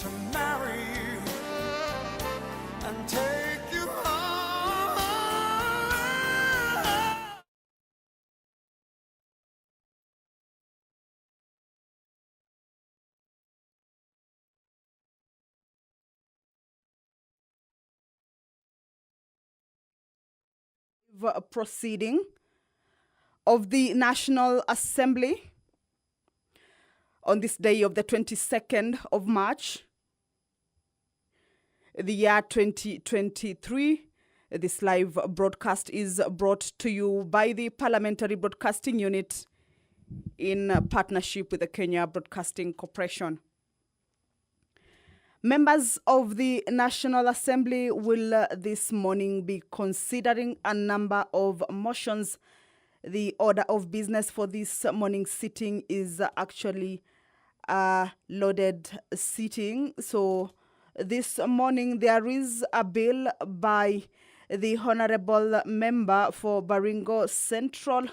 to marry you and take you home. Proceeding of the National Assembly on this day of the 22nd of March, the year 2023. This live broadcast is brought to you by the Parliamentary Broadcasting Unit in partnership with the Kenya Broadcasting Corporation. Members of the National Assembly will this morning be considering a number of motions. The order of business for this morning's sitting is actually a loaded sitting. So this morning there is a bill by the Honorable Member for Baringo Central,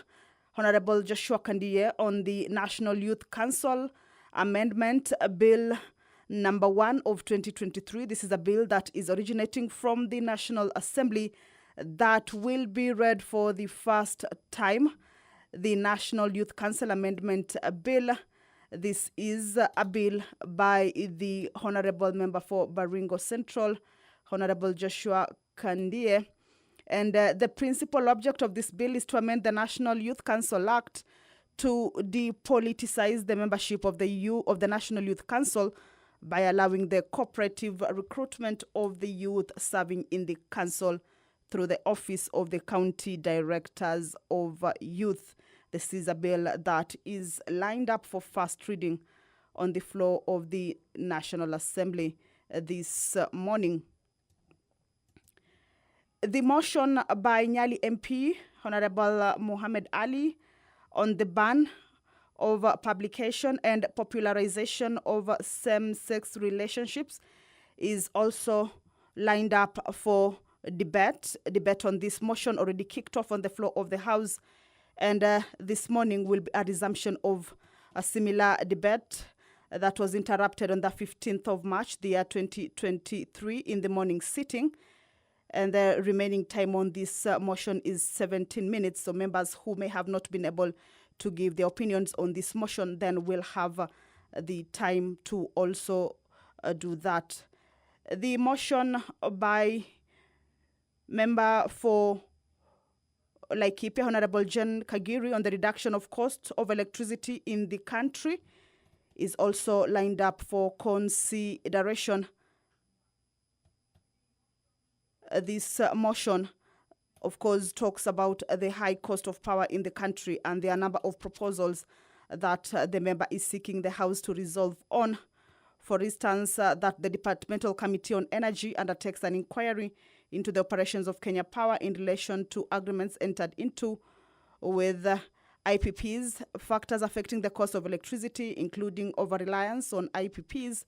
Honorable Joshua Kandiye, on the National Youth Council Amendment Bill Number 1 of 2023. This is a bill that is originating from the National Assembly that will be read for the first time. The National Youth Council Amendment Bill. This is a bill by the Honorable Member for Baringo Central, Honorable Joshua Kandiye. And the principal object of this bill is to amend the National Youth Council Act to depoliticize the membership of the National Youth Council by allowing the cooperative recruitment of the youth serving in the council through the Office of the County Directors of Youth. This is a bill that is lined up for first reading on the floor of the National Assembly this morning. The motion by Nyali MP, Honorable Mohammed Ali, on the ban of publication and popularization of same-sex relationships is also lined up for debate. Debate on this motion already kicked off on the floor of the House, and this morning will be a resumption of a similar debate that was interrupted on the 15th of March, the year 2023, in the morning sitting. And the remaining time on this motion is 17 minutes. So members who may have not been able to give their opinions on this motion then will have the time to also do that. The motion by Member for Laikipia, Honorable Jen Kagiri, on the reduction of cost of electricity in the country is also lined up for consideration. This motion, of course, talks about the high cost of power in the country, and there are a number of proposals that the member is seeking the House to resolve on. For instance, that the Departmental Committee on Energy undertakes an inquiry into the operations of Kenya Power in relation to agreements entered into with IPPs, factors affecting the cost of electricity, including over-reliance on IPPs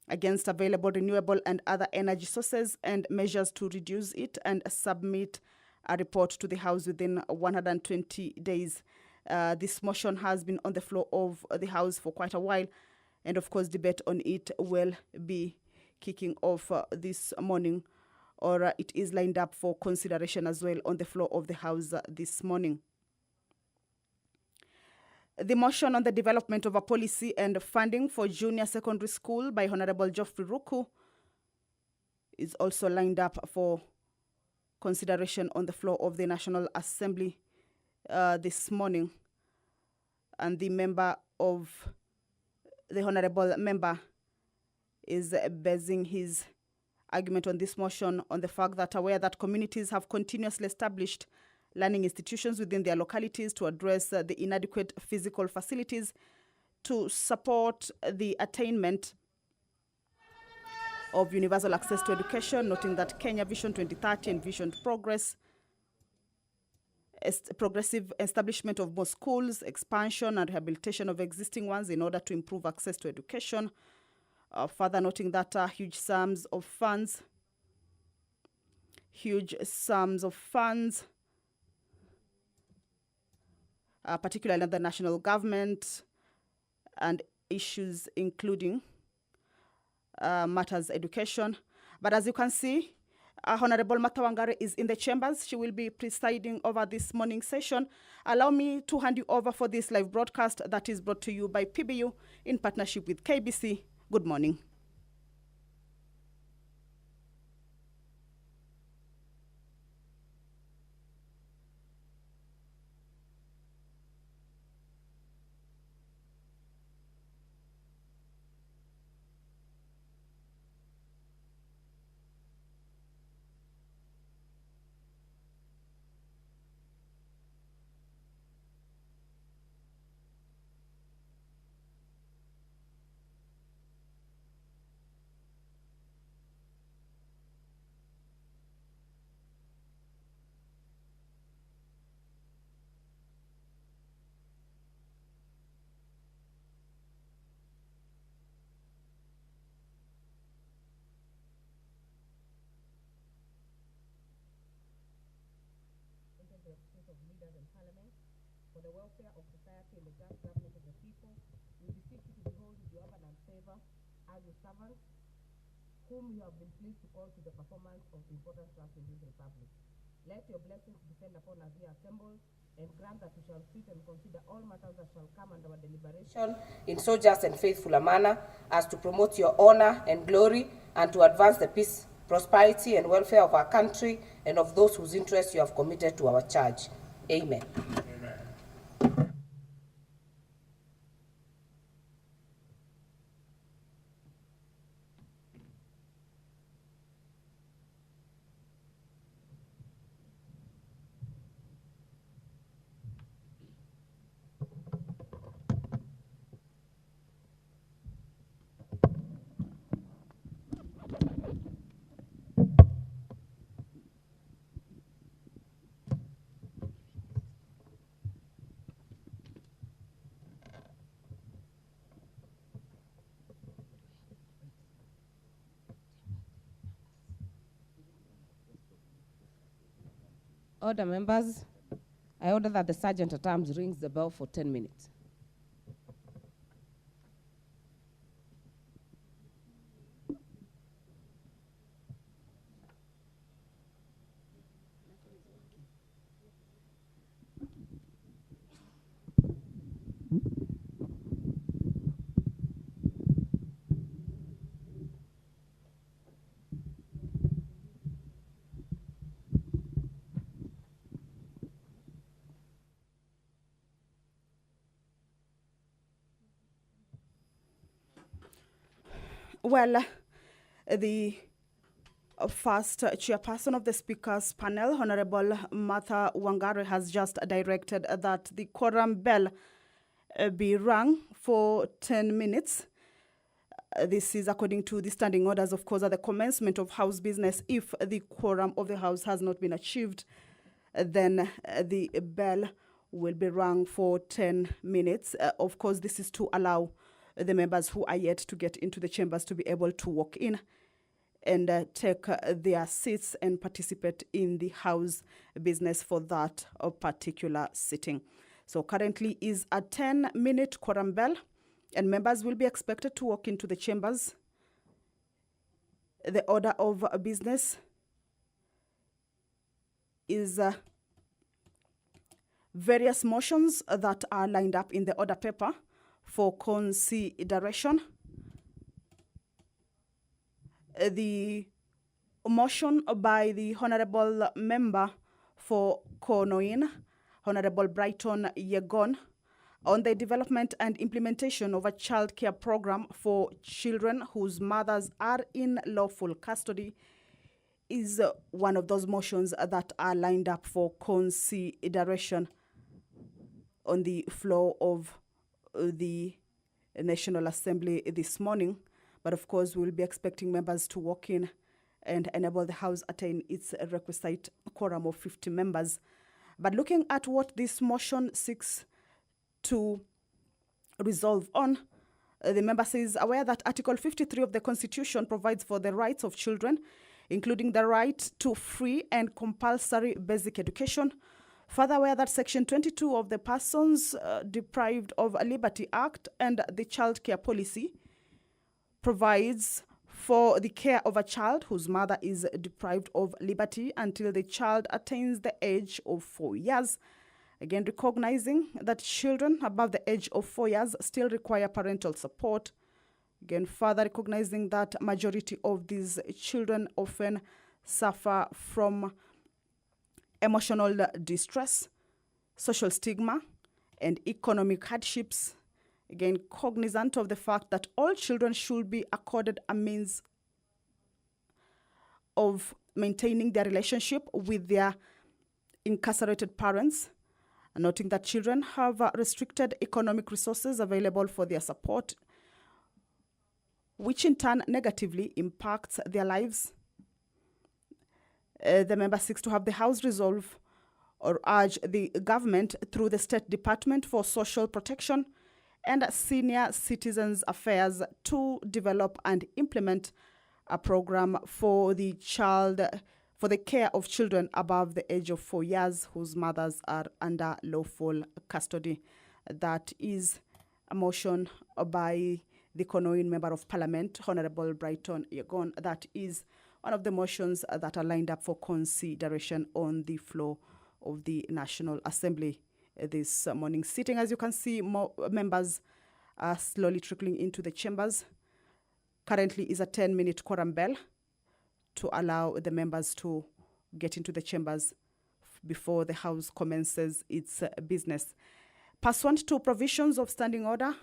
against available renewable and other energy sources, and measures to reduce it, and submit a report to the House within 120 days. This motion has been on the floor of the House for quite a while, and of course debate on it will be kicking off this morning, or it is lined up for consideration as well on the floor of the House this morning. The motion on the development of a policy and funding for junior secondary school by Honorable Geoffrey Ruku is also lined up for consideration on the floor of the National Assembly this morning. And the Honorable Member is basing his argument on this motion on the fact that aware that communities have continuously established learning institutions within their localities to address the inadequate physical facilities to support the attainment of universal access to education, noting that Kenya Vision 2030 envisioned progressive establishment of more schools, expansion and rehabilitation of existing ones in order to improve access to education. Further noting that huge sums of funds particularly at the national government, and issues including Matters Education. But as you can see, Honorable Martha Wangari is in the chambers. She will be presiding over this morning session. Allow me to hand you over for this live broadcast that is brought to you by PBU in partnership with KBC. Good morning. Of leaders in Parliament, for the welfare of society and the just government of the people, we beseech you to behold with your abundant favor as your servants, whom you have been pleased to call to the performance of important tasks in this republic. Let your blessings descend upon us here assembled, and grant that we shall treat and consider all matters that shall come under our deliberation in so just and faithful a manner as to promote your honor and glory, and to advance the peace, prosperity, and welfare of our country and of those whose interests you have committed to our charge. Amen. Order, members. I order that the Sergeant at Arms rings the bell for 10 minutes. Well, the first chairperson of the Speaker's panel, Honorable Martha Wangari, has just directed that the quorum bell be rung for 10 minutes. This is according to the standing orders, of course, at the commencement of House business. If the quorum of the House has not been achieved, then the bell will be rung for 10 minutes. Of course, this is to allow the members who are yet to get into the chambers to be able to walk in and take their seats and participate in the House business for that particular sitting. So currently is a 10-minute quorum bell, and members will be expected to walk into the chambers. The order of business is various motions that are lined up in the order paper for consideration. The motion by the Honorable Member for Konoin, Honorable Brighton Yegon, on the development and implementation of a child care program for children whose mothers are in lawful custody is one of those motions that are lined up for consideration on the floor of the National Assembly this morning. But of course, we'll be expecting members to walk in and enable the House attain its requisite quorum of 50 members. But looking at what this motion seeks to resolve on, the member says aware that Article 53 of the Constitution provides for the rights of children, including the right to free and compulsory basic education. Further aware that Section 22 of the Persons Deprived of Liberty Act and the Child Care Policy provides for the care of a child whose mother is deprived of liberty until the child attains the age of 4 years. Again, recognizing that children above the age of 4 years still require parental support. Again, further recognizing that majority of these children often suffer from emotional distress, social stigma, and economic hardships. Again, cognizant of the fact that all children should be accorded a means of maintaining their relationship with their incarcerated parents, noting that children have restricted economic resources available for their support, which in turn negatively impacts their lives. The member seeks to have the House resolve or urge the government through the State Department for Social Protection and Senior Citizens Affairs to develop and implement a program for the care of children above the age of 4 years whose mothers are under lawful custody. That is a motion by the Konoin Member of Parliament, Honorable Brighton Yegon. That is one of the motions that are lined up for consideration on the floor of the National Assembly this morning sitting. As you can see, more members are slowly trickling into the chambers. Currently is a 10-minute quorum bell to allow the members to get into the chambers before the House commences its business. Pursuant to provisions of Standing Order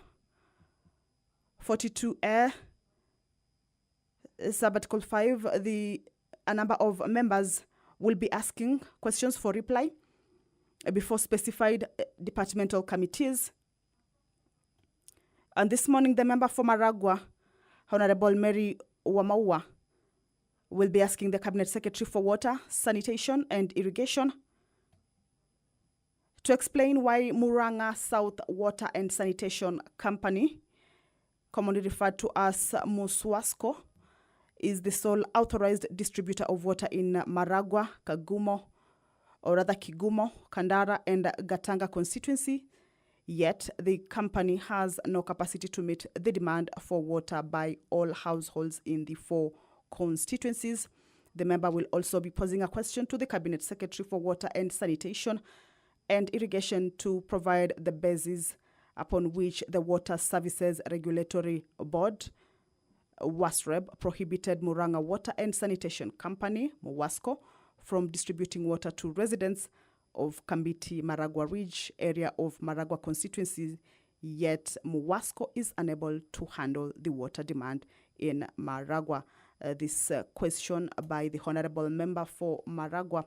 42A, Sub-Article 5, a number of members will be asking questions for reply before specified departmental committees. And this morning, the member for Maragua, Honorable Mary Wamaua, will be asking the Cabinet Secretary for Water, Sanitation and Irrigation to explain why Muranga South Water and Sanitation Company, commonly referred to as MUSWASCO, is the sole authorized distributor of water in Maragua, Kigumo, Kandara, and Gatanga constituency, yet the company has no capacity to meet the demand for water by all households in the 4 constituencies. The member will also be posing a question to the Cabinet Secretary for Water and Sanitation and Irrigation to provide the basis upon which the Water Services Regulatory Board, WASREB, prohibited Muranga Water and Sanitation Company, MUWASCO, from distributing water to residents of Kambiti Maragua Ridge area of Maragua constituency, yet MUWASCO is unable to handle the water demand in Maragua. This question by the Honorable Member for Maragua,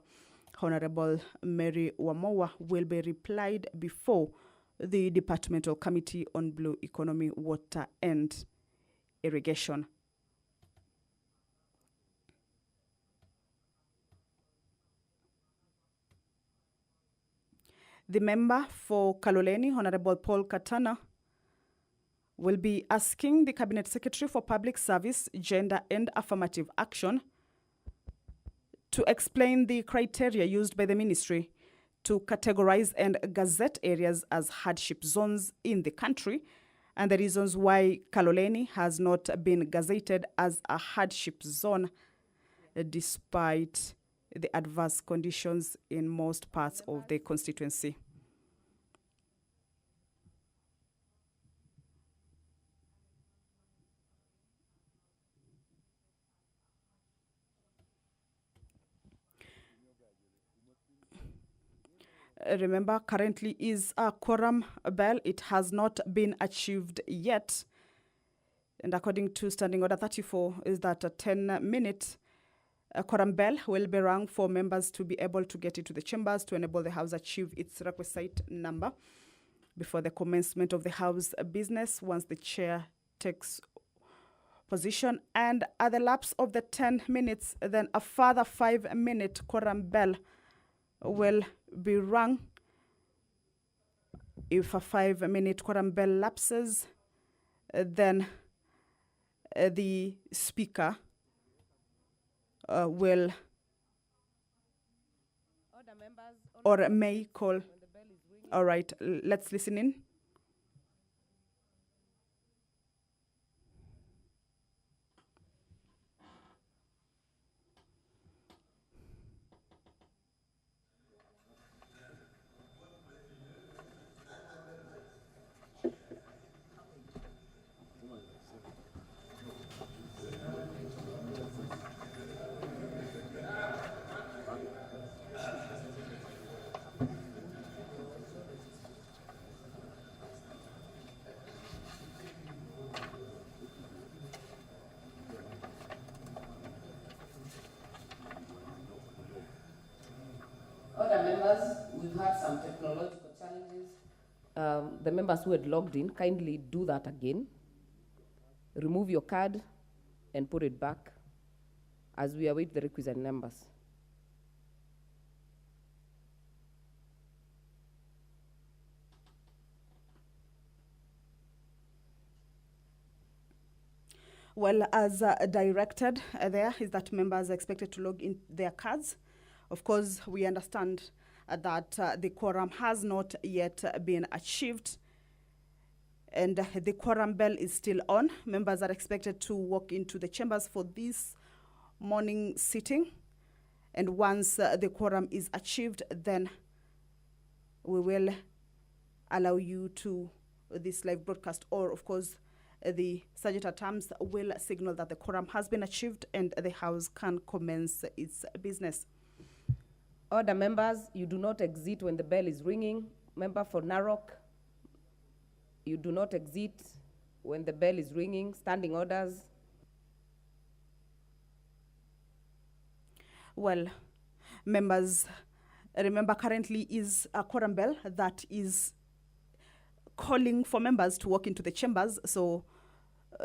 Honorable Mary Wamowa, will be replied before the Departmental Committee on Blue Economy, Water and Irrigation. The member for Kaloleni, Honorable Paul Katana, will be asking the Cabinet Secretary for Public Service, Gender and Affirmative Action to explain the criteria used by the ministry to categorize and gazette areas as hardship zones in the country, and the reasons why Kaloleni has not been gazetted as a hardship zone despite the adverse conditions in most parts of the constituency. Remember, currently is a quorum bell. It has not been achieved yet. And according to Standing Order 34, is that a 10-minute quorum bell will be rung for members to be able to get into the chambers to enable the House achieve its requisite number before the commencement of the House business once the chair takes position. And at the lapse of the 10 minutes, then a further 5-minute quorum bell will be rung. If a 5-minute quorum bell lapses, then the speaker will or may call. All right, let's listen in. Other members, we've had some technological challenges. The members who had logged in, kindly do that again. Remove your card and put it back as we await the requisite numbers. Well, as directed there is that members are expected to log in their cards. Of course, we understand that the quorum has not yet been achieved, and the quorum bell is still on. Members are expected to walk into the chambers for this morning sitting, and once the quorum is achieved, then we will allow you to this live broadcast, or of course the Sagittar terms will signal that the quorum has been achieved and the House can commence its business. Order members, you do not exit when the bell is ringing. Member for Narok, you do not exit when the bell is ringing. Standing orders. Well, members, remember currently is a quorum bell that is calling for members to walk into the chambers, so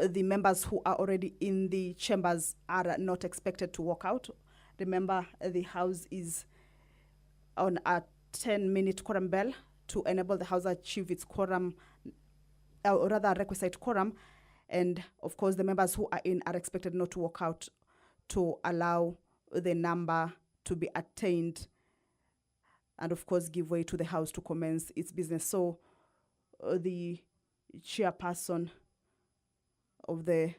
the members who are already in the chambers are not expected to walk out. Remember, the House is on a 10-minute quorum bell to enable the House achieve its quorum, or rather requisite quorum, and of course the members who are in are expected not to walk out to allow the number to be attained and of course give way to the House to commence its business. So the chairperson of the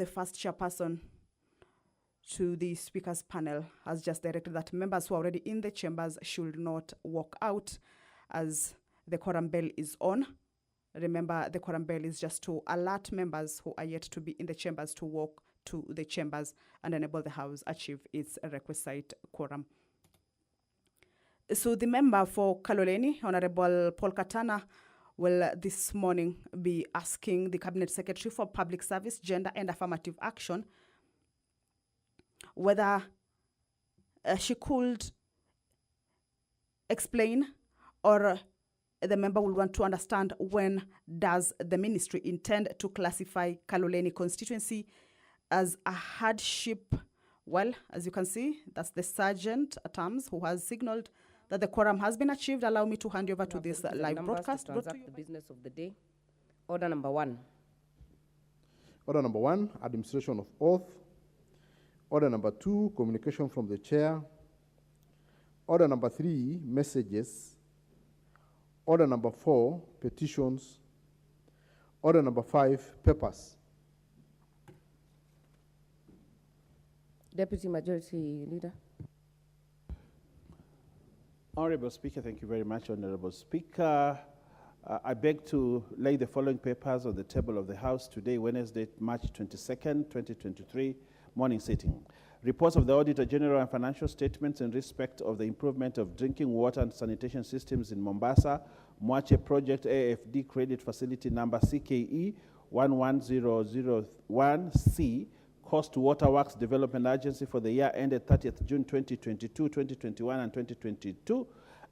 first chairperson to the speakers panel has just directed that members who are already in the chambers should not walk out as the quorum bell is on. Remember, the quorum bell is just to alert members who are yet to be in the chambers to walk to the chambers and enable the House achieve its requisite quorum. So the member for Kaloleni, Honorable Paul Katana, will this morning be asking the Cabinet Secretary for Public Service, Gender and Affirmative Action whether she could explain, or the member will want to understand, when does the ministry intend to classify Kaloleni constituency as a hardship. Well, as you can see, that's the sergeant at arms who has signaled that the quorum has been achieved. Allow me to hand you over to this live broadcast. To transact the business of the day. Order number 1. Order number 1, administration of oath. Order number 2, communication from the chair. Order number 3, messages. Order number 4, petitions. Order number 5, papers. Deputy Majority Leader. Honorable Speaker, thank you very much, Honorable Speaker. I beg to lay the following papers on the table of the House today, Wednesday, March 22nd, 2023, morning sitting. Reports of the Auditor General and financial statements in respect of the improvement of drinking water and sanitation systems in Mombasa, Mwache Project AFD Credit Facility number CKE 11001C, Coast Waterworks Development Agency for the year ended 30th June 2022, 2021, and 2022,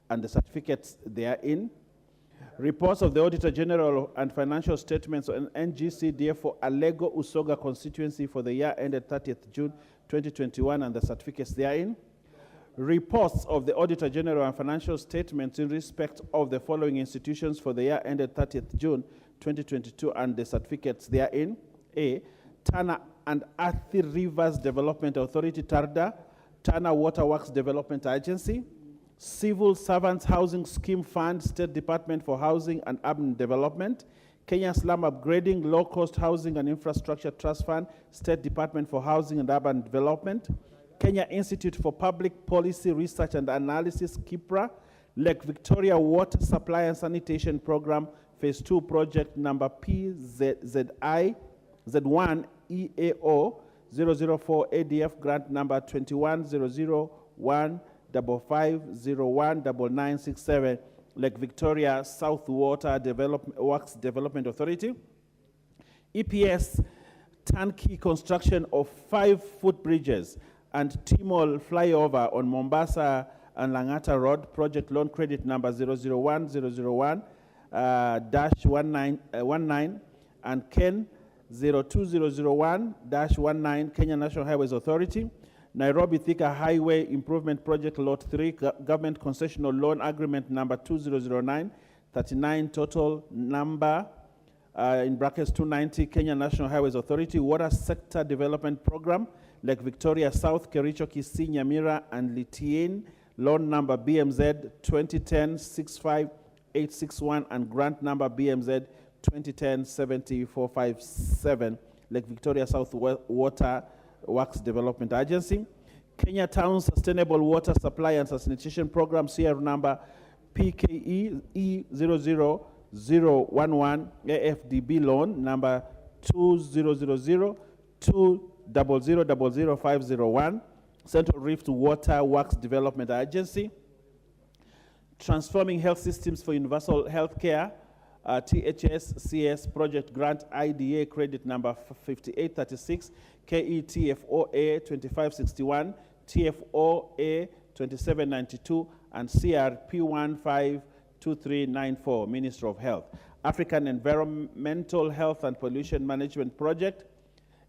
and the certificates therein. Reports of the Auditor General and financial statements on NGCDF for Alego Usoga constituency for the year ended 30th June 2021, and the certificates therein. Reports of the Auditor General and financial statements in respect of the following institutions for the year ended 30th June 2022, and the certificates therein. A. Tana and Athi Rivers Development Authority, TARDA, Tana Waterworks Development Agency, Civil Servants Housing Scheme Fund, State Department for Housing and Urban Development, Kenya Slum Upgrading, Low Cost Housing and Infrastructure Trust Fund, State Department for Housing and Urban Development, Kenya Institute for Public Policy Research and Analysis, KIPRA, Lake Victoria Water Supply and Sanitation Program, Phase 2 Project number PZI, Z1 EAO 004 ADF grant number 210015501967, Lake Victoria South Water Works Development Authority. EPS turnkey construction of 5 footbridges and Timol flyover on Mombasa and Langata Road, project loan credit number 001-001-19, and Ken 02001-19, Kenya National Highways Authority. Nairobi Thika Highway Improvement Project Lot 3, Government Concessional Loan Agreement number 2009-39, total number in brackets 290, Kenya National Highways Authority, Water Sector Development Program, Lake Victoria South, Kericho, Kisii, Nyamira, and Litien, loan number BMZ 2010-65861, and grant number BMZ 2010-70457, Lake Victoria South Water Works Development Agency. Kenya Town Sustainable Water Supply and Sanitation Program, CR number PKE E00011, AFDB loan number 2000-2000501, Central Rift Water Works Development Agency. Transforming Health Systems for Universal Health Care, THSCS project grant IDA credit number 5836, KETFOA 2561, TFOA 2792, and CRP 152394, Ministry of Health. African Environmental Health and Pollution Management Project,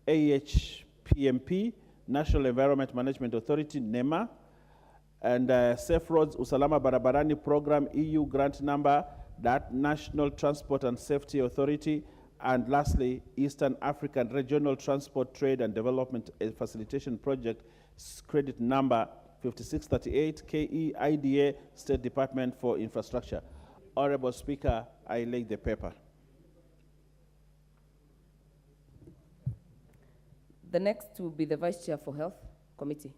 AHPMP, National Environment Management Authority, NEMA, and Safe Roads Usalama Barabarani Program, EU grant number, that National Transport and Safety Authority, and lastly, Eastern African Regional Transport Trade and Development Facilitation Project, credit number 5638, KEIDA, State Department for Infrastructure. Honorable Speaker, I lay the paper. The next will be the Vice Chair for Health Committee.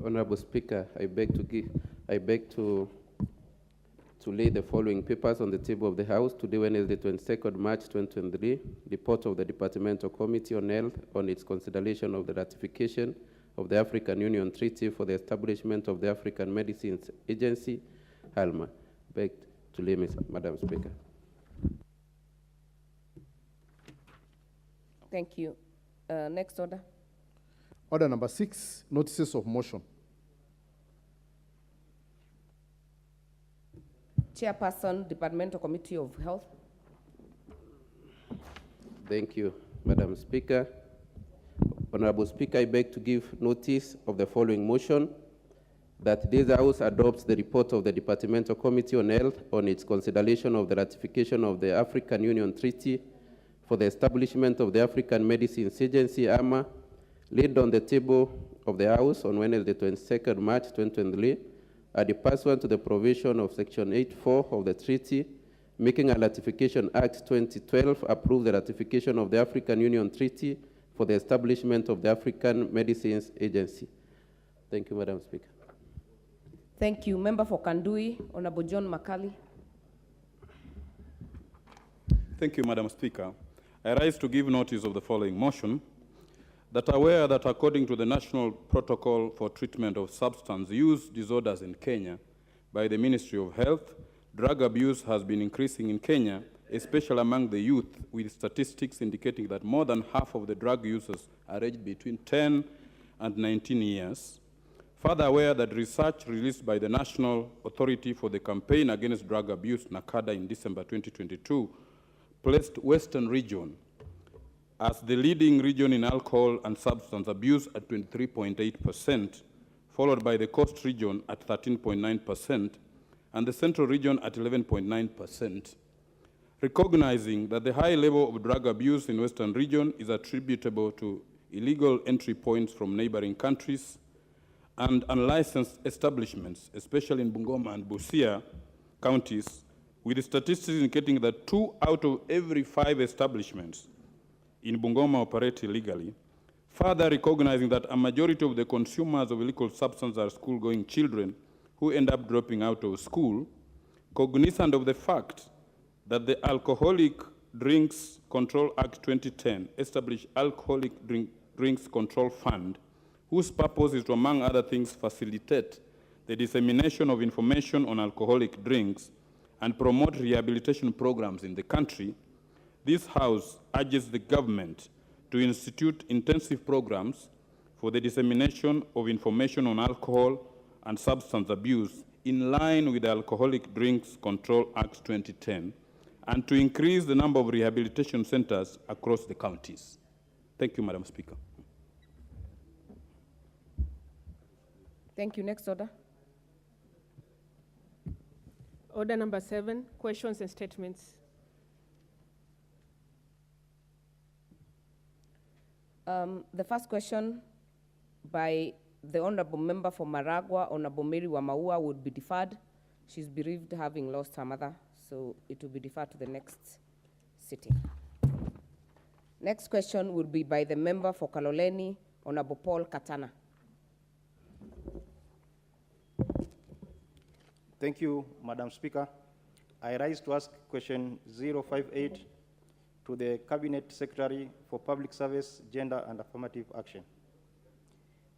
Honorable Speaker, I beg to lay the following papers on the table of the House today, Wednesday, 22nd March 2023. Report of the Departmental Committee on Health on its consideration of the ratification of the African Union Treaty for the establishment of the African Medicines Agency, ALMA. Beg to lay, Madam Speaker. Thank you. Next order. Order number 6, notices of motion. Chairperson, Departmental Committee of Health. Thank you, Madam Speaker. Honorable Speaker, I beg to give notice of the following motion, that this House adopts the report of the Departmental Committee on Health on its consideration of the ratification of the African Union Treaty for the establishment of the African Medicines Agency, AMA, laid on the table of the House on Wednesday, 22nd March 2023, are pursuant to the provision of Section 8.4 of the treaty, making a Ratification Act 2012 approve the ratification of the African Union Treaty for the establishment of the African Medicines Agency. Thank you, Madam Speaker. Thank you. Member for Kandui, Honorable John Makali. Thank you, Madam Speaker. I rise to give notice of the following motion, that aware that according to the National Protocol for Treatment of Substance Use Disorders in Kenya by the Ministry of Health, drug abuse has been increasing in Kenya, especially among the youth, with statistics indicating that more than half of the drug users are aged between 10 and 19 years. Further aware that research released by the National Authority for the Campaign Against Drug Abuse, NACADA, in December 2022, placed Western Region as the leading region in alcohol and substance abuse at 23.8%, followed by the Coast region at 13.9%, and the Central region at 11.9%. Recognizing that the high level of drug abuse in Western region is attributable to illegal entry points from neighboring countries and unlicensed establishments, especially in Bungoma and Busia counties, with statistics indicating that 2 out of every 5 establishments in Bungoma operate illegally, further recognizing that a majority of the consumers of illegal substances are school-going children who end up dropping out of school, cognizant of the fact that the Alcoholic Drinks Control Act 2010 established Alcoholic Drinks Control Fund, whose purpose is to, among other things, facilitate the dissemination of information on alcoholic drinks, and promote rehabilitation programs in the country, this House urges the government to institute intensive programs for the dissemination of information on alcohol and substance abuse in line with the Alcoholic Drinks Control Act 2010, and to increase the number of rehabilitation centers across the counties. Thank you, Madam Speaker. Thank you. Next order. Order number 7, questions and statements. The first question by the Honorable Member for Maragua, Honorable Mary Wamaua, would be deferred. She's bereaved having lost her mother, so it will be deferred to the next sitting. Next question will be by the member for Kaloleni, Honorable Paul Katana. Thank you, Madam Speaker. I rise to ask question 058 to the Cabinet Secretary for Public Service, Gender and Affirmative Action.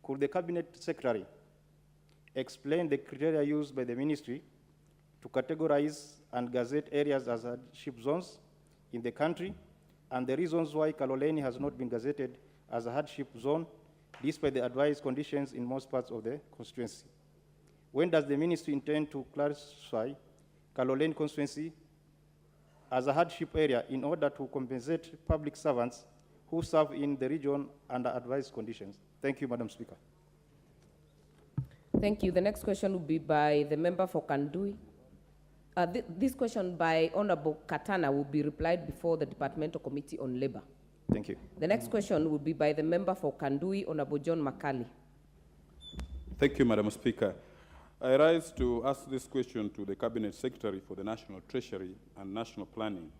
Could the Cabinet Secretary explain the criteria used by the Ministry to categorize and gazette areas as hardship zones in the country, and the reasons why Kaloleni has not been gazetted as a hardship zone despite the advised conditions in most parts of the constituency? When does the Ministry intend to classify Kaloleni constituency as a hardship area in order to compensate public servants who serve in the region under advised conditions? Thank you, Madam Speaker. Thank you. The next question will be by the member for Kandui. This question by Honorable Katana will be replied before the Departmental Committee on Labor. Thank you. The next question will be by the member for Kandui, Honorable John Makali. Thank you, Madam Speaker. I rise to ask this question to the Cabinet Secretary for the National Treasury and National Planning.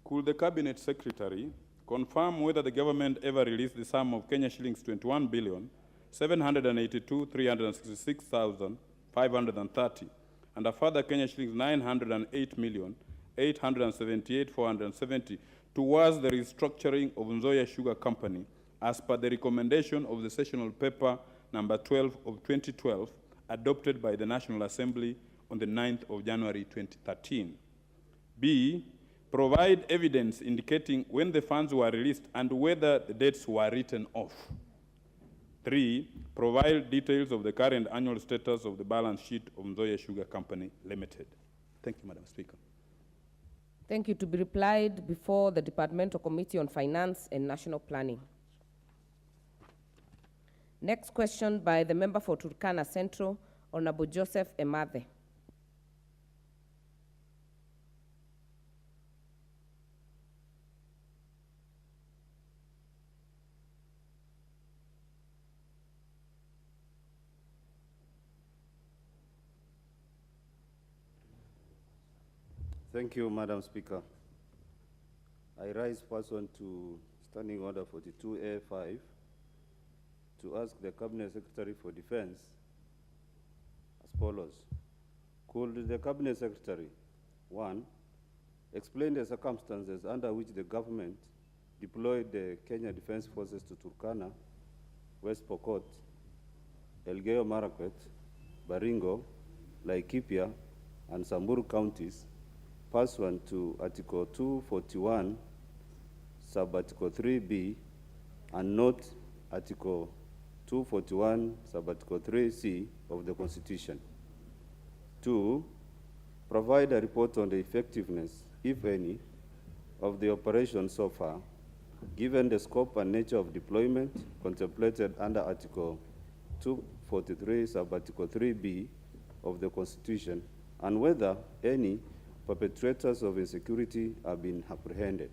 Could the Cabinet Secretary confirm whether the government ever released the sum of Kenya shillings 21,782,366,530 and a further Kenya shillings 908,878,470 towards the restructuring of Nzoia Sugar Company as per the recommendation of the sessional paper number 12 of 2012 adopted by the National Assembly on the 9th of January 2013. B, provide evidence indicating when the funds were released and whether the dates were written off. 3, provide details of the current annual status of the balance sheet of Nzoia Sugar Company Limited. Thank you, Madam Speaker. Thank you. To be replied before the Departmental Committee on Finance and National Planning. Next question by the member for Turkana Central, Honorable Joseph Emathe. Thank you, Madam Speaker. I rise pursuant to Standing Order 42A5 to ask the Cabinet Secretary for Defense as follows. Could the Cabinet Secretary, 1, explain the circumstances under which the government deployed the Kenya Defense Forces to Turkana, West Pokot, Elgeyo Marakwet, Baringo, Laikipia, and Samburu counties pursuant to Article 241, Sub-Article 3B, and note Article 241, Sub-Article 3C of the Constitution. 2, provide a report on the effectiveness, if any, of the operation so far, given the scope and nature of deployment contemplated under Article 243, Sub-Article 3B of the Constitution, and whether any perpetrators of insecurity have been apprehended.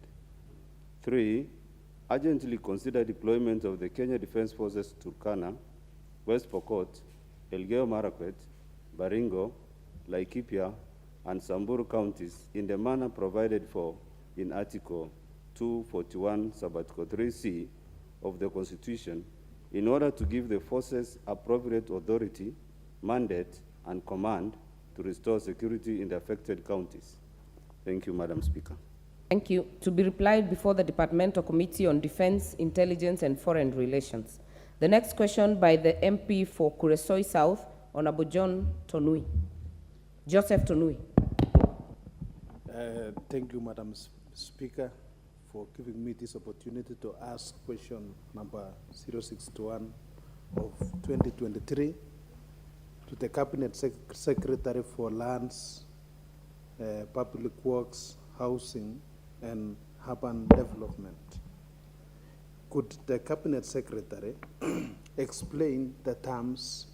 3, urgently consider deployment of the Kenya Defense Forces to Turkana, West Pokot, Elgeyo Marakwet, Baringo, Laikipia, and Samburu counties in the manner provided for in Article 241, Sub-Article 3C of the Constitution, in order to give the forces appropriate authority, mandate, and command to restore security in the affected counties. Thank you, Madam Speaker. Thank you. To be replied before the Departmental Committee on Defense, Intelligence, and Foreign Relations. The next question by the MP for Kuresoi South, Honorable Joseph Tonui. Thank you, Madam Speaker, for giving me this opportunity to ask question number 061 of 2023 to the Cabinet Secretary for Lands, Public Works, Housing, and Urban Development. Could the Cabinet Secretary explain the terms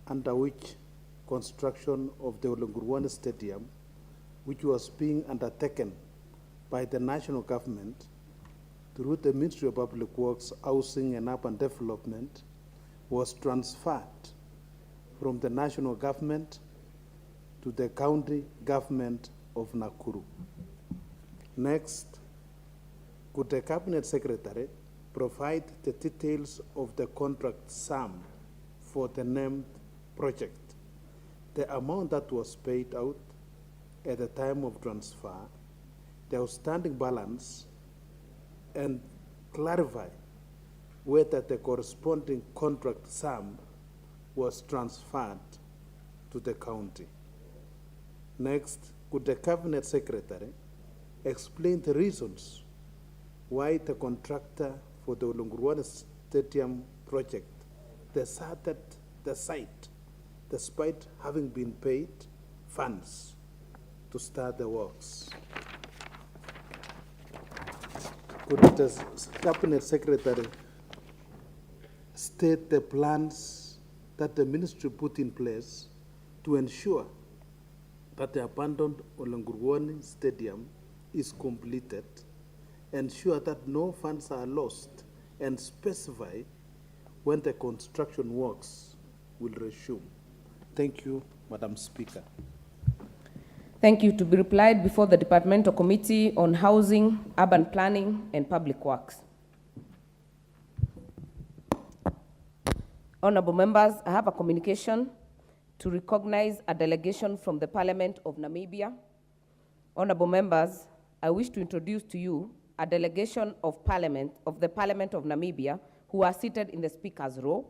under which construction of the Olengurwan Stadium, which was being undertaken by the national government through the Ministry of Public Works, Housing and Urban Development, was transferred from the national government to the county government of Nakuru? Next, could the Cabinet Secretary provide the details of the contract sum for the named project, the amount that was paid out at the time of transfer, the outstanding balance, and clarify whether the corresponding contract sum was transferred to the county? Next, could the Cabinet Secretary explain the reasons why the contractor for the Olengurwan Stadium project deserted the site despite having been paid funds to start the works? Could the Cabinet Secretary state the plans that the ministry put in place to ensure that the abandoned Olengurwan Stadium is completed, ensure that no funds are lost, and specify when the construction works will resume? Thank you, Madam Speaker. Thank you. To be replied before the Departmental Committee on Housing, Urban Planning, and Public Works. Honorable members, I have a communication to recognize a delegation from the Parliament of Namibia. Honorable members, I wish to introduce to you a delegation of the Parliament of Namibia who are seated in the Speaker's row.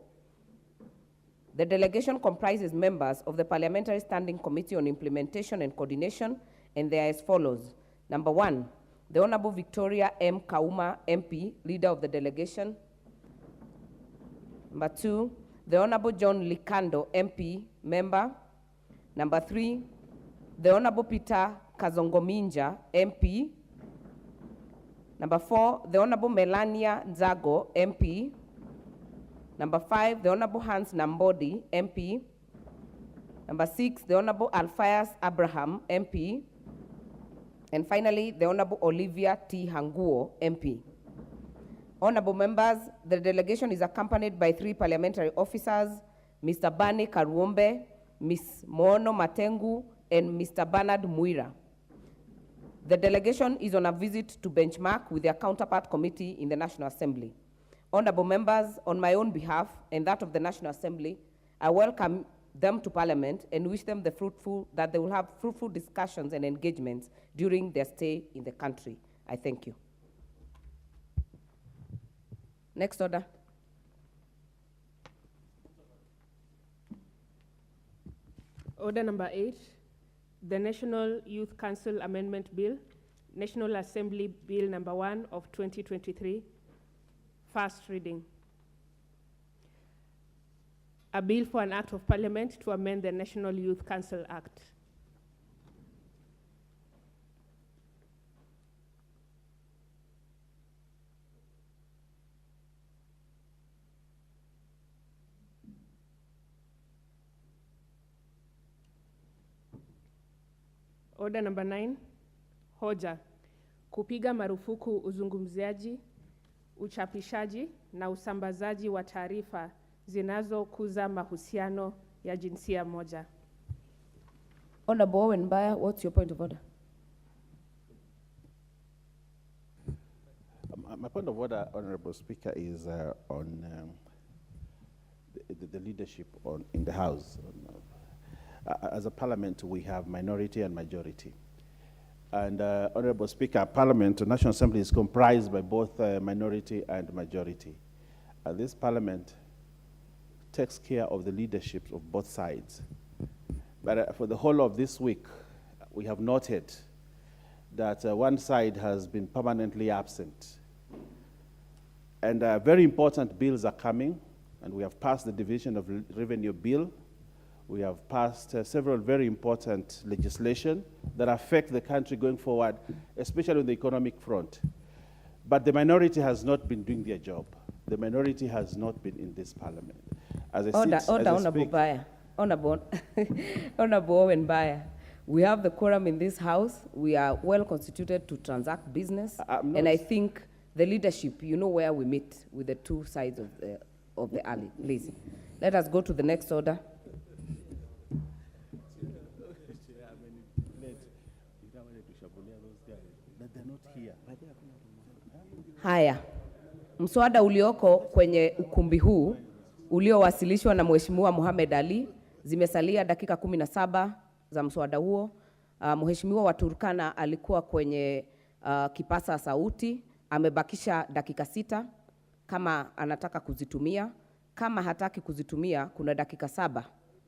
The delegation comprises members of the Parliamentary Standing Committee on Implementation and Coordination, and they are as follows. Number 1, the Honorable Victoria M. Kauma, MP, leader of the delegation. Number 2, the Honorable John Likando, MP, member. Number 3, the Honorable Peter Kazongominja, MP. Number 4, the Honorable Melania Nzago, MP. Number 5, the Honorable Hans Nambodi, MP. Number 6, the Honorable Alphaeus Abraham, MP. And finally, the Honorable Olivia T. Hanguo, MP. Honorable members, the delegation is accompanied by 3 parliamentary officers, Mr. Bani Karuombe, Ms. Mono Matengu, and Mr. Bernard Muira. The delegation is on a visit to benchmark with their counterpart committee in the National Assembly. Honorable members, on my own behalf and that of the National Assembly, I welcome them to Parliament and wish them that they will have fruitful discussions and engagements during their stay in the country. I thank you. Next order. Order number 8, the National Youth Council Amendment Bill, National Assembly Bill number 1 of 2023, first reading. A bill for an act of parliament to amend the National Youth Council Act. Order number 9, hoja, kupiga marufuku uzungumziaji, uchapishaji na usambazaji wa taarifa zinazokuza mahusiano ya jinsia moja. Honorable Owen Baya, what's your point of order? My point of order, Honorable Speaker, is on the leadership in the House. As a parliament, we have minority and majority. And Honorable Speaker, Parliament, the National Assembly is comprised by both minority and majority. This Parliament takes care of the leadership of both sides. But for the whole of this week, we have noted that one side has been permanently absent. And very important bills are coming, and we have passed the Division of Revenue Bill. We have passed several very important legislation that affect the country going forward, especially on the economic front. But the minority has not been doing their job. The minority has not been in this parliament. As I Honorable Baya. Honorable Owen Baya. We have the quorum in this house. We are well constituted to transact business. And I think the leadership, you know where we meet with the two sides of the alley. Please, let us go to the next order. Haya, mswada ulioko kwenye ukumbi huu uliowasilishwa na Mheshimiwa Mohamed Ali, zimesalia dakika 17 za mswada huo. Mheshimiwa wa Turkana alikuwa kwenye kipasa sauti, amebakisha dakika 6 kama anataka kuzitumia. Kama hataki kuzitumia, kuna dakika 7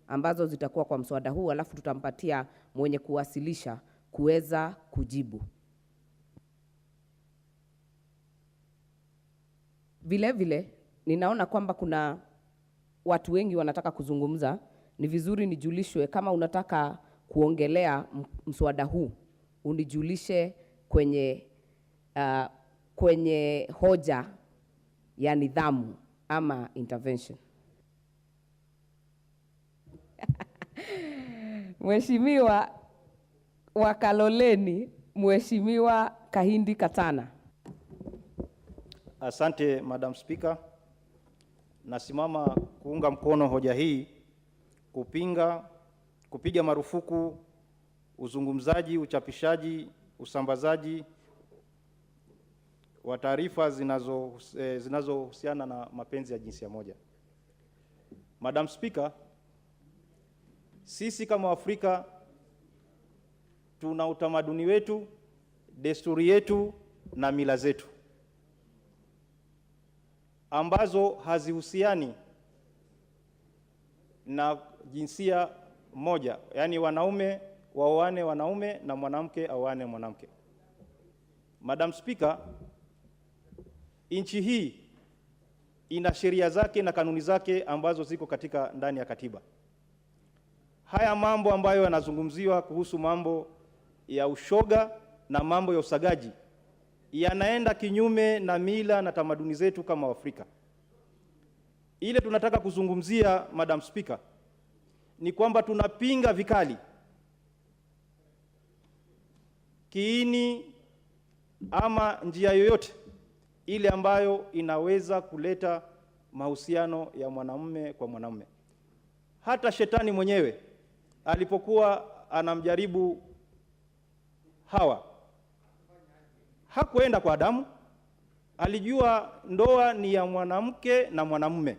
ambazo zitakuwa kwa mswada huu, alafu tutampatia mwenye kuwasilisha kuweza kujibu. Vile vile, ninaona kwamba kuna watu wengi wanataka kuzungumza. Ni vizuri nijulishwe kama unataka kuongelea mswada huu, unijulishe kwenye hoja ya nidhamu ama intervention. Mheshimiwa wa Kaloleni, Mheshimiwa Kahindi Katana. Asante, Madam Speaker. Nasimama kuunga mkono hoja hii kupiga marufuku uzungumzaji, uchapishaji, usambazaji wa taarifa zinazohusiana na mapenzi ya jinsia moja. Madam Speaker, sisi kama Afrika tuna utamaduni wetu, desturi yetu na mila zetu ambazo hazihusiani na jinsia moja, yani wanaume waoane wanaume na mwanamke aoane mwanamke. Madam Speaker, nchi hii ina sheria zake na kanuni zake ambazo ziko katika ndani ya katiba. Haya mambo ambayo yanazungumziwa kuhusu mambo ya ushoga na mambo ya usagaji yanaenda kinyume na mila na tamaduni zetu kama Afrika. Ile tunataka kuzungumzia, Madam Speaker, ni kwamba tunapinga vikali kiini ama njia yoyote ile ambayo inaweza kuleta mahusiano ya mwanamume kwa mwanamume. Hata shetani mwenyewe alipokuwa anamjaribu Hawa, hakuenda kwa Adamu, alijua ndoa ni ya mwanamke na mwanamume.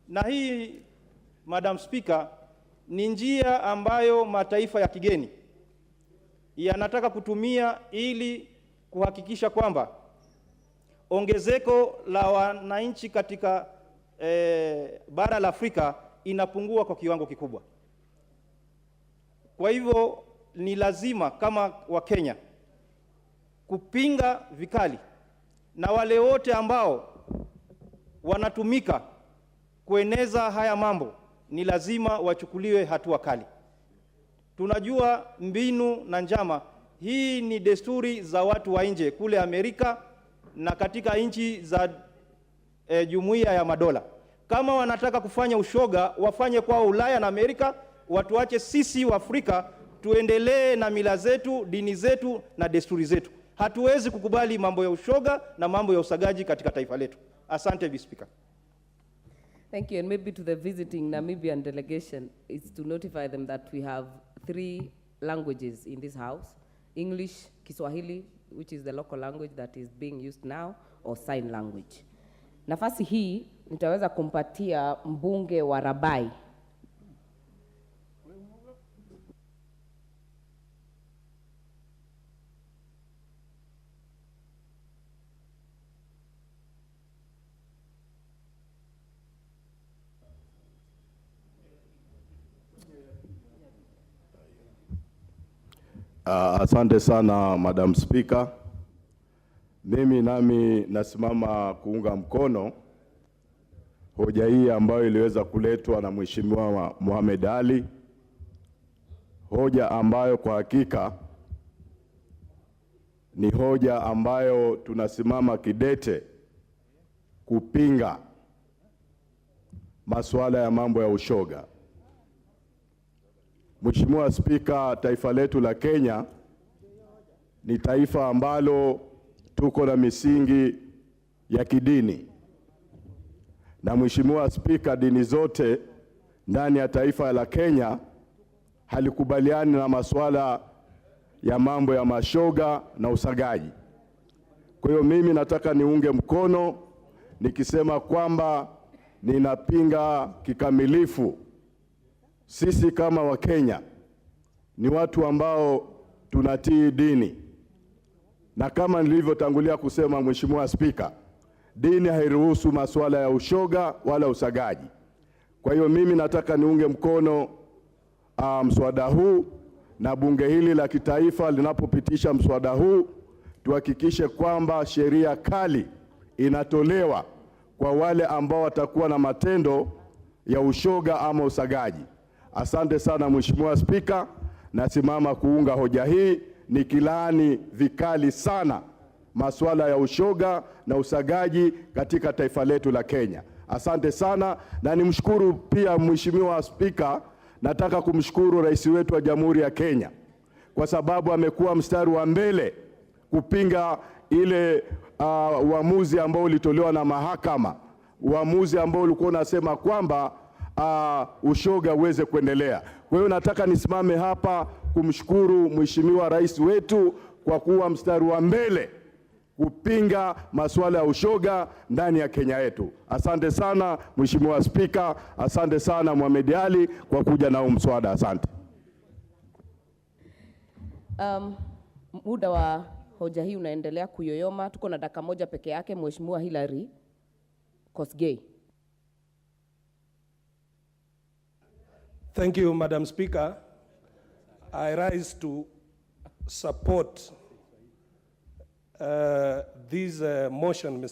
Na hii, Madam Speaker, ni njia ambayo mataifa ya kigeni yanataka kutumia ili kuhakikisha kwamba ongezeko la wananchi katika bara la Afrika inapungua kwa kiwango kikubwa. Kwa hivyo ni lazima kama wa Kenya kupinga vikali, na wale wote ambao wanatumika kueneza haya mambo ni lazima wachukuliwe hatua kali. Tunajua mbinu na njama, hii ni desturi za watu wa nje kule Amerika na katika nchi za Jumuiya ya Madola. Kama wanataka kufanya ushoga, wafanye kwa Ulaya na Amerika, watuache sisi wa Afrika tuendelee na mila zetu, dini zetu na desturi zetu. Hatuwezi kukubali mambo ya ushoga na mambo ya usagaji katika taifa letu. Asante, Mr. Speaker. Thank you. And maybe to the visiting Namibian delegation is to notify them that we have 3 languages in this house: English, Kiswahili, which is the local language that is being used now, or sign language. Nafasi hii nitaweza kumpatia mbunge wa Rabai. Asante sana Madam Speaker. Mimi nami nasimama kuunga mkono hoja hii ambayo iliweza kuletwa na Mheshimiwa Mohamed Ali, hoja ambayo kwa hakika ni hoja ambayo tunasimama kidete kupinga masuala ya mambo ya ushoga. Mheshimiwa Spika, taifa letu la Kenya ni taifa ambalo tuko na misingi ya kidini. Na Mheshimiwa Spika, dini zote ndani ya taifa la Kenya halikubaliani na masuala ya mambo ya mashoga na usagaji. Kwa hiyo mimi nataka niunge mkono nikisema kwamba ninapinga kikamilifu. Sisi kama Wakenya ni watu ambao tunatii dini. Na kama nilivyotangulia kusema Mheshimiwa Spika, dini hairuhusu masuala ya ushoga wala usagaji. Kwa hiyo mimi nataka niunge mkono mswada huu, na bunge hili la kitaifa linapopitisha mswada huu tuhakikishe kwamba sheria kali inatolewa kwa wale ambao watakuwa na matendo ya ushoga ama usagaji. Asante sana Mheshimiwa Spika, nasimama kuunga hoja hii nikilaani vikali sana masuala ya ushoga na usagaji katika taifa letu la Kenya. Asante sana, na nimshukuru pia Mheshimiwa Spika, nataka kumshukuru Rais wetu wa Jamhuri ya Kenya kwa sababu amekuwa mstari wa mbele kupinga ile uamuzi ambao ulitolewa na mahakama, uamuzi ambao ulikuwa unasema kwamba ushoga uweze kuendelea. Kwa hiyo nataka nisimame hapa kumshukuru Mheshimiwa Rais wetu kwa kuwa mstari wa mbele kupinga masuala ya ushoga ndani ya Kenya yetu. Asante sana Mheshimiwa Spika, asante sana Mohamed Ali kwa kuja na mswada. Asante. Muda wa hoja hii unaendelea kuyoyoma. Tuko na dakika moja peke yake. Mheshimiwa Hilary Kosgei. Thank you, Madam Speaker. I rise to support this motion,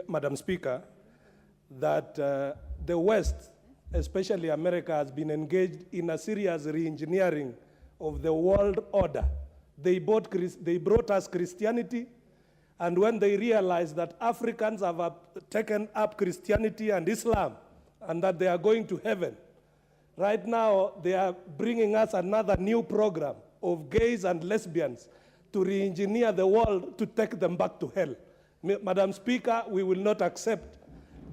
Madam Speaker, that the West, especially America, has been engaged in a serious re-engineering of the world order. They brought us Christianity, and when they realized that Africans have taken up Christianity and Islam, and that they are going to heaven, right now they are bringing us another new program of gays and lesbians to re-engineer the world to take them back to hell. Madam Speaker, we will not accept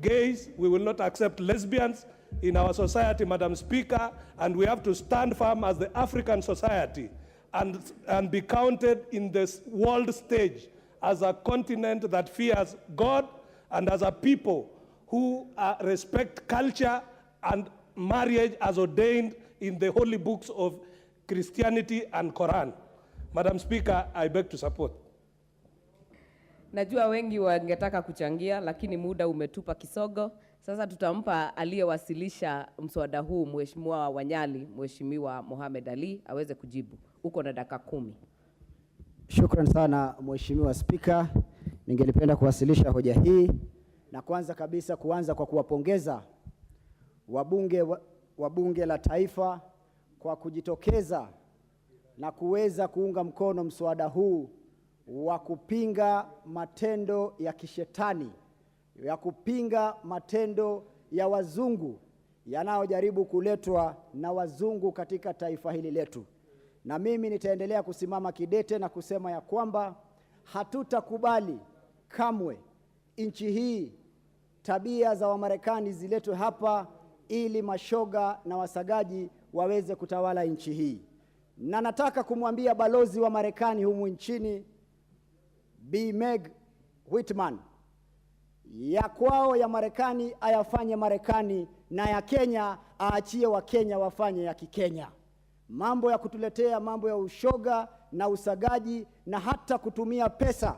gays, we will not accept lesbians in our society, Madam Speaker, and we have to stand firm as the African society and be counted in this world stage as a continent that fears God and as a people who respect culture and marriage as ordained in the holy books of Christianity and Quran. Madam Speaker, I beg to support. Najua wengi wangetaka kuchangia, lakini muda umetupa kisogo. Sasa tutampa aliyewasilisha mswada huu Mheshimiwa Wanyali, Mheshimiwa Mohamed Ali aweze kujibu. Uko na dakika 10. Shukran sana Mheshimiwa Spika. Ningelipenda kuwasilisha hoja hii, na kwanza kabisa kuanza kwa kuwapongeza wa bunge la taifa kwa kujitokeza na kuweza kuunga mkono mswada huu wa kupinga matendo ya kishetani, ya kupinga matendo ya wazungu yanayojaribu kuletwa na wazungu katika taifa hili letu. Na mimi nitaendelea kusimama kidete na kusema ya kwamba hatutakubali kamwe nchi hii tabia za Wamarekani ziletwe hapa ili mashoga na wasagaji waweze kutawala nchi hii. Na nataka kumwambia balozi wa Marekani humu nchini B. Meg Whitman, ya kwao ya Marekani ayafanye Marekani, na ya Kenya aachie wa Kenya wafanye ya Kikenya. Mambo ya kutuletea mambo ya ushoga na usagaji na hata kutumia pesa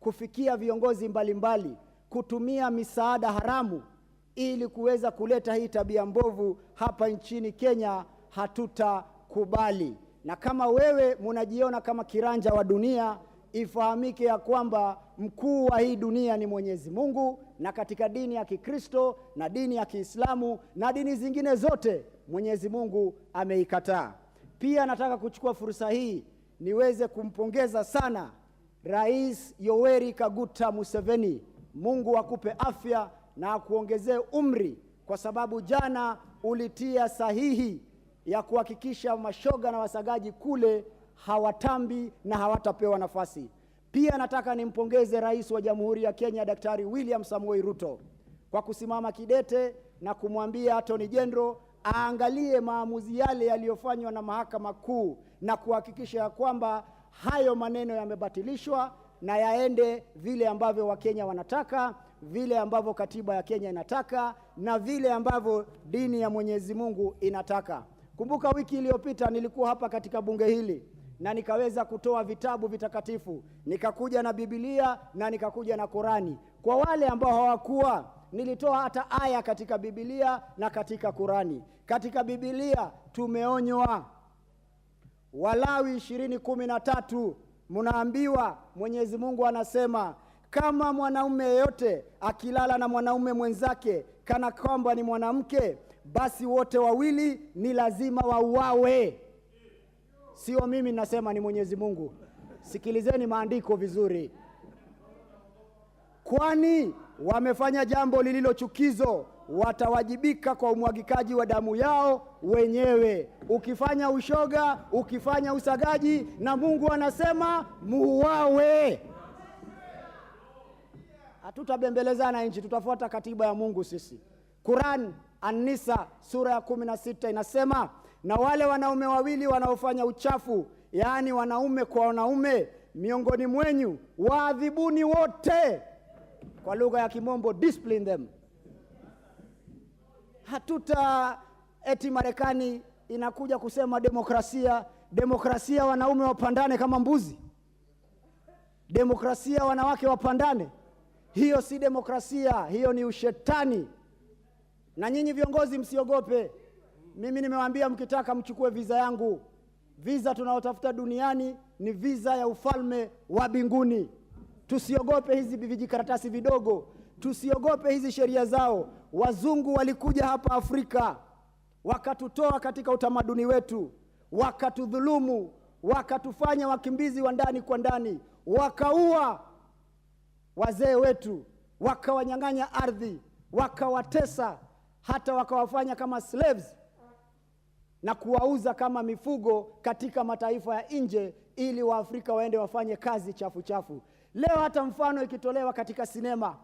kufikia viongozi mbalimbali, kutumia misaada haramu ili kuweza kuleta hii tabia mbovu hapa nchini Kenya, hatutakubali. Na kama wewe munajiona kama kiranja wa dunia, ifahamike ya kwamba mkuu wa hii dunia ni Mwenyezi Mungu, na katika dini ya Kikristo na dini ya Kiislamu na dini zingine zote Mwenyezi Mungu ameikataa. Pia nataka kuchukua fursa hii niweze kumpongeza sana Rais Yoweri Kaguta Museveni. Mungu akupe afya na akuongezee umri, kwa sababu jana ulitia sahihi ya kuhakikisha mashoga na wasagaji kule hawatambi na hawatapewa nafasi. Pia nataka nimpongeze Rais wa Jamhuri ya Kenya Daktari William Samoei Ruto kwa kusimama kidete na kumwambia Attorney General aangalie maamuzi yale yaliyofanywa na Mahakama Kuu na kuhakikisha ya kwamba hayo maneno yamebatilishwa na yaende vile ambavyo Wakenya wanataka, vile ambavyo katiba ya Kenya inataka, na vile ambavyo dini ya Mwenyezi Mungu inataka. Kumbuka wiki iliyopita nilikuwa hapa katika bunge hili na nikaweza kutoa vitabu vitakatifu, nikakuja na Biblia na nikakuja na Qurani. Kwa wale ambao hawakuwa, nilitoa hata aya katika Biblia na katika Qurani. Katika Biblia tumeonywa, Walawi 20:13 mnaambiwa, Mwenyezi Mungu anasema, kama mwanaume yeyote akilala na mwanaume mwenzake kana kwamba ni mwanamke, basi wote wawili ni lazima wauawe. Sio mimi nasema, ni Mwenyezi Mungu. Sikilizeni maandiko vizuri. Kwani wamefanya jambo lililo chukizo, watawajibika kwa umwagikaji wa damu yao wenyewe. Ukifanya ushoga, ukifanya usagaji, na Mungu anasema muuawe. Hatutabembelezana nchi, tutafuata katiba ya Mungu sisi. Quran An-Nisa sura ya 16 inasema, na wale wanaume wawili wanaofanya uchafu, yaani wanaume kwa wanaume, miongoni mwenyu waadhibuni wote. Kwa lugha ya Kimombo, discipline them. Eti Marekani inakuja kusema demokrasia wanaume wapandane kama mbuzi, demokrasia wanawake wapandane. Hiyo si demokrasia, hiyo ni ushetani. Na nyinyi viongozi msiogope. Mimi nimewaambia mkitaka mchukue visa yangu. Visa tunaotafuta duniani ni visa ya ufalme wa mbinguni. Tusiogope hizi vijikaratasi vidogo, tusiogope hizi sheria zao. Wazungu walikuja hapa Afrika, wakatutoa katika utamaduni wetu, wakatudhulumu, wakatufanya wakimbizi wa ndani kwa ndani, wakaua wazee wetu, wakawanyang'anya ardhi, wakawatesa, hata wakawafanya kama slaves na kuwauza kama mifugo katika mataifa ya nje, ili Waafrika waende wafanye kazi chafu chafu. Leo hata mfano ikitolewa katika sinema,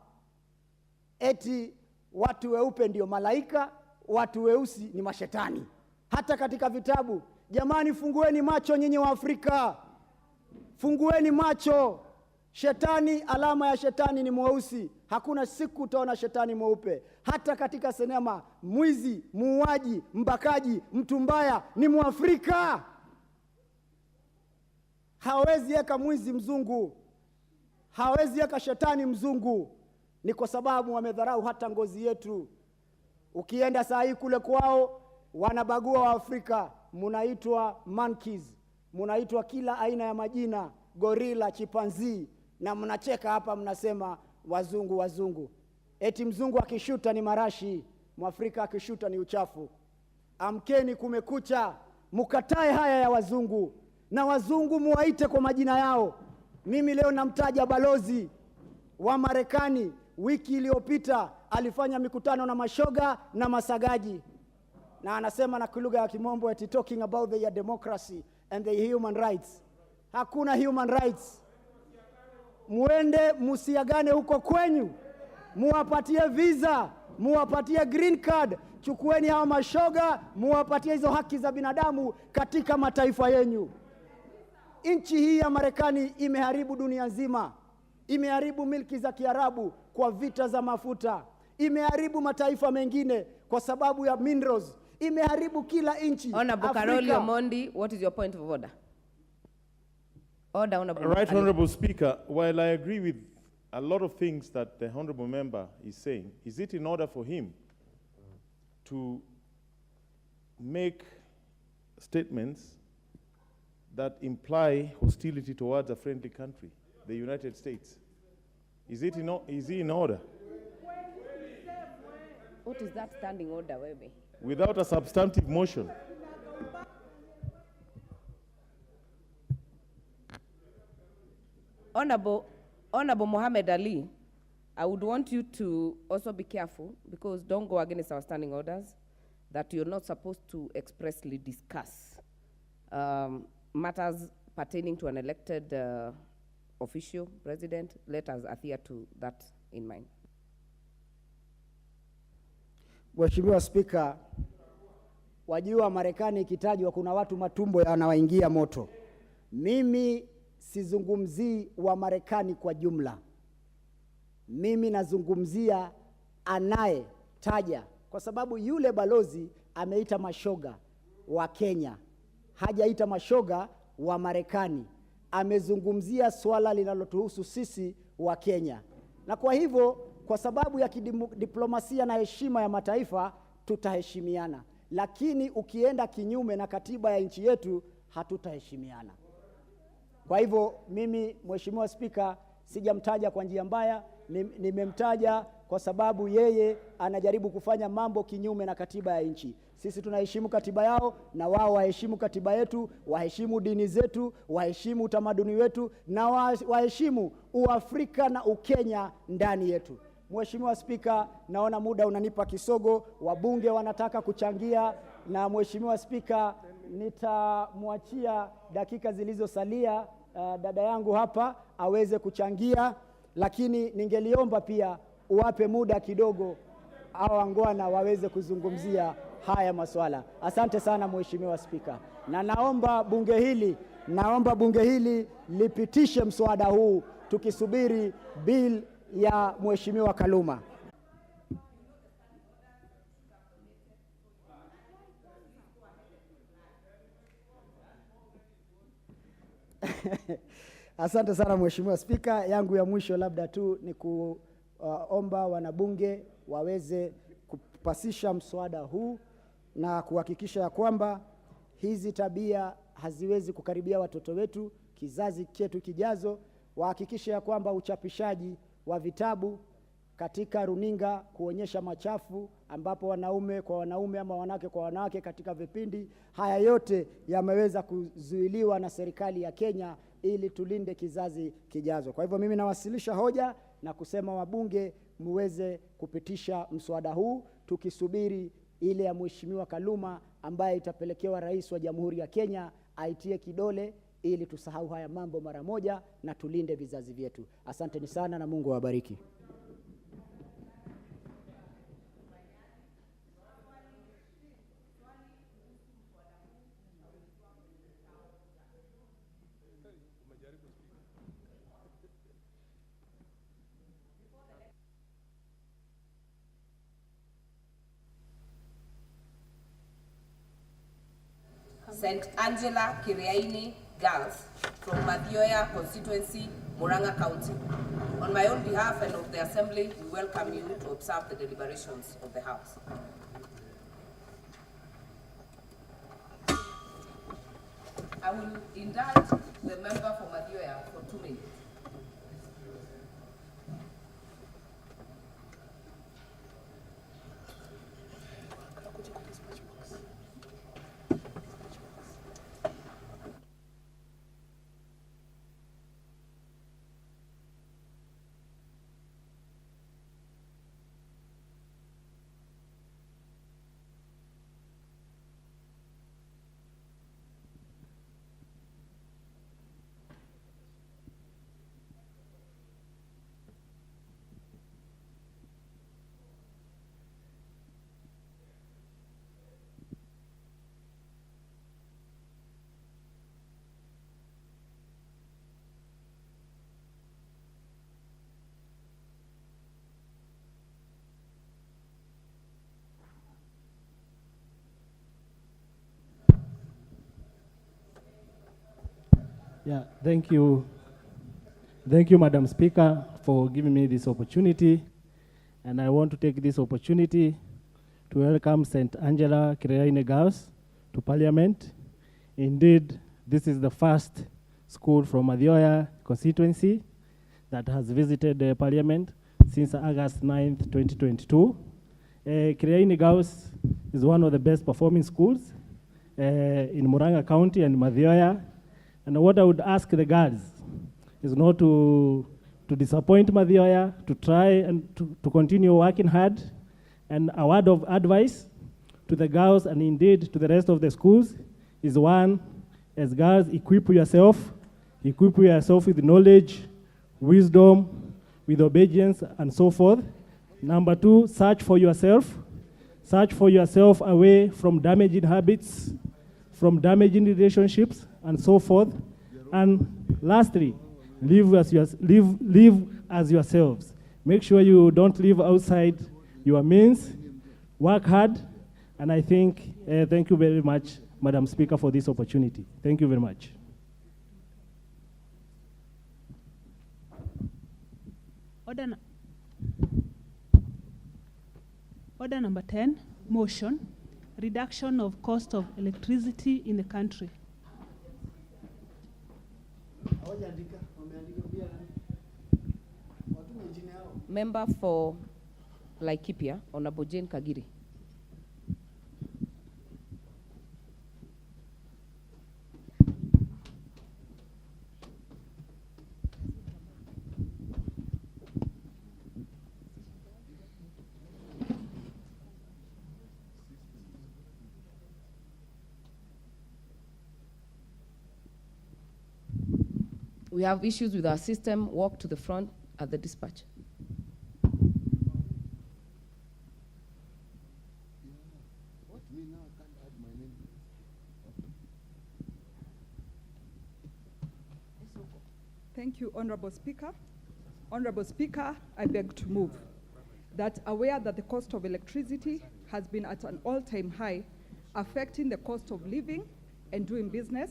eti watu weupe ndio malaika, watu weusi ni mashetani. Hata katika vitabu, jamani, fungueni macho nyinyi wa Afrika, fungueni macho. Shetani, alama ya shetani ni mweusi. Hakuna siku utaona shetani mweupe. Hata katika sinema, mwizi, muuaji, mbakaji, mtu mbaya ni Mwafrika. Hawezi eka mwizi mzungu, hawezi eka shetani mzungu. Ni kwa sababu wamedharau hata ngozi yetu. Ukienda saa hii kule kwao, wanabagua wa Afrika, munaitwa monkeys, munaitwa kila aina ya majina, gorilla, chimpanzee, na mnacheka hapa mnasema wazungu wazungu. Eti mzungu akishuta ni marashi, Mwafrika akishuta ni uchafu. Amkeni, kumekucha. Mukatae haya ya wazungu, na wazungu muwaite kwa majina yao. Mimi leo namtaja balozi wa Marekani, wiki iliyopita alifanya mikutano na mashoga na masagaji, na anasema na lugha ya Kimombo eti talking about their democracy and their human rights. Hakuna human rights. Muende musiagane huko kwenyu, muwapatie visa, muwapatie green card. Chukueni hao mashoga, muwapatie hizo haki za binadamu katika mataifa yenu. Nchi hii ya Marekani imeharibu dunia nzima. Imeharibu milki za Kiarabu kwa vita za mafuta. Imeharibu mataifa mengine kwa sababu ya minerals. Imeharibu kila nchi. Honorable Karoli Omondi, what is your point of order? Order, Honorable. Right, Honorable Speaker, while I agree with a lot of things that the Honorable Member is saying, is it in order for him to make statements that imply hostility towards a friendly country, the United States. Is he in order? What is that standing order, Webe? Without a substantive motion. Honorable Mohammed Ali, I would want you to also be careful, because don't go against our standing orders, that you're not supposed to expressly discuss matters pertaining to an elected official, president. Let us adhere to that in mind. Mheshimiwa Spika, wajua Marekani ikitajwa kuna watu matumbo yanawaingia moto. Mimi sizungumzii wa Marekani kwa jumla. Mimi nazungumzia anayetaja, kwa sababu yule balozi ameita mashoga wa Kenya, hajaita mashoga wa Marekani. Amezungumzia swala linalotuhusu sisi wa Kenya. Na kwa hivyo, kwa sababu ya diplomasia na heshima ya mataifa, tutaheshimiana. Lakini ukienda kinyume na katiba ya nchi yetu, hatutaheshimiana. Kwa hivyo, mimi Mheshimiwa Spika, sijamtaja kwa njia mbaya, nimemtaja kwa sababu yeye anajaribu kufanya mambo kinyume na katiba ya nchi. Sisi tunaheshimu katiba yao, na wao waheshimu katiba yetu, waheshimu dini zetu, waheshimu utamaduni wetu, na waheshimu Uafrika na Ukenya ndani yetu. Mheshimiwa Spika, naona muda unanipa kisogo, wabunge wanataka kuchangia, na Mheshimiwa Spika, nitamwachia dakika zilizosalia dada yangu hapa aweze kuchangia, lakini ningeliomba pia uwape muda kidogo hao wangwana waweze kuzungumzia haya maswala. Asante sana Mheshimiwa Spika, na naomba bunge hili lipitishe mswada huu tukisubiri bill ya Mheshimiwa Kaluma. Asante sana Mheshimiwa Spika. Yangu ya mwisho labda tu ni kuomba wanabunge waweze kupasisha mswada huu na kuhakikisha ya kwamba hizi tabia haziwezi kukaribia watoto wetu, kizazi chetu kijazo. Wahakikisha ya kwamba uchapishaji wa vitabu katika runinga kuonyesha machafu, ambapo wanaume kwa wanaume ama wanawake kwa wanawake katika vipindi, haya yote yameweza kuzuiliwa na serikali ya Kenya ili tulinde kizazi kijazo. Kwa hivyo mimi nawasilisha hoja na kusema wabunge muweze kupitisha mswada huu tukisubiri ile ya Mheshimiwa Kaluma ambaye itapelekewa Rais wa Jamhuri ya Kenya aitie kidole ili tusahau haya mambo mara moja na tulinde vizazi vyetu. Asanteni sana na Mungu awabariki. St. Angela Kiriaini Girls from Mathioya constituency, Murang'a County. On my own behalf and of the Assembly, we welcome you to observe the deliberations of the House. I will indulge the member for Mathioya for 2 minutes. Yeah, thank you. Thank you, Madam Speaker, for giving me this opportunity. And I want to take this opportunity to welcome St. Angela Kiriaini Girls to Parliament. Indeed, This is the first school from Mathioya constituency that has visited Parliament since August 9th, 2022. Kiriaini Girls is one of the best performing schools in Murang'a County and Mathioya. And what I would ask the girls is not to disappoint Mathioya, to try and to continue working hard. And a word of advice to the girls and indeed to the rest of the schools is one, as girls, equip yourself with knowledge, wisdom, with obedience, and so forth. Number two, search for yourself away from damaging habits, from damaging relationships, and so forth. And lastly, live as yourselves. Make sure you don't live outside your means. Work hard. And I think, thank you very much, Madam Speaker, for this opportunity. Thank you very much. Order number 10, motion, reduction of cost of electricity in the country. Member for Laikipia, Honorable Jane Kagiri. We have issues with our system. Walk to the front at the dispatch. Thank you, Honorable Speaker. Honorable Speaker, I beg to move that aware that the cost of electricity has been at an all-time high, affecting the cost of living and doing business,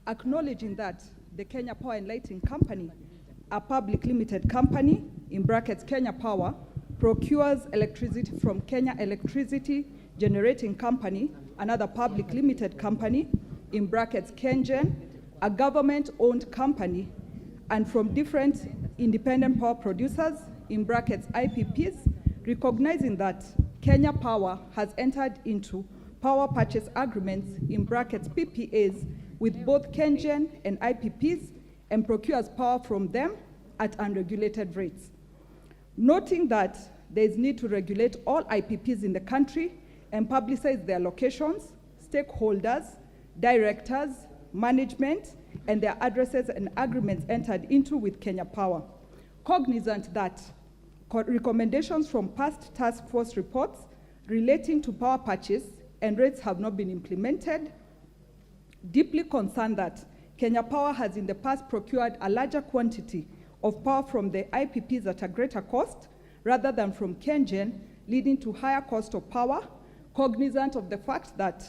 acknowledging that the Kenya Power and Lighting Company, a public limited company, in brackets Kenya Power, procures electricity from Kenya Electricity Generating Company, another public limited company, in brackets KenGen, a government-owned company, and from different independent power producers, in brackets IPPs, recognizing that Kenya Power has entered into power purchase agreements, in brackets PPAs, with both KenGen and IPPs, and procures power from them at unregulated rates. Noting that there is need to regulate all IPPs in the country and publicize their locations, stakeholders, directors, management, and their addresses and agreements entered into with Kenya Power. Cognizant that recommendations from past task force reports relating to power purchase and rates have not been implemented, deeply concerned that Kenya Power has in the past procured a larger quantity of power from the IPPs at a greater cost rather than from KenGen, leading to higher cost of power, cognizant of the fact that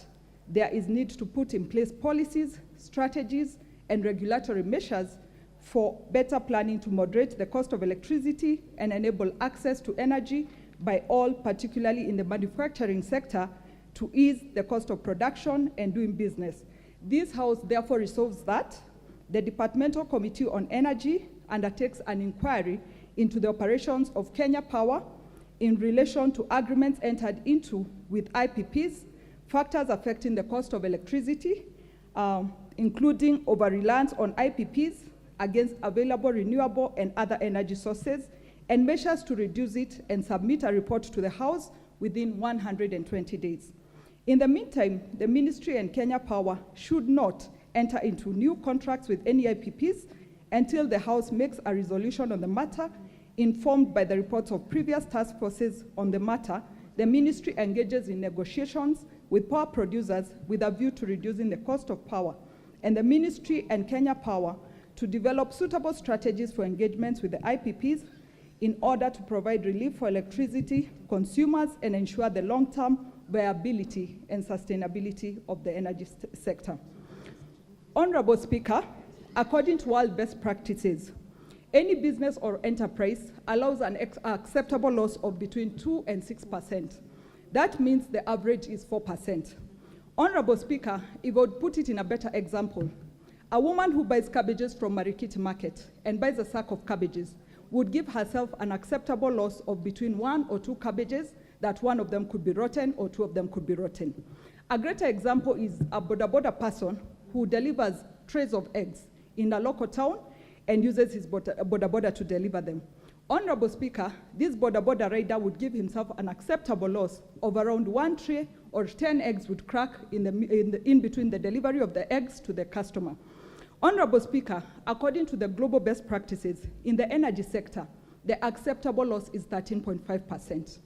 there is need to put in place policies, strategies, and regulatory measures for better planning to moderate the cost of electricity and enable access to energy by all, particularly in the manufacturing sector, to ease the cost of production and doing business. This House therefore resolves that the Departmental Committee on Energy undertakes an inquiry into the operations of Kenya Power in relation to agreements entered into with IPPs, factors affecting the cost of electricity, including over-reliance on IPPs against available renewable and other energy sources, and measures to reduce it, and submit a report to the House within 120 days. In the meantime, the Ministry and Kenya Power should not enter into new contracts with any IPPs until the House makes a resolution on the matter. Informed by the reports of previous task forces on the matter, the Ministry engages in negotiations with power producers with a view to reducing the cost of power, and the Ministry and Kenya Power to develop suitable strategies for engagements with the IPPs in order to provide relief for electricity consumers and ensure the long-term viability and sustainability of the energy sector. Honorable Speaker, according to world best practices, any business or enterprise allows an acceptable loss of between 2 and 6%. That means the average is 4%. Honorable Speaker, if I would put it in a better example, A woman who buys cabbages from Marikiti Market and buys a sack of cabbages would give herself an acceptable loss of between 1 or 2 cabbages, that one of them could be rotten or 2 of them could be rotten. A greater example is a boda person who delivers trays of eggs in a local town and uses his boda to deliver them. Honorable Speaker, this boda rider would give himself an acceptable loss of around 1 tray or 10 eggs would crack in between the delivery of the eggs to the customer. Honorable Speaker, according to the global best practices in the energy sector, the acceptable loss is 13.5%.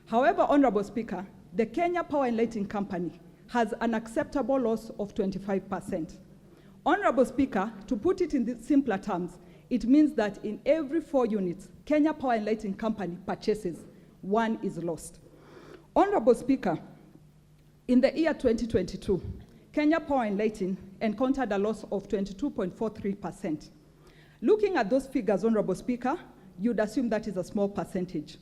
However, Honorable Speaker, the Kenya Power and Lighting Company has an acceptable loss of 25%. Honorable Speaker, to put it in simpler terms, it means that in every 4 units Kenya Power and Lighting Company purchases, 1 is lost. Honorable Speaker, in the year 2022, Kenya Power and Lighting encountered a loss of 22.43%. Looking at those figures, Honorable Speaker, you'd assume that is a small percentage.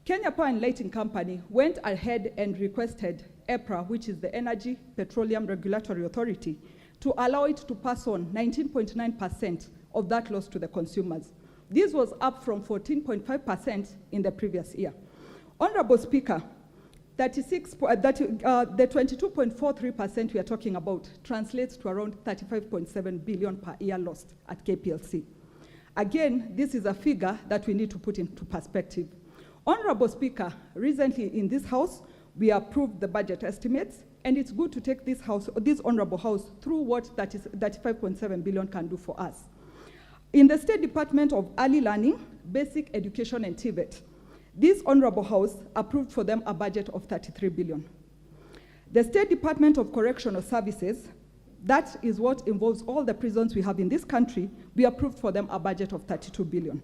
Kenya Power and Lighting Company went ahead and requested EPRA, which is the Energy Petroleum Regulatory Authority, to allow it to pass on 19.9% of that loss to the consumers. This was up from 14.5% in the previous year. Honorable Speaker, the 22.43% we are talking about translates to around 35.7 billion per year lost at KPLC. Again, this is a figure that we need to put into perspective. Honorable Speaker, recently in this House, we approved the budget estimates, and it's good to take this Honorable House through what 35.7 billion can do for us. In the State Department of Early Learning, Basic Education and TVET, this Honorable House approved for them a budget of 33 billion. The State Department of Correctional Services, that is what involves all the prisons we have in this country, we approved for them a budget of 32 billion.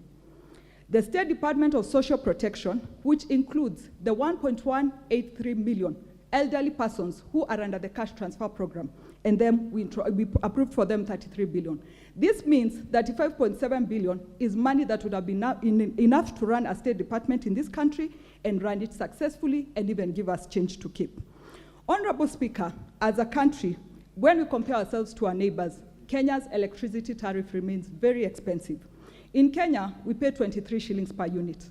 The State Department of Social Protection, which includes the 1.183 million elderly persons who are under the cash transfer program, and then we approved for them 33 billion. This means 35.7 billion is money that would have been enough to run a state department in this country and run it successfully and even give us change to keep. Honorable Speaker, as a country, when we compare ourselves to our neighbors, Kenya's electricity tariff remains very expensive. In Kenya, we pay 23 shillings per unit.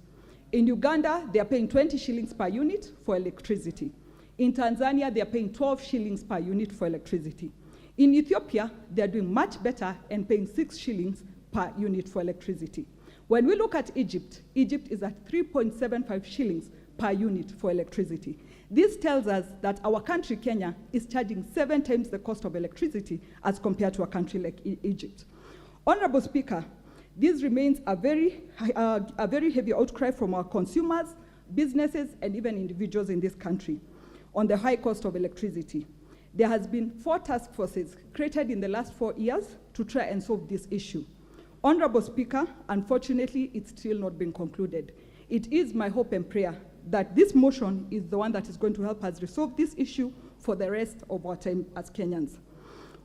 In Uganda, they are paying 20 shillings per unit for electricity. In Tanzania, they are paying 12 shillings per unit for electricity. In Ethiopia, they are doing much better and paying 6 shillings per unit for electricity. When we look at Egypt, Egypt is at 3.75 shillings per unit for electricity. This tells us that our country, Kenya, is charging 7 times the cost of electricity as compared to a country like Egypt. Honorable Speaker, this remains a very heavy outcry from our consumers, businesses, and even individuals in this country on the high cost of electricity. There has been 4 task forces created in the last 4 years to try and solve this issue. Honorable Speaker, unfortunately, it's still not been concluded. It is my hope and prayer that this motion is the one that is going to help us resolve this issue for the rest of our time as Kenyans.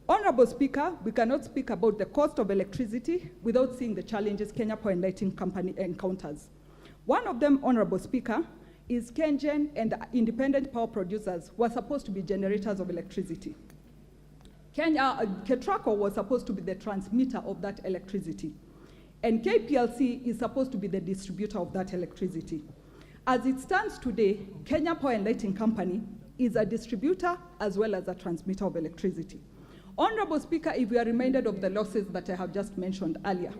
Honorable Speaker, we cannot speak about the cost of electricity without seeing the challenges Kenya Power and Lighting Company encounters. One of them, Honorable Speaker, is KenGen and the independent power producers were supposed to be generators of electricity. KETRACO was supposed to be the transmitter of that electricity. And KPLC is supposed to be the distributor of that electricity. As it stands today, Kenya Power and Lighting Company is a distributor as well as a transmitter of electricity. Honorable Speaker, if we are reminded of the losses that I have just mentioned earlier,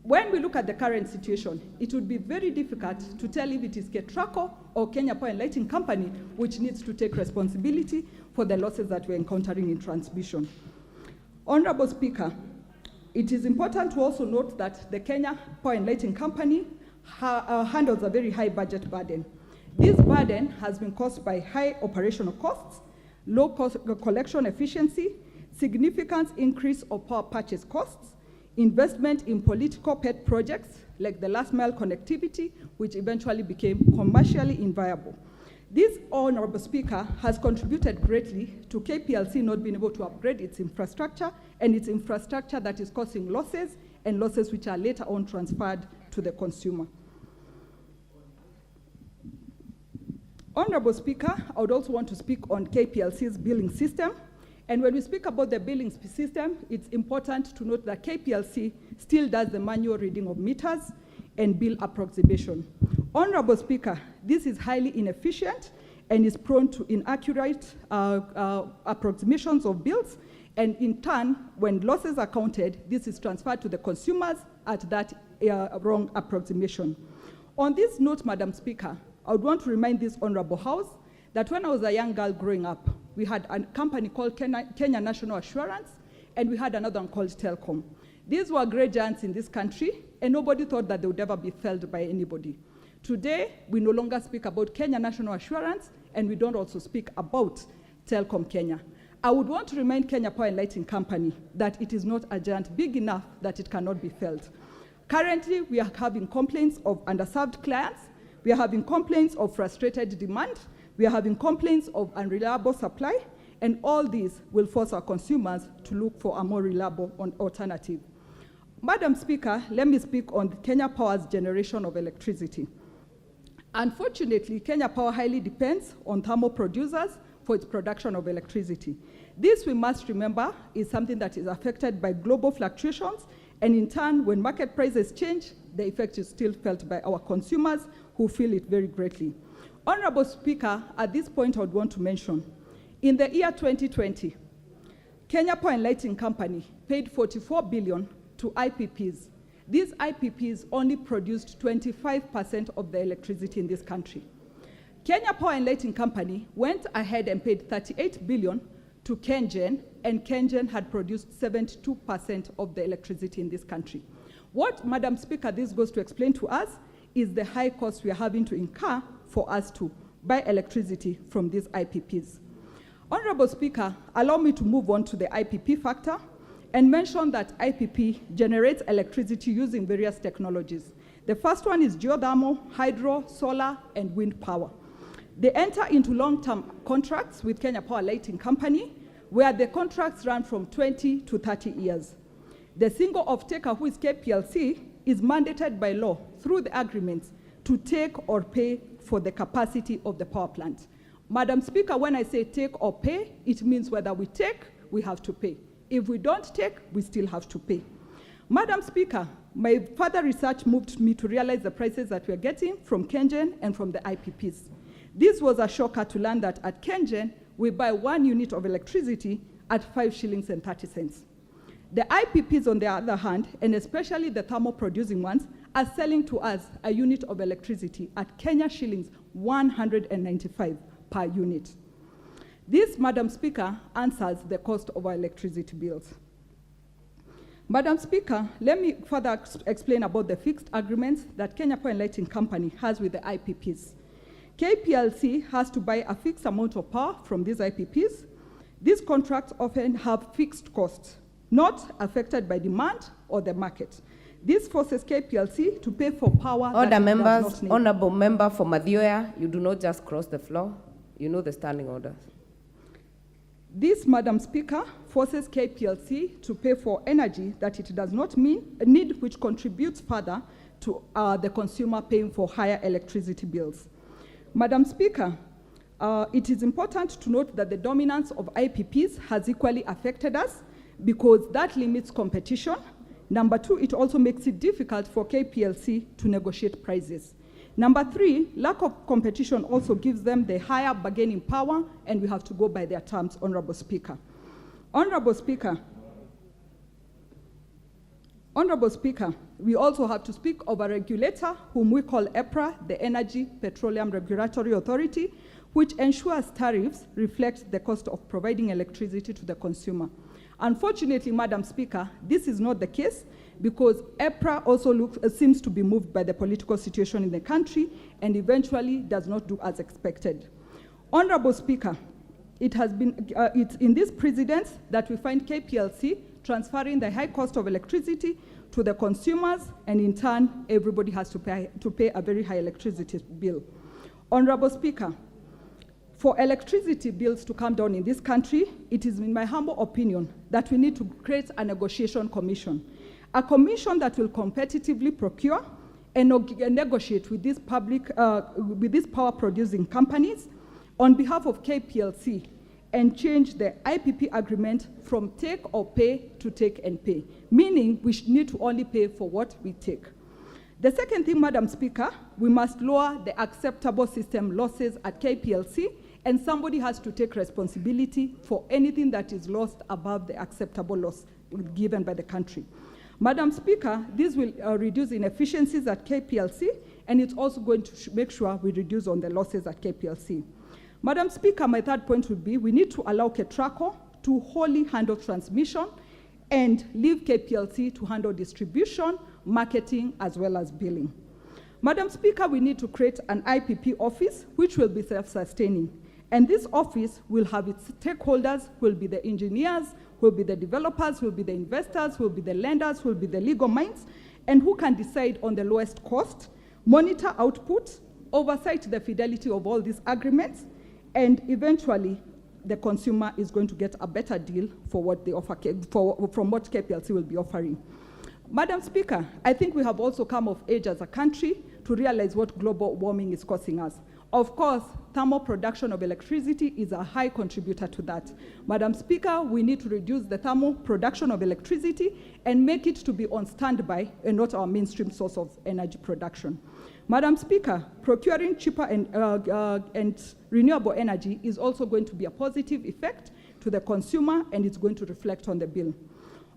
when we look at the current situation, it would be very difficult to tell if it is KETRACO or Kenya Power and Lighting Company which needs to take responsibility for the losses that we're encountering in transmission. Honorable Speaker, it is important to also note that the Kenya Power and Lighting Company handles a very high budget burden. This burden has been caused by high operational costs, low cost collection efficiency, significant increase of power purchase costs, investment in political pet projects like the last mile connectivity, which eventually became commercially inviable. This, Honorable Speaker, has contributed greatly to KPLC not being able to upgrade its infrastructure, and its infrastructure that is causing losses, and losses which are later on transferred to the consumer. Honorable Speaker, I would also want to speak on KPLC's billing system And when we speak about the billing system, it's important to note that KPLC still does the manual reading of meters and bill approximation. Honorable Speaker, this is highly inefficient and is prone to inaccurate approximations of bills, and in turn, when losses are counted, this is transferred to the consumers at that wrong approximation. On this note, Madam Speaker, I would want to remind this Honorable House that when I was a young girl growing up, we had a company called Kenya National Assurance, and we had another one called Telcom. These were great giants in this country, and nobody thought that they would ever be felt by anybody. Today, we no longer speak about Kenya National Assurance, and we don't also speak about Telcom Kenya. I would want to remind Kenya Power and Lighting Company that it is not a giant big enough that it cannot be felt. Currently, we are having complaints of underserved clients. We are having complaints of frustrated demand. We are having complaints of unreliable supply, and all these will force our consumers to look for a more reliable alternative. Madam Speaker, let me speak on Kenya Power's generation of electricity. Unfortunately, Kenya Power highly depends on thermal producers for its production of electricity. This, we must remember, is something that is affected by global fluctuations, and in turn, when market prices change, the effect is still felt by our consumers who feel it very greatly. Honorable Speaker, at this point I would want to mention, in the year 2020, Kenya Power and Lighting Company paid 44 billion to IPPs. These IPPs only produced 25% of the electricity in this country. Kenya Power and Lighting Company went ahead and paid 38 billion to KenGen, and KenGen had produced 72% of the electricity in this country. What, Madam Speaker, this goes to explain to us is the high cost we are having to incur for us to buy electricity from these IPPs. Honorable Speaker, allow me to move on to the IPP factor and mention that IPP generates electricity using various technologies. The first one is geothermal, hydro, solar, and wind power. They enter into long-term contracts with Kenya Power Lighting Company, where the contracts run from 20 to 30 years. The single off-taker, who is KPLC, is mandated by law through the agreements to take or pay for the capacity of the power plant. Madam Speaker, when I say take or pay, it means whether we take, we have to pay. If we don't take, we still have to pay. Madam Speaker, my further research moved me to realize the prices that we're getting from KenGen and from the IPPs. This was a shocker to learn that at KenGen, we buy 1 unit of electricity at 5 shillings and 30 cents. The IPPs, on the other hand, and especially the thermal producing ones, are selling to us a unit of electricity at Kenya shillings 195 per unit. This, Madam Speaker, answers the cost of our electricity bills. Madam Speaker, let me further explain about the fixed agreements that Kenya Power and Lighting Company has with the IPPs. KPLC has to buy a fixed amount of power from these IPPs. These contracts often have fixed costs, not affected by demand or the market. This forces KPLC to pay for power. Order, members. Honorable member for Mathioya, you do not just cross the floor. You know the standing orders. This, Madam Speaker, forces KPLC to pay for energy that it does not need, which contributes further to the consumer paying for higher electricity bills. Madam Speaker, it is important to note that the dominance of IPPs has equally affected us because that limits competition. Number 2, it also makes it difficult for KPLC to negotiate prices. Number 3, lack of competition also gives them the higher bargaining power, and we have to go by their terms, Honorable Speaker. Honorable Speaker, we also have to speak of a regulator whom we call EPRA, the Energy Petroleum Regulatory Authority, which ensures tariffs reflect the cost of providing electricity to the consumer. Unfortunately, Madam Speaker, this is not the case because EPRA also seems to be moved by the political situation in the country and eventually does not do as expected. Honorable Speaker, it's in this precedence that we find KPLC transferring the high cost of electricity to the consumers, and in turn, everybody has to pay a very high electricity bill. Honorable Speaker, for electricity bills to come down in this country, it is in my humble opinion that we need to create a negotiation commission. A commission that will competitively procure and negotiate with these power producing companies on behalf of KPLC and change the IPP agreement from take or pay to take and pay, meaning we need to only pay for what we take. The second thing, Madam Speaker, we must lower the acceptable system losses at KPLC, and somebody has to take responsibility for anything that is lost above the acceptable loss given by the country. Madam Speaker, this will reduce inefficiencies at KPLC, and it's also going to make sure we reduce on the losses at KPLC. Madam Speaker, my third point would be we need to allow KETRACO to wholly handle transmission and leave KPLC to handle distribution, marketing, as well as billing. Madam Speaker, we need to create an IPP office which will be self-sustaining. And this office will have its stakeholders, will be the engineers, will be the developers, will be the investors, will be the lenders, will be the legal minds, and who can decide on the lowest cost, monitor output, oversight the fidelity of all these agreements, and eventually the consumer is going to get a better deal for what they offer, from what KPLC will be offering. Madam Speaker, I think we have also come of age as a country to realize what global warming is causing us. Of course, thermal production of electricity is a high contributor to that. Madam Speaker, we need to reduce the thermal production of electricity and make it to be on standby and not our mainstream source of energy production. Madam Speaker, procuring cheaper and renewable energy is also going to be a positive effect to the consumer, and it's going to reflect on the bill.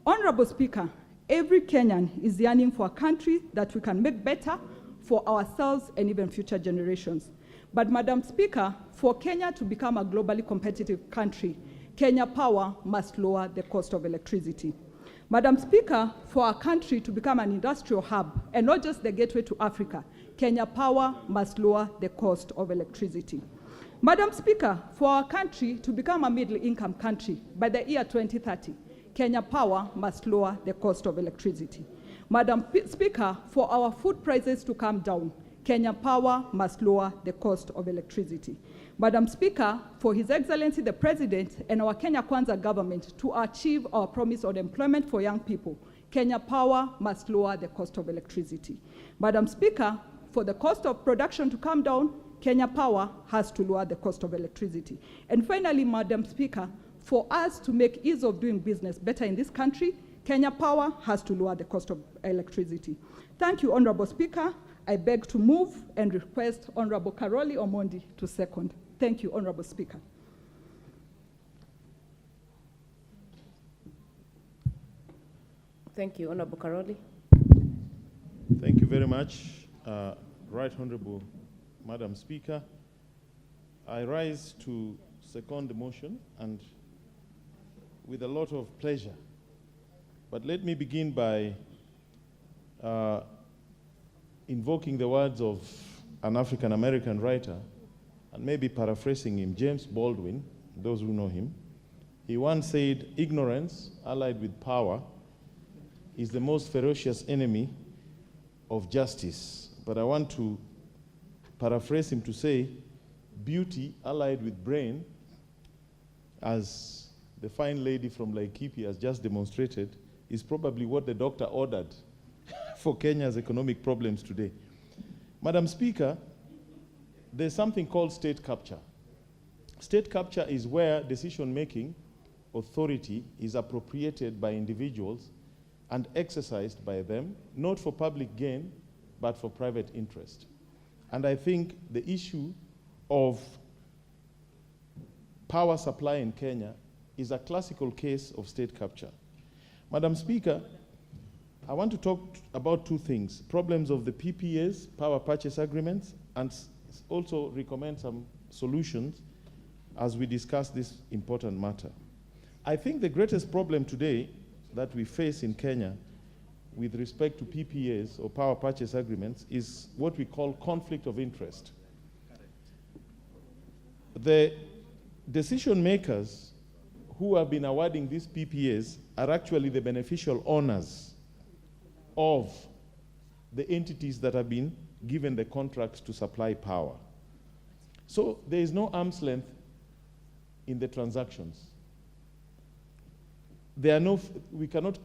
Honorable Speaker, every Kenyan is yearning for a country that we can make better for ourselves and even future generations. But Madam Speaker, for Kenya to become a globally competitive country, Kenya Power must lower the cost of electricity. Madam Speaker, for our country to become an industrial hub and not just the gateway to Africa, Kenya Power must lower the cost of electricity. Madam Speaker, for our country to become a middle-income country by the year 2030, Kenya Power must lower the cost of electricity. Madam Speaker, for our food prices to come down, Kenya Power must lower the cost of electricity. Madam Speaker, for His Excellency the President and our Kenya Kwanza government to achieve our promise on employment for young people, Kenya Power must lower the cost of electricity. Madam Speaker, for the cost of production to come down, Kenya Power has to lower the cost of electricity. And finally, Madam Speaker, for us to make ease of doing business better in this country, Kenya Power has to lower the cost of electricity. Thank you, Honorable Speaker. I beg to move and request Honorable Karoli Omondi to second. Thank you, Honorable Speaker. Thank you, Honorable Karoli. Thank you very much, Right Honorable Madam Speaker. I rise to second the motion and with a lot of pleasure. But let me begin by invoking the words of an African-American writer, and maybe paraphrasing him, James Baldwin, those who know him. He once said, "Ignorance, allied with power, is the most ferocious enemy of justice." But I want to paraphrase him to say, "Beauty, allied with brain, as the fine lady from Laikipia has just demonstrated, is probably what the doctor ordered for Kenya's economic problems today." Madam Speaker, there's something called state capture. State capture is where decision-making authority is appropriated by individuals and exercised by them, not for public gain, but for private interest. And I think the issue of power supply in Kenya is a classical case of state capture. Madam Speaker, I want to talk about two things: problems of the PPAs, power purchase agreements, and also recommend some solutions as we discuss this important matter. I think the greatest problem today that we face in Kenya with respect to PPAs or power purchase agreements is what we call conflict of interest. The decision makers who have been awarding these PPAs are actually the beneficial owners of the entities that have been given the contracts to supply power. So there is no arm's length in the transactions. We cannot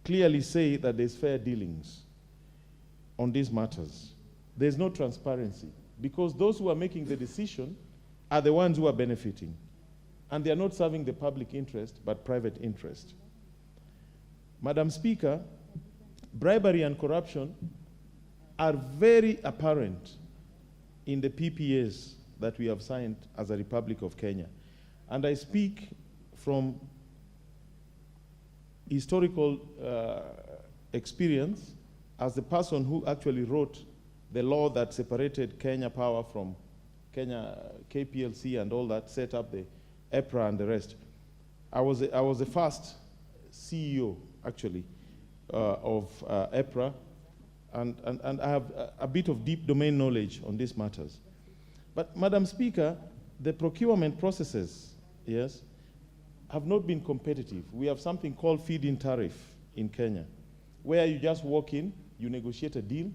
clearly say that there's fair dealings on these matters. There's no transparency because those who are making the decision are the ones who are benefiting. and they are not serving the public interest, but private interest. Madam Speaker, bribery and corruption are very apparent in the PPAs that we have signed as a Republic of Kenya. And I speak from historical experience as the person who actually wrote the law that separated Kenya Power from Kenya KPLC and all that, set up the EPRA and the rest. I was the first CEO, actually, of EPRA, and I have a bit of deep domain knowledge on these matters. But, Madam Speaker, the procurement processes, yes, have not been competitive. We have something called feed-in tariff in Kenya, where you just walk in, you negotiate a deal,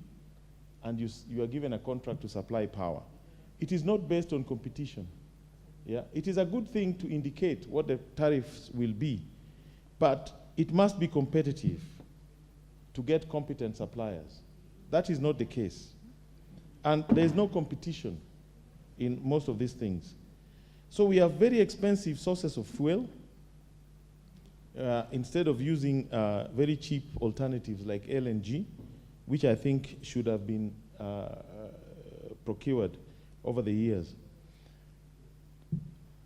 and you are given a contract to supply power. It is not based on competition. Yeah? It is a good thing to indicate what the tariffs will be, but it must be competitive to get competent suppliers. That is not the case. And there is no competition in most of these things. So we have very expensive sources of fuel instead of using very cheap alternatives like LNG, which I think should have been procured over the years.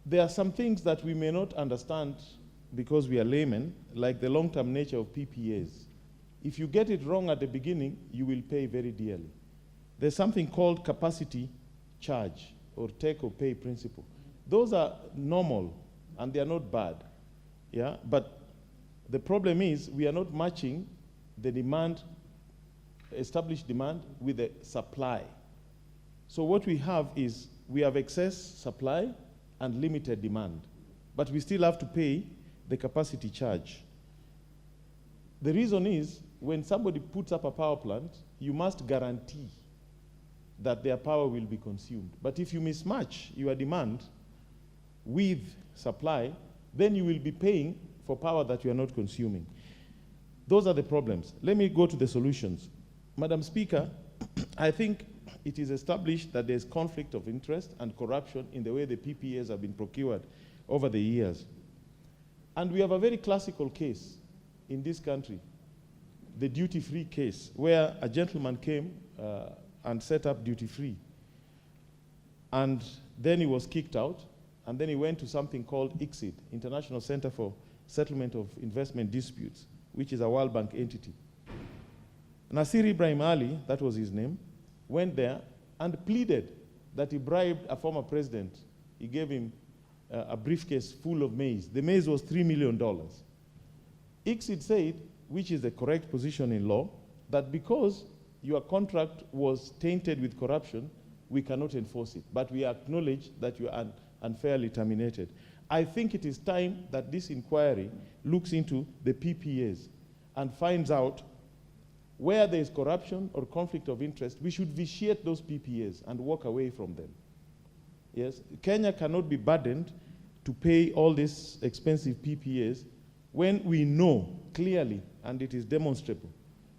There are some things that we may not understand because we are laymen, like the long-term nature of PPAs. If you get it wrong at the beginning, you will pay very dearly. There's something called capacity charge or take or pay principle. Those are normal and they are not bad. Yeah? But the problem is we are not matching the demand, established demand, with the supply. So what we have is we have excess supply and limited demand, but we still have to pay the capacity charge. The reason is when somebody puts up a power plant, you must guarantee that their power will be consumed. But if you mismatch your demand with supply, then you will be paying for power that you are not consuming. Those are the problems. Let me go to the solutions. Madam Speaker, I think it is established that there's conflict of interest and corruption in the way the PPAs have been procured over the years. And we have a very classical case in this country, the duty-free case, where a gentleman came and set up duty-free. And then he was kicked out, and then he went to something called ICSID, International Center for Settlement of Investment Disputes, which is a World Bank entity. Nasir Ibrahim Ali, that was his name, went there and pleaded that he bribed a former president. He gave him a briefcase full of maize. The maize was $3 million. ICSID said, which is the correct position in law, that because your contract was tainted with corruption, we cannot enforce it. But we acknowledge that you are unfairly terminated. I think it is time that this inquiry looks into the PPAs and finds out where there is corruption or conflict of interest. We should vitiate those PPAs and walk away from them. Yes, Kenya cannot be burdened to pay all these expensive PPAs when we know clearly, and it is demonstrable,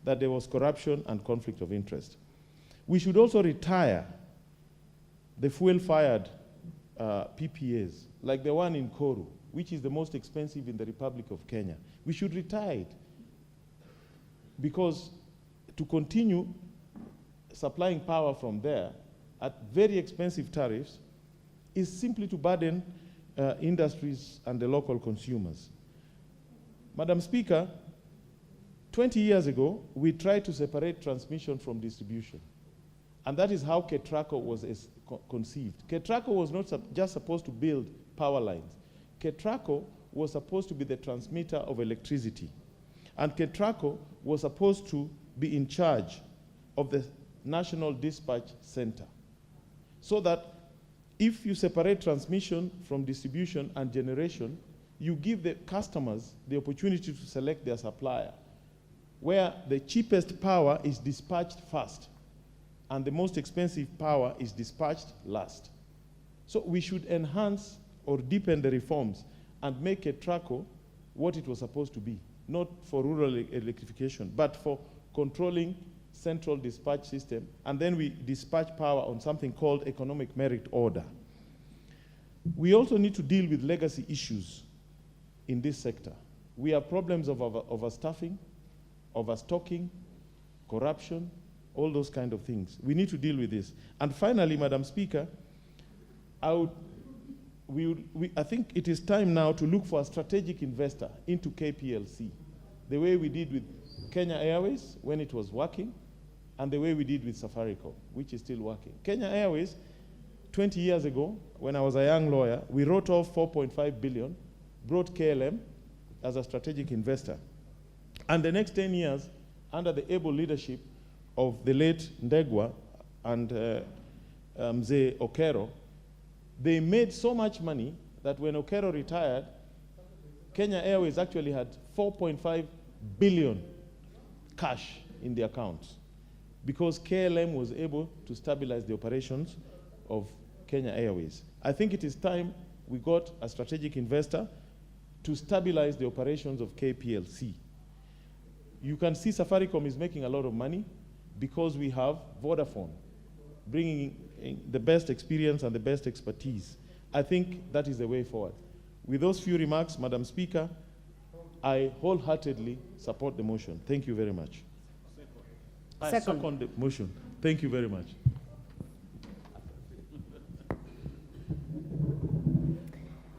that there was corruption and conflict of interest. We should also retire the fuel-fired PPAs, like the one in Quorum, which is the most expensive in the Republic of Kenya. We should retire it, because to continue supplying power from there at very expensive tariffs is simply to burden industries and the local consumers. Madam Speaker, 20 years ago, we tried to separate transmission from distribution. And that is how KETRACO was conceived. KETRACO was not just supposed to build power lines. KETRACO was supposed to be the transmitter of electricity. And KETRACO was supposed to be in charge of the National Dispatch Center, so that if you separate transmission from distribution and generation, you give the customers the opportunity to select their supplier, where the cheapest power is dispatched first and the most expensive power is dispatched last. So we should enhance or deepen the reforms and make KETRACO what it was supposed to be, not for rural electrification, but for controlling central dispatch system, and then we dispatch power on something called economic merit order. We also need to deal with legacy issues in this sector. We have problems of overstaffing, overstocking, corruption, all those kind of things. We need to deal with this. And finally, Madam Speaker, I think it is time now to look for a strategic investor into KPLC, the way we did with Kenya Airways when it was working, and the way we did with Safaricom, which is still working. Kenya Airways, 20 years ago, when I was a young lawyer, we wrote off 4.5 billion, brought KLM as a strategic investor. And the next 10 years, under the able leadership of the late Ndegwa and Mzee Okero, they made so much money that when Okero retired, Kenya Airways actually had 4.5 billion cash in the accounts because KLM was able to stabilize the operations of Kenya Airways. I think it is time we got a strategic investor to stabilize the operations of KPLC. You can see Safaricom is making a lot of money because we have Vodafone bringing in the best experience and the best expertise. I think that is the way forward. With those few remarks, Madam Speaker, I wholeheartedly support the motion. Thank you very much. I second the motion. Thank you very much.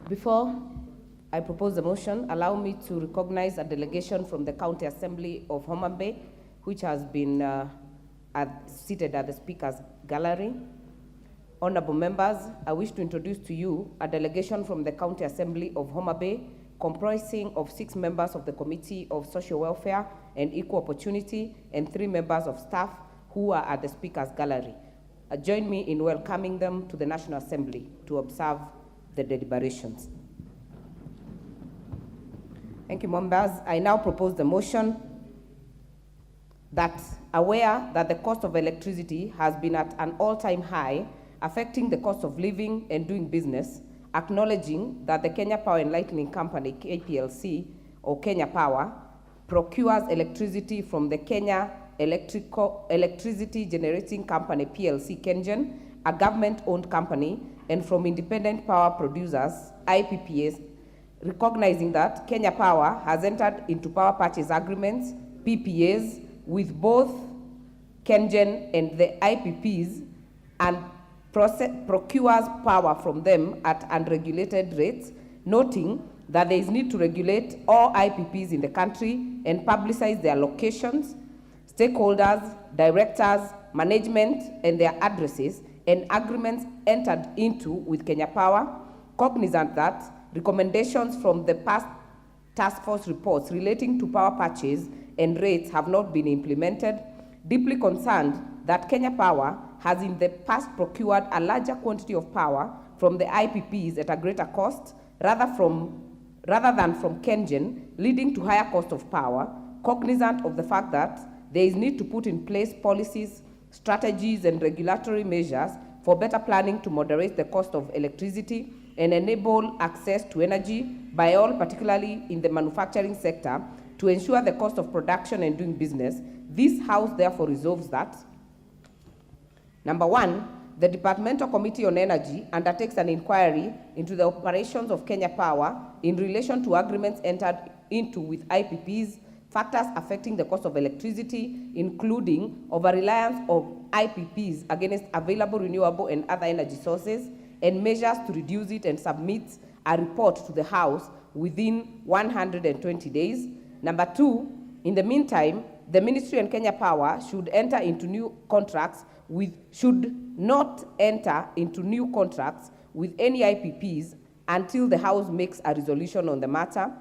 Before I propose the motion, allow me to recognize a delegation from the County Assembly of Homa Bay, which has been seated at the Speaker's gallery. Honorable members, I wish to introduce to you a delegation from the County Assembly of Homa Bay, comprising of 6 members of the Committee of Social Welfare and Equal Opportunity and 3 members of staff who are at the Speaker's gallery. Join me in welcoming them to the National Assembly to observe the deliberations. Thank you, members. I now propose the motion that, aware that the cost of electricity has been at an all-time high, affecting the cost of living and doing business, acknowledging that the Kenya Power and Lighting Company, KPLC, or Kenya Power, procures electricity from the Kenya Electricity Generating Company, PLC, KenGen, a government-owned company, and from independent power producers, IPPs, recognizing that Kenya Power has entered into power purchase agreements, PPAs, with both KenGen and the IPPs, and procures power from them at unregulated rates, noting that there is need to regulate all IPPs in the country and publicize their locations, stakeholders, directors, management, and their addresses, and agreements entered into with Kenya Power, cognizant that recommendations from the past task force reports relating to power purchase and rates have not been implemented, deeply concerned that Kenya Power has in the past procured a larger quantity of power from the IPPs at a greater cost rather than from KenGen, leading to higher cost of power, cognizant of the fact that there is need to put in place policies, strategies, and regulatory measures for better planning to moderate the cost of electricity and enable access to energy by all, particularly in the manufacturing sector, to ensure the cost of production and doing business. This House therefore resolves that, number 1, the Departmental Committee on Energy undertakes an inquiry into the operations of Kenya Power in relation to agreements entered into with IPPs, factors affecting the cost of electricity, including over-reliance of IPPs against available renewable and other energy sources, and measures to reduce it, and submits a report to the House within 120 days. Number 2, in the meantime, the Ministry and Kenya Power should not enter into new contracts with any IPPs until the House makes a resolution on the matter.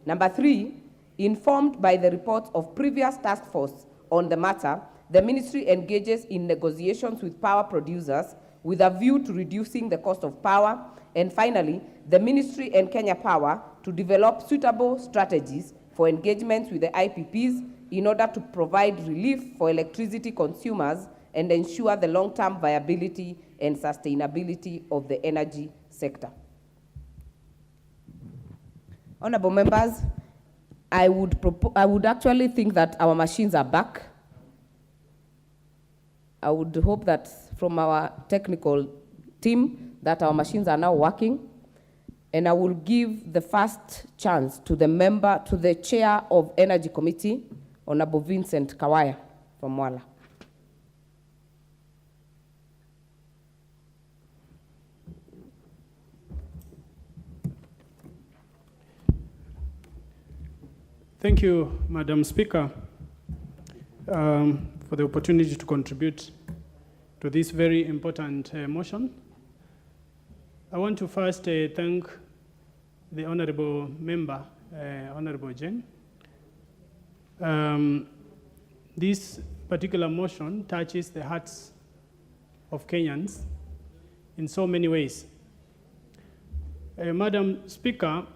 Number 3, informed by the reports of previous task force on the matter, the Ministry engages in negotiations with power producers with a view to reducing the cost of power. And finally, the Ministry and Kenya Power to develop suitable strategies for engagements with the IPPs in order to provide relief for electricity consumers and ensure the long-term viability and sustainability of the energy sector. Honorable members, I would actually think that our machines are back. I would hope that from our technical team that our machines are now working. And I will give the first chance to the chair of Energy Committee, Honorable Vincent Kawaya from Mwala. Thank you, Madam Speaker, for the opportunity to contribute to this very important motion. I want to first thank the Honorable Member, Honorable Jane. This particular motion touches the hearts of Kenyans in so many ways. Madam Speaker,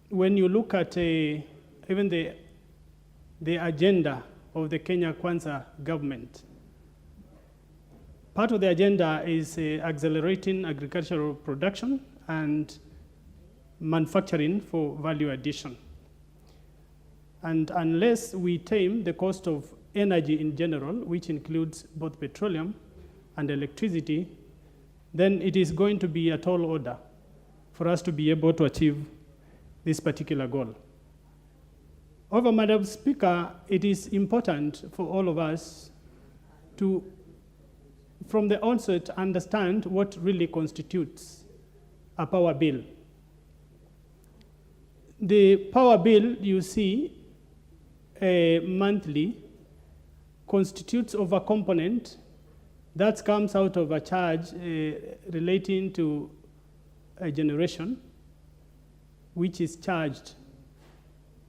when you look at even the agenda of the Kenya Kwanza government, part of the agenda is accelerating agricultural production and manufacturing for value addition. And unless we tame the cost of energy in general, which includes both petroleum and electricity, then it is going to be a tall order for us to be able to achieve this particular goal. However, Madam Speaker, it is important for all of us to, from the onset, understand what really constitutes a power bill. The power bill you see monthly constitutes of a component that comes out of a charge relating to a generation, which is charged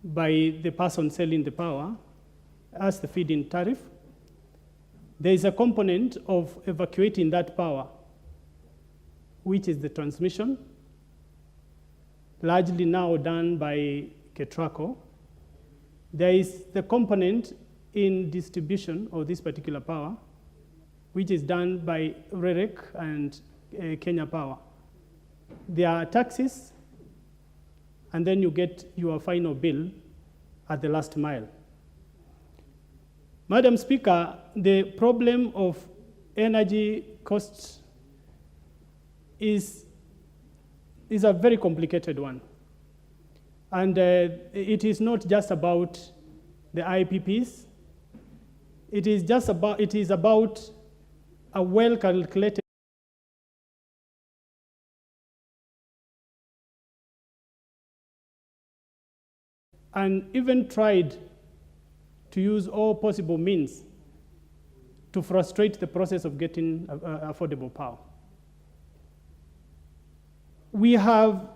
by the person selling the power as the feed-in tariff. There is a component of evacuating that power, which is the transmission, largely now done by Ketraco. There is the component in distribution of this particular power, which is done by REREC and Kenya Power. There are taxes, and then you get your final bill at the last mile. Madam Speaker, the problem of energy costs is a very complicated one. And it is not just about the IPPs. It is about a well-calculated and even tried to use all possible means to frustrate the process of getting affordable power. We have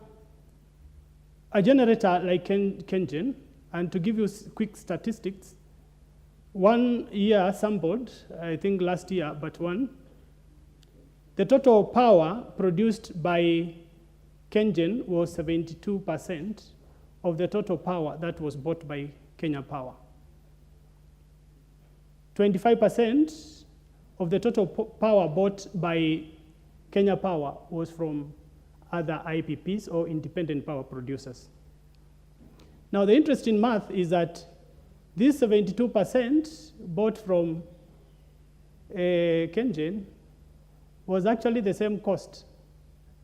a generator like Kengen, and to give you quick statistics, 1 year sampled, I think last year, but one, the total power produced by Kengen was 72% of the total power that was bought by Kenya Power. 25% of the total power bought by Kenya Power was from other IPPs or independent power producers. Now, the interesting math is that this 72% bought from Kengen was actually the same cost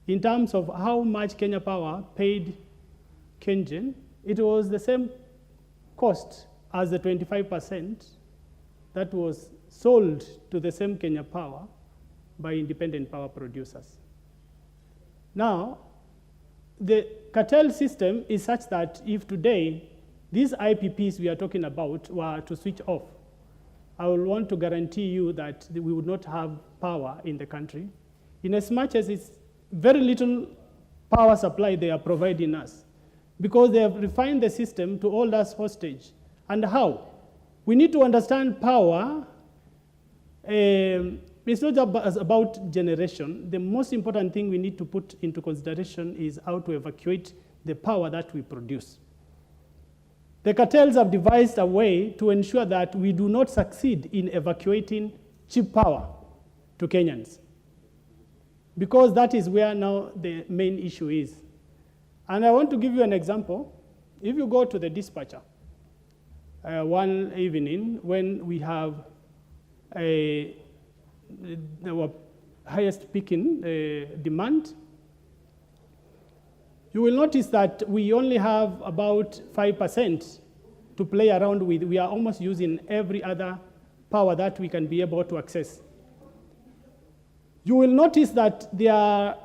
in terms of how much Kenya Power paid Kengen. It was the same cost as the 25% that was sold to the same Kenya Power by independent power producers. Now, the cartel system is such that if today these IPPs we are talking about were to switch off, I will want to guarantee you that we would not have power in the country, in as much as it's very little power supply they are providing us, because they have refined the system to hold us hostage. And how? We need to understand power. It's not about generation. The most important thing we need to put into consideration is how to evacuate the power that we produce. The cartels have devised a way to ensure that we do not succeed in evacuating cheap power to Kenyans, because that is where now the main issue is. And I want to give you an example. If you go to the dispatcher one evening when we have our highest peaking demand, you will notice that we only have about 5% to play around with. We are almost using every other power that we can be able to access. You will notice that there are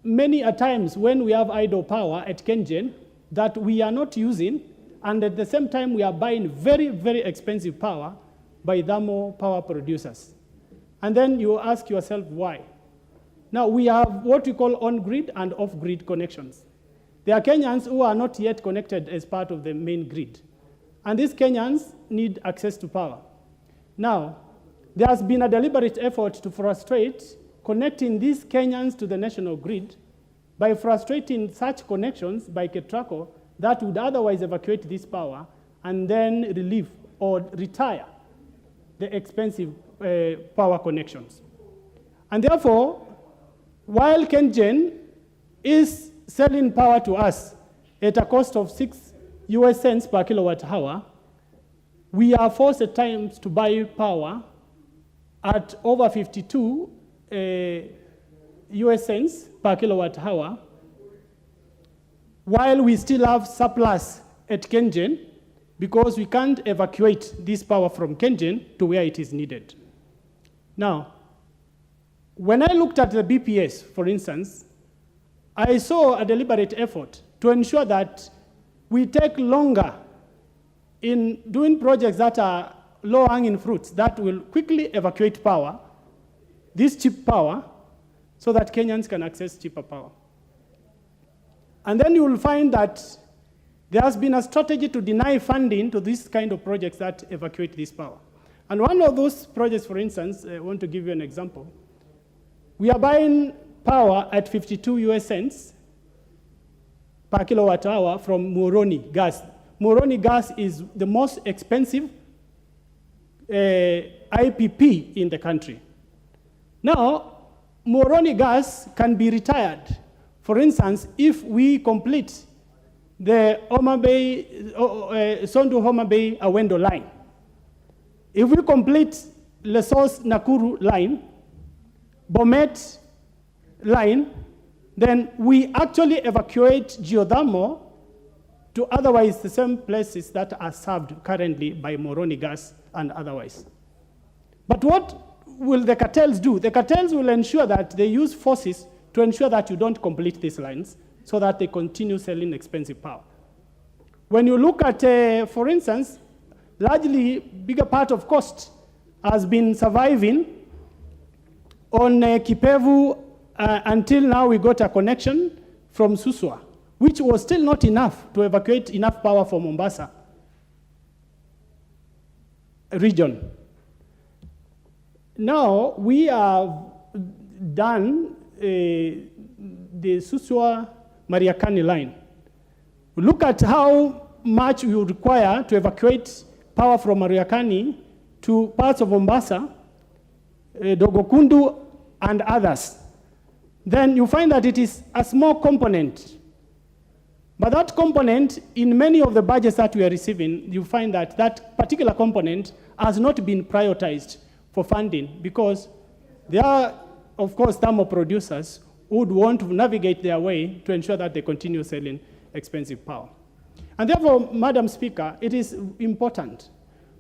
many a times when we have idle power at KenGen that we are not using, and at the same time we are buying very, very expensive power by thermal power producers. And then you ask yourself why. Now we have what we call on-grid and off-grid connections. There are Kenyans who are not yet connected as part of the main grid. And these Kenyans need access to power. Now, there has been a deliberate effort to frustrate connecting these Kenyans to the national grid by frustrating such connections by KETRACO that would otherwise evacuate this power and then relieve or retire the expensive power connections. And therefore, while KenGen is selling power to us at a cost of 6 US cents per kilowatt hour, we are forced at times to buy power at over 52 US cents per kilowatt hour, while we still have surplus at KenGen because we can't evacuate this power from KenGen to where it is needed. Now, when I looked at the BPS, for instance, I saw a deliberate effort to ensure that we take longer in doing projects that are low-hanging fruits that will quickly evacuate power, this cheap power, so that Kenyans can access cheaper power. And then you will find that there has been a strategy to deny funding to this kind of projects that evacuate this power. And one of those projects, for instance, I want to give you an example. We are buying power at 52 US cents per kilowatt hour from Muhoroni gas. Muhoroni gas is the most expensive IPP in the country. Now, Muhoroni gas can be retired. For instance, if we complete the Sondu-Homa Bay Awendo line, if we complete Lesos-Nakuru line, Bomet line, then we actually evacuate geothermal to otherwise the same places that are served currently by Muhoroni gas and otherwise. But what will the cartels do? The cartels will ensure that they use forces to ensure that you don't complete these lines so that they continue selling expensive power. When you look at, for instance, largely bigger part of cost has been surviving on Kipevu until now we got a connection from Suswa, which was still not enough to evacuate enough power from Mombasa region. Now we have done the Suswa-Mariakani line. Look at how much we would require to evacuate power from Mariakani to parts of Mombasa, Dogokundu, and others. Then you find that it is a small component. But that component, in many of the budgets that we are receiving, you find that that particular component has not been prioritized for funding because there are, of course, thermal producers who would want to navigate their way to ensure that they continue selling expensive power. And therefore, Madam Speaker, it is important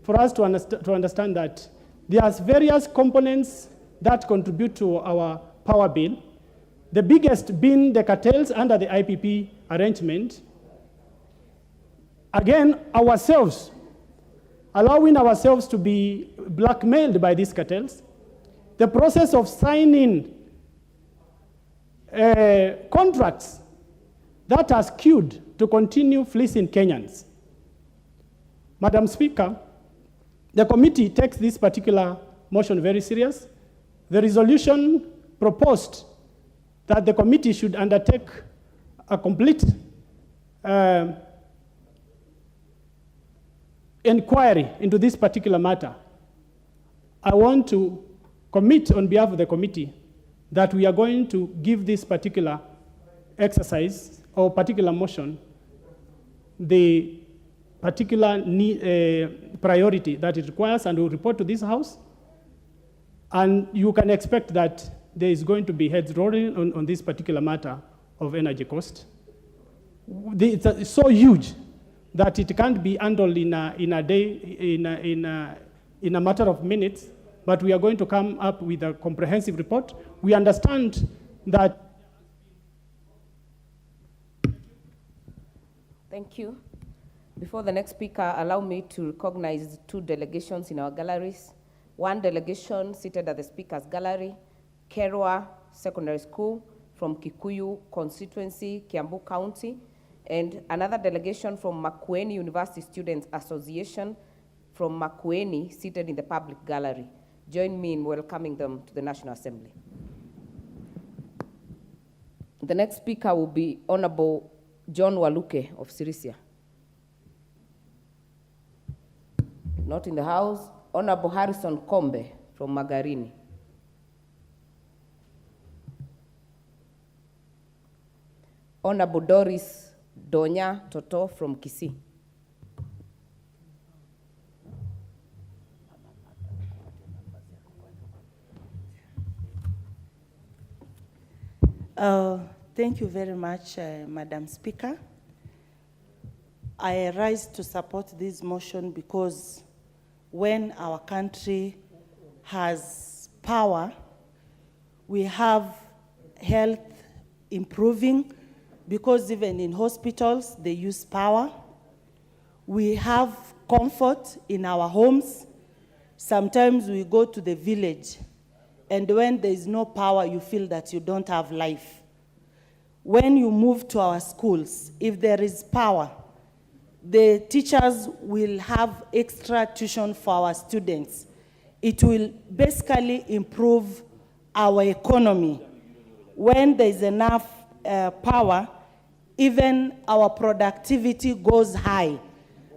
for us to understand that there are various components that contribute to our power bill, the biggest being the cartels under the IPP arrangement. Again, ourselves, allowing ourselves to be blackmailed by these cartels, the process of signing contracts that are skewed to continue fleecing Kenyans. Madam Speaker, the committee takes this particular motion very serious. The resolution proposed that the committee should undertake a complete inquiry into this particular matter. I want to commit on behalf of the committee that we are going to give this particular exercise or particular motion the particular priority that it requires, and we'll report to this House. And you can expect that there is going to be heads rolling on this particular matter of energy cost. it's so huge that it can't be handled in a day, in a matter of minutes, but we are going to come up with a comprehensive report. We understand that. Thank you. Before the next speaker, allow me to recognize 2 delegations in our galleries. One delegation seated at the speaker's gallery, Kerwa Secondary School from Kikuyu constituency, Kiambu County, and another delegation from Makueni University Students Association from Makueni, seated in the public gallery. Join me in welcoming them to the National Assembly. The next speaker will be Honorable John Waluke of Sirisia. Not in the house. Honorable Harrison Kombe from Magarini. Honorable Doris Donya Toto from Kisii. Thank you very much, Madam Speaker. I rise to support this motion because when our country has power, we have health improving, because even in hospitals, they use power. We have comfort in our homes. Sometimes we go to the village, and when there is no power, you feel that you don't have life. When you move to our schools, if there is power, the teachers will have extra tuition for our students. It will basically improve our economy. When there is enough power, even our productivity goes high.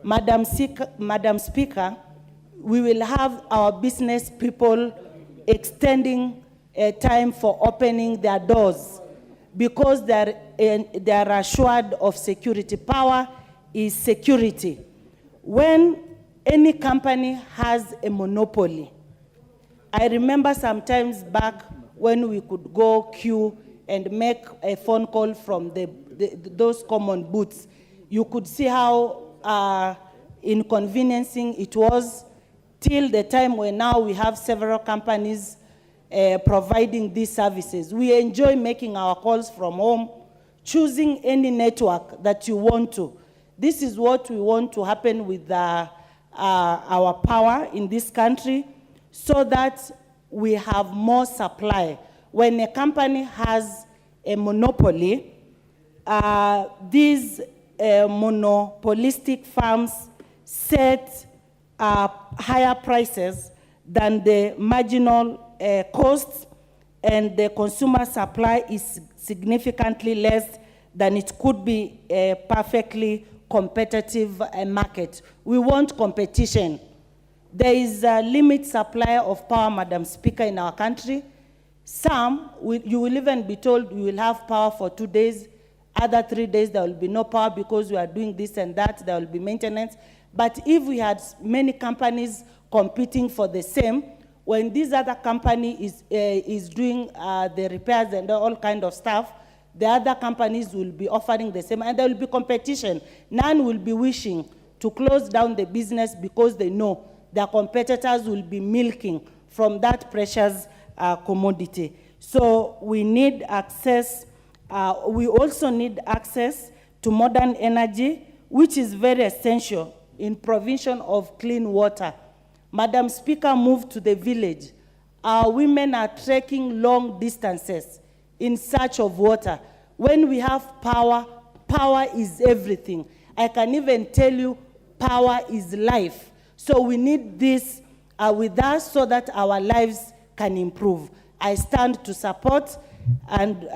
Madam Speaker, we will have our business people extending time for opening their doors, because they are assured of security. Power is security. When any company has a monopoly, I remember sometimes back when we could go queue and make a phone call from those common booths, you could see how inconveniencing it was, till the time when now we have several companies providing these services. We enjoy making our calls from home, choosing any network that you want to. This is what we want to happen with our power in this country, so that we have more supply. When a company has a monopoly, these monopolistic firms set higher prices than the marginal costs, and the consumer supply is significantly less than it could be a perfectly competitive market. We want competition. There is a limit supply of power, Madam Speaker, in our country. You will even be told you will have power for 2 days. Other 3 days, there will be no power because we are doing this and that. There will be maintenance. But if we had many companies competing for the same, when this other company is doing the repairs and all kind of stuff, the other companies will be offering the same, and there will be competition. None will be wishing to close down the business because they know their competitors will be milking from that precious commodity. So we need access. We also need access to modern energy, which is very essential in provision of clean water. Madam Speaker, move to the village. Our women are trekking long distances in search of water. When we have power, power is everything. I can even tell you, power is life. So we need this with us so that our lives can improve. I stand to support and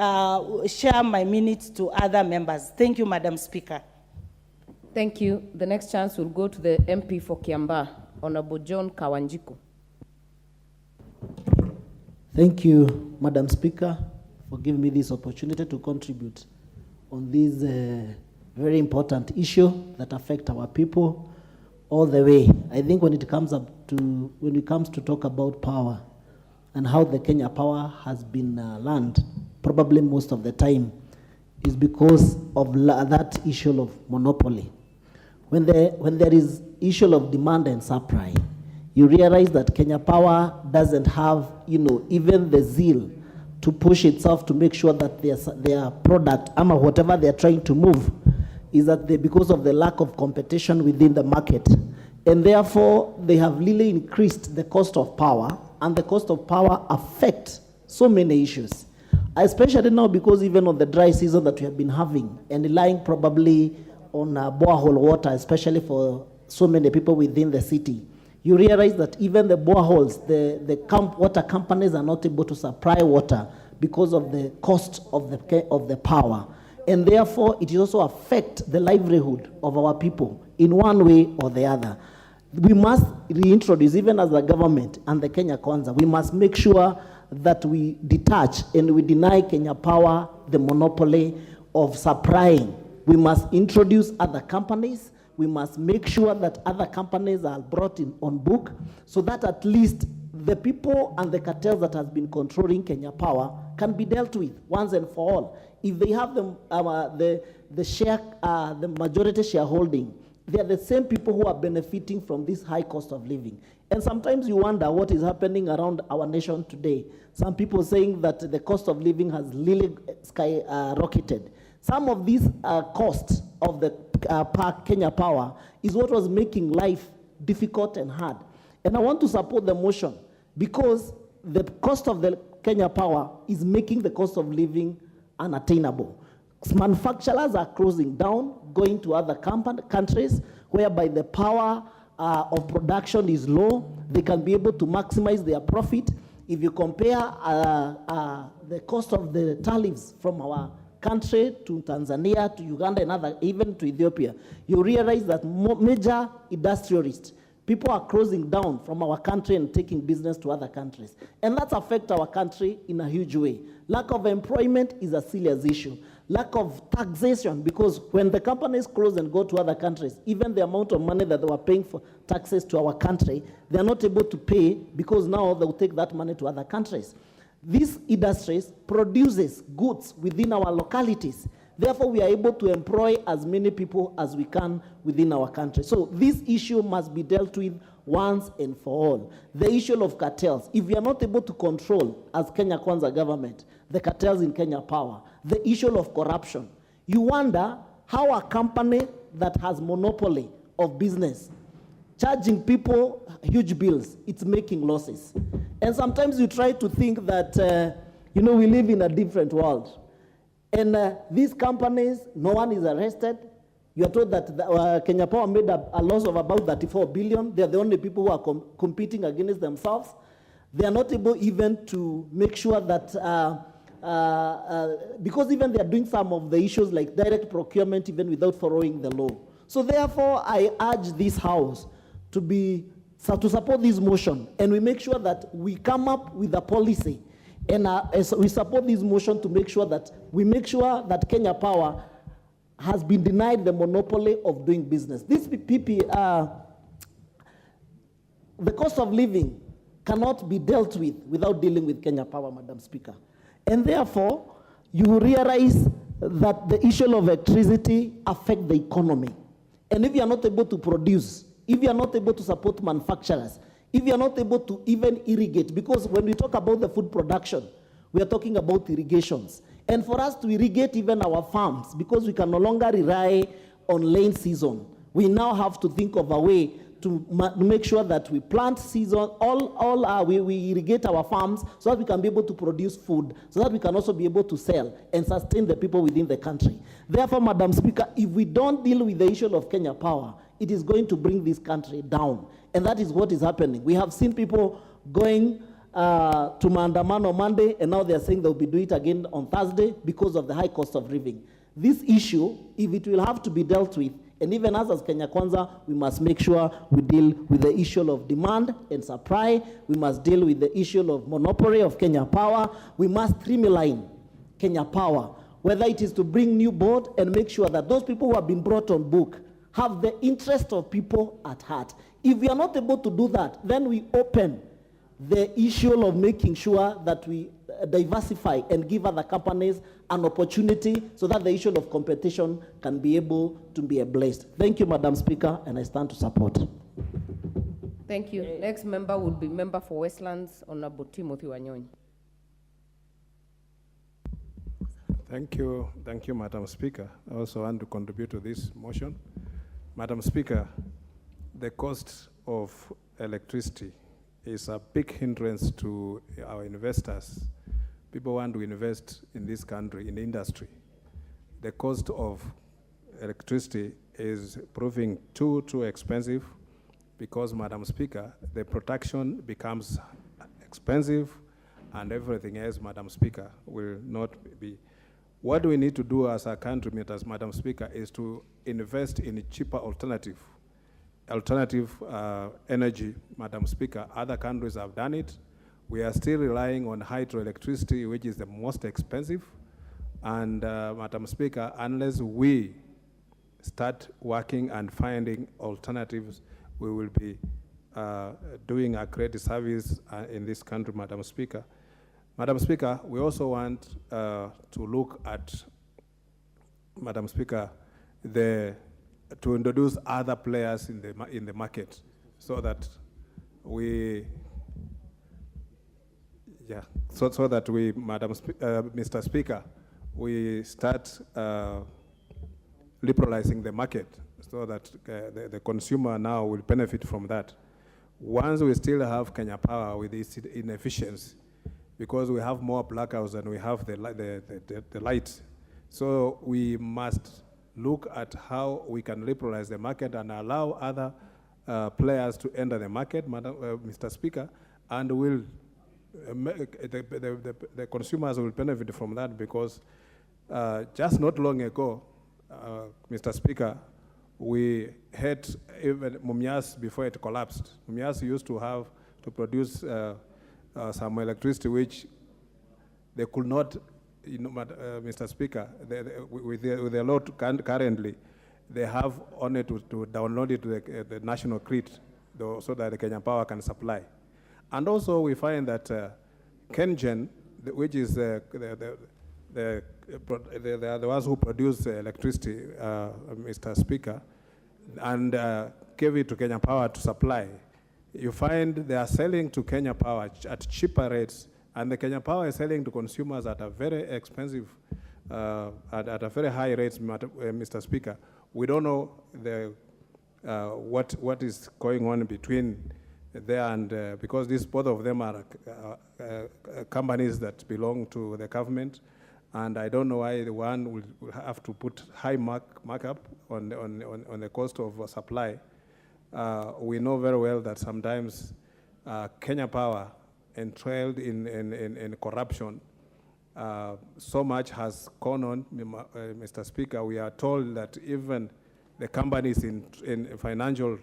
share my minutes to other members. Thank you, Madam Speaker. Thank you. The next chance will go to the MP for Kiambaa, Honorable John Kawanjiku. Thank you, Madam Speaker, for giving me this opportunity to contribute on this very important issue that affect our people all the way. I think when it comes to talk about power and how the Kenya power has been learned, probably most of the time is because of that issue of monopoly. When there is issue of demand and supply, you realize that Kenya Power doesn't have, even the zeal to push itself to make sure that their product, whatever they're trying to move, is that because of the lack of competition within the market. And therefore, they have really increased the cost of power, and the cost of power affects so many issues. Especially now, because even on the dry season that we have been having, and relying probably on borehole water, especially for so many people within the city, you realize that even the boreholes, the water companies are not able to supply water because of the cost of the power. And therefore, it also affects the livelihood of our people in one way or the other. We must reintroduce, even as the government and the Kenya Kwanza, we must make sure that we detach and we deny Kenya Power the monopoly of supplying. We must introduce other companies. We must make sure that other companies are brought in on book, so that at least the people and the cartels that have been controlling Kenya Power can be dealt with once and for all. If they have the majority shareholding, they are the same people who are benefiting from this high cost of living. And sometimes you wonder what is happening around our nation today. Some people saying that the cost of living has really skyrocketed. Some of these costs of the Kenya Power is what was making life difficult and hard. And I want to support the motion because the cost of the Kenya Power is making the cost of living unattainable. Manufacturers are closing down, going to other countries whereby the power of production is low. They can be able to maximize their profit. If you compare the cost of the tariffs from our country to Tanzania, to Uganda, and other, even to Ethiopia, you realize that major industrialists, people are closing down from our country and taking business to other countries. And that affects our country in a huge way. Lack of employment is a serious issue. Lack of taxation, because when the companies close and go to other countries, even the amount of money that they were paying for taxes to our country, they are not able to pay because now they will take that money to other countries. These industries produces goods within our localities. Therefore, we are able to employ as many people as we can within our country. So this issue must be dealt with once and for all. The issue of cartels, if we are not able to control, as Kenya Kwanza government, the cartels in Kenya Power, the issue of corruption, you wonder how a company that has monopoly of business, charging people huge bills, it's making losses. And sometimes you try to think that, we live in a different world. And these companies, no one is arrested. You are told that Kenya Power made a loss of about 34 billion. They are the only people who are competing against themselves. They are not able even to make sure that, because even they are doing some of the issues like direct procurement even without following the law. So therefore, I urge this House to support this motion, and we make sure that we come up with a policy. And we support this motion to make sure that Kenya Power has been denied the monopoly of doing business. This the cost of living cannot be dealt with without dealing with Kenya Power, Madam Speaker. And therefore, you realize that the issue of electricity affects the economy. And if you are not able to produce, if you are not able to support manufacturers, if you are not able to even irrigate, because when we talk about the food production, we are talking about irrigations. And for us to irrigate even our farms, because we can no longer rely on rain season, we now have to think of a way to make sure that we plant season, we irrigate our farms so that we can be able to produce food, so that we can also be able to sell and sustain the people within the country. Therefore, Madam Speaker, if we don't deal with the issue of Kenya Power, it is going to bring this country down. And that is what is happening. We have seen people going to Maandamano on Monday, and now they are saying they'll be doing it again on Thursday because of the high cost of living. This issue, if it will have to be dealt with, and even us as Kenya Kwanza, we must make sure we deal with the issue of demand and supply. We must deal with the issue of monopoly of Kenya Power. We must streamline Kenya Power, whether it is to bring new board and make sure that those people who have been brought on book have the interest of people at heart. If we are not able to do that, then we open the issue of making sure that we diversify and give other companies an opportunity so that the issue of competition can be able to be ablated. Thank you, Madam Speaker, and I stand to support. Thank you. Next member would be member for Westlands, Honorable Timothy Wanyonyi. Thank you, Madam Speaker. I also want to contribute to this motion. Madam Speaker, the cost of electricity is a big hindrance to our investors. People want to invest in this country, in the industry. The cost of electricity is proving too expensive because, Madam Speaker, the production becomes expensive and everything else, Madam Speaker, will not be. What we need to do as a country, Madam Speaker, is to invest in a cheaper alternative energy, Madam Speaker. Other countries have done it. We are still relying on hydroelectricity, which is the most expensive. And Madam Speaker, unless we start working and finding alternatives, we will be doing a great service in this country, Madam Speaker. Madam Speaker, we also want to look at, Madam Speaker, to introduce other players in the market so that we, so that we, Mr. Speaker, we start liberalizing the market so that the consumer now will benefit from that. Once we still have Kenya Power with its inefficiency, because we have more blackouts than we have the light. So we must look at how we can liberalize the market and allow other players to enter the market, Mr. Speaker, and will the consumers will benefit from that because just not long ago, Mr. Speaker, we had even Mumias before it collapsed. Mumias used to produce some electricity which they could not, Mr. Speaker, with the load currently, they have only to download it to the national grid so that the Kenya Power can supply. And also we find that KenGen, which is the ones who produce electricity, Mr. Speaker, and gave it to Kenya Power to supply. You find they are selling to Kenya Power at cheaper rates, and the Kenya Power is selling to consumers at a very expensive, at a very high rates, Mr. Speaker. We don't know what is going on between there and because both of them are companies that belong to the government, and I don't know why the one will have to put high markup on the cost of supply. We know very well that sometimes Kenya Power entrailed in corruption. So much has gone on, Mr. Speaker. We are told that even the company is in financial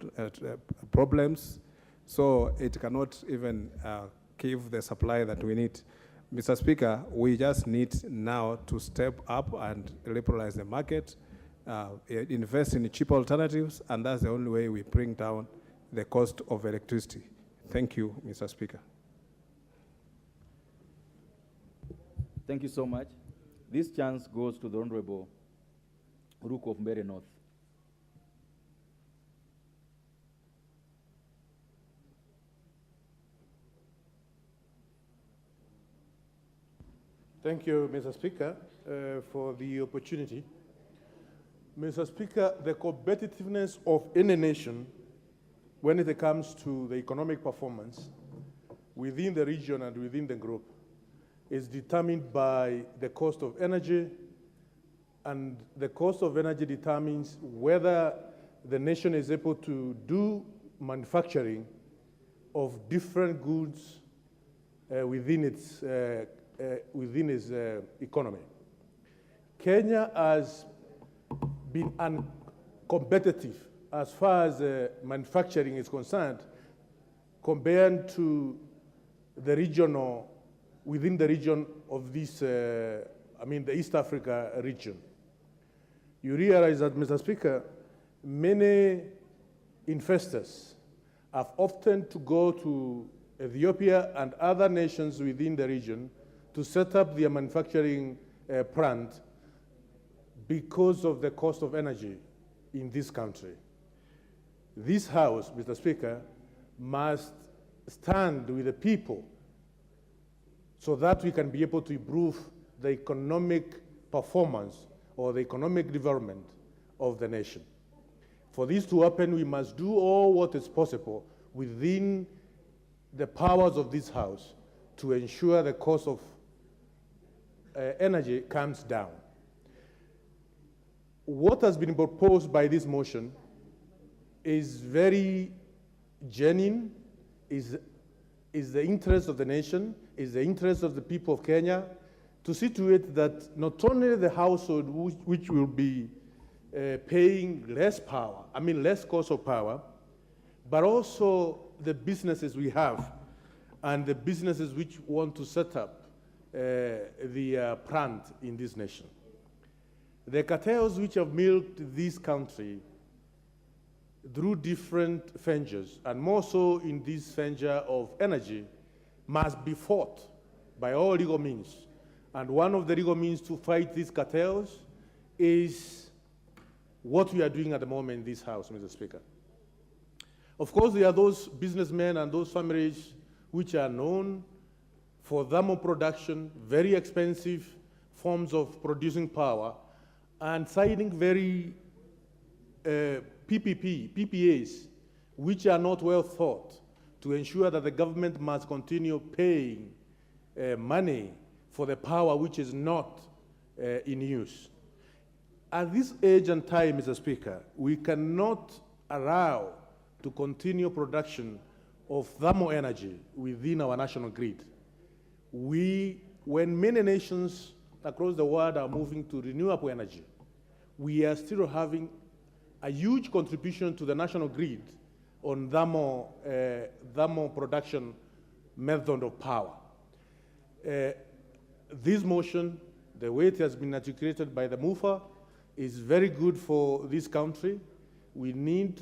problems, so it cannot even give the supply that we need. Mr. Speaker, we just need now to step up and liberalize the market, invest in cheap alternatives, and that's the only way we bring down the cost of electricity. Thank you, Mr. Speaker. Thank you so much. This chance goes to the Honorable Ruku of Mbeere North. Thank you, Mr. Speaker, for the opportunity. Mr. Speaker, the competitiveness of any nation when it comes to the economic performance within the region and within the group is determined by the cost of energy, and the cost of energy determines whether the nation is able to do manufacturing of different goods within its economy. Kenya has been uncompetitive as far as manufacturing is concerned compared to the regional, within the region of this, the East Africa region. You realize that, Mr. Speaker, many investors have opted to go to Ethiopia and other nations within the region to set up their manufacturing plant because of the cost of energy in this country. This House, Mr. Speaker, must stand with the people so that we can be able to improve the economic performance or the economic development of the nation. For this to happen, we must do all what is possible within the powers of this House to ensure the cost of energy comes down. What has been proposed by this motion is very genuine, is the interest of the nation, is the interest of the people of Kenya, to see to it that not only the household which will be paying less cost of power, but also the businesses we have and the businesses which want to set up the plant in this nation. The cartels which have milked this country through different ventures, and more so in this venture of energy, must be fought by all legal means. And one of the legal means to fight these cartels is what we are doing at the moment in this House, Mr. Speaker. Of course, there are those businessmen and those families which are known for thermal production, very expensive forms of producing power, and signing very PPAs, which are not well thought, to ensure that the government must continue paying money for the power which is not in use. At this age and time, Mr. Speaker, we cannot allow to continue production of thermal energy within our national grid. When many nations across the world are moving to renewable energy, we are still having a huge contribution to the national grid on thermal production method of power. This motion, the way it has been articulated by the mover, is very good for this country. We need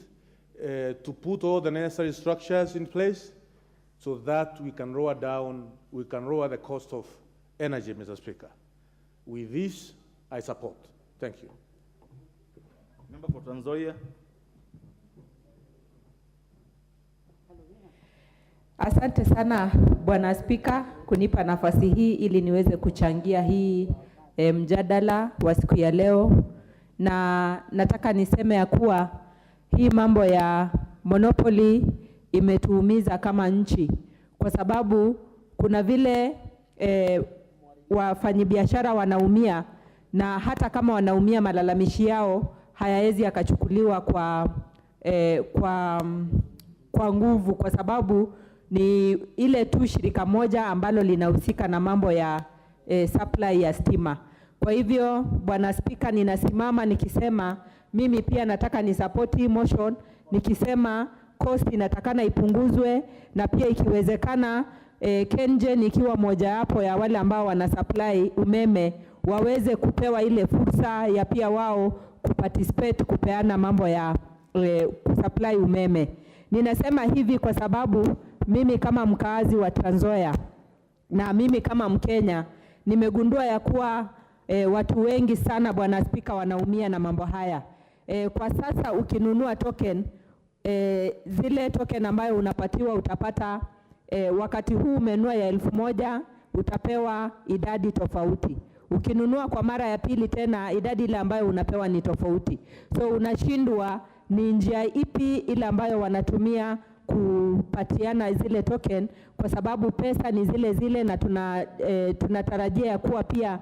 to put all the necessary structures in place so that we can lower the cost of energy, Mr. Speaker. With this, I support. Thank you. Member for Trans Nzoia. Asante sana Bwana Spika kunipa nafasi hii ili niweze kuchangia hii mjadala wa siku ya leo, na nataka niseme ya kuwa hii mambo ya monopoly imetuumiza kama nchi, kwa sababu kuna vile wafanyabiashara wanaumia, na hata kama wanaumia malalamishi yao hayawezi yakachukuliwa kwa nguvu, kwa sababu ni ile tu shirika moja ambalo linahusika na mambo ya supply ya stima. Kwa hivyo Bwana Spika, ninasimama nikisema mimi pia nataka ni support hii motion, nikisema cost inatakana ipunguzwe, na pia ikiwezekana KenGen ikiwa moja hapo ya wale ambao wana supply umeme waweze kupewa ile fursa ya pia wao kuparticipate kupeana mambo ya kusupply umeme. Ninasema hivi kwa sababu mimi kama mkaazi wa Trans Nzoia na mimi kama Mkenya nimegundua ya kuwa watu wengi sana Bwana Spika wanaumia na mambo haya. Kwa sasa ukinunua token, zile token ambayo unapatiwa utapata wakati huu umenunua ya 1,000 utapewa idadi tofauti. Ukinunua kwa mara ya pili tena idadi ile ambayo unapewa ni tofauti. So unashindwa ni njia ipi ile ambayo wanatumia kupatiana zile token, kwa sababu pesa ni zile zile, na tunatarajia ya kuwa pia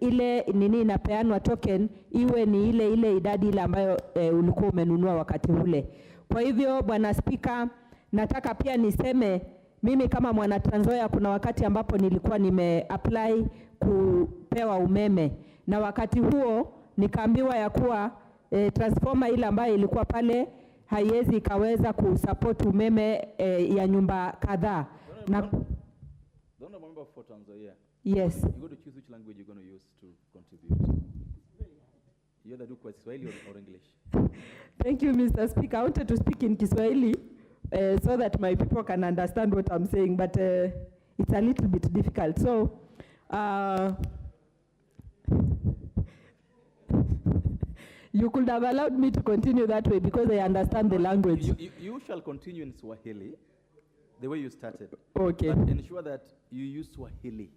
ile nini inapeanwa token iwe ni ile idadi ile ambayo ulikuwa umenunua wakati ule. Kwa hivyo Bwana Spika, nataka pia niseme mimi kama mwana Trans Nzoia kuna wakati ambapo nilikuwa apply kupewa umeme, na wakati huo nikaambiwa ya kuwa transformer ile ambayo ilikuwa pale haiwezi ikaweza kusupport umeme ya nyumba kadhaa. Don't remember for Trans Nzoia. Yes. You're going to choose which language you're going to use to contribute. You either do Kiswahili or English. Thank you, Mr. Speaker. I wanted to speak in Kiswahili so that my people can understand what I'm saying, but it's a little bit difficult. So, You could have allowed me to continue that way because I understand the language. You shall continue in Swahili, the way you started. Okay. But ensure that you use Swahili.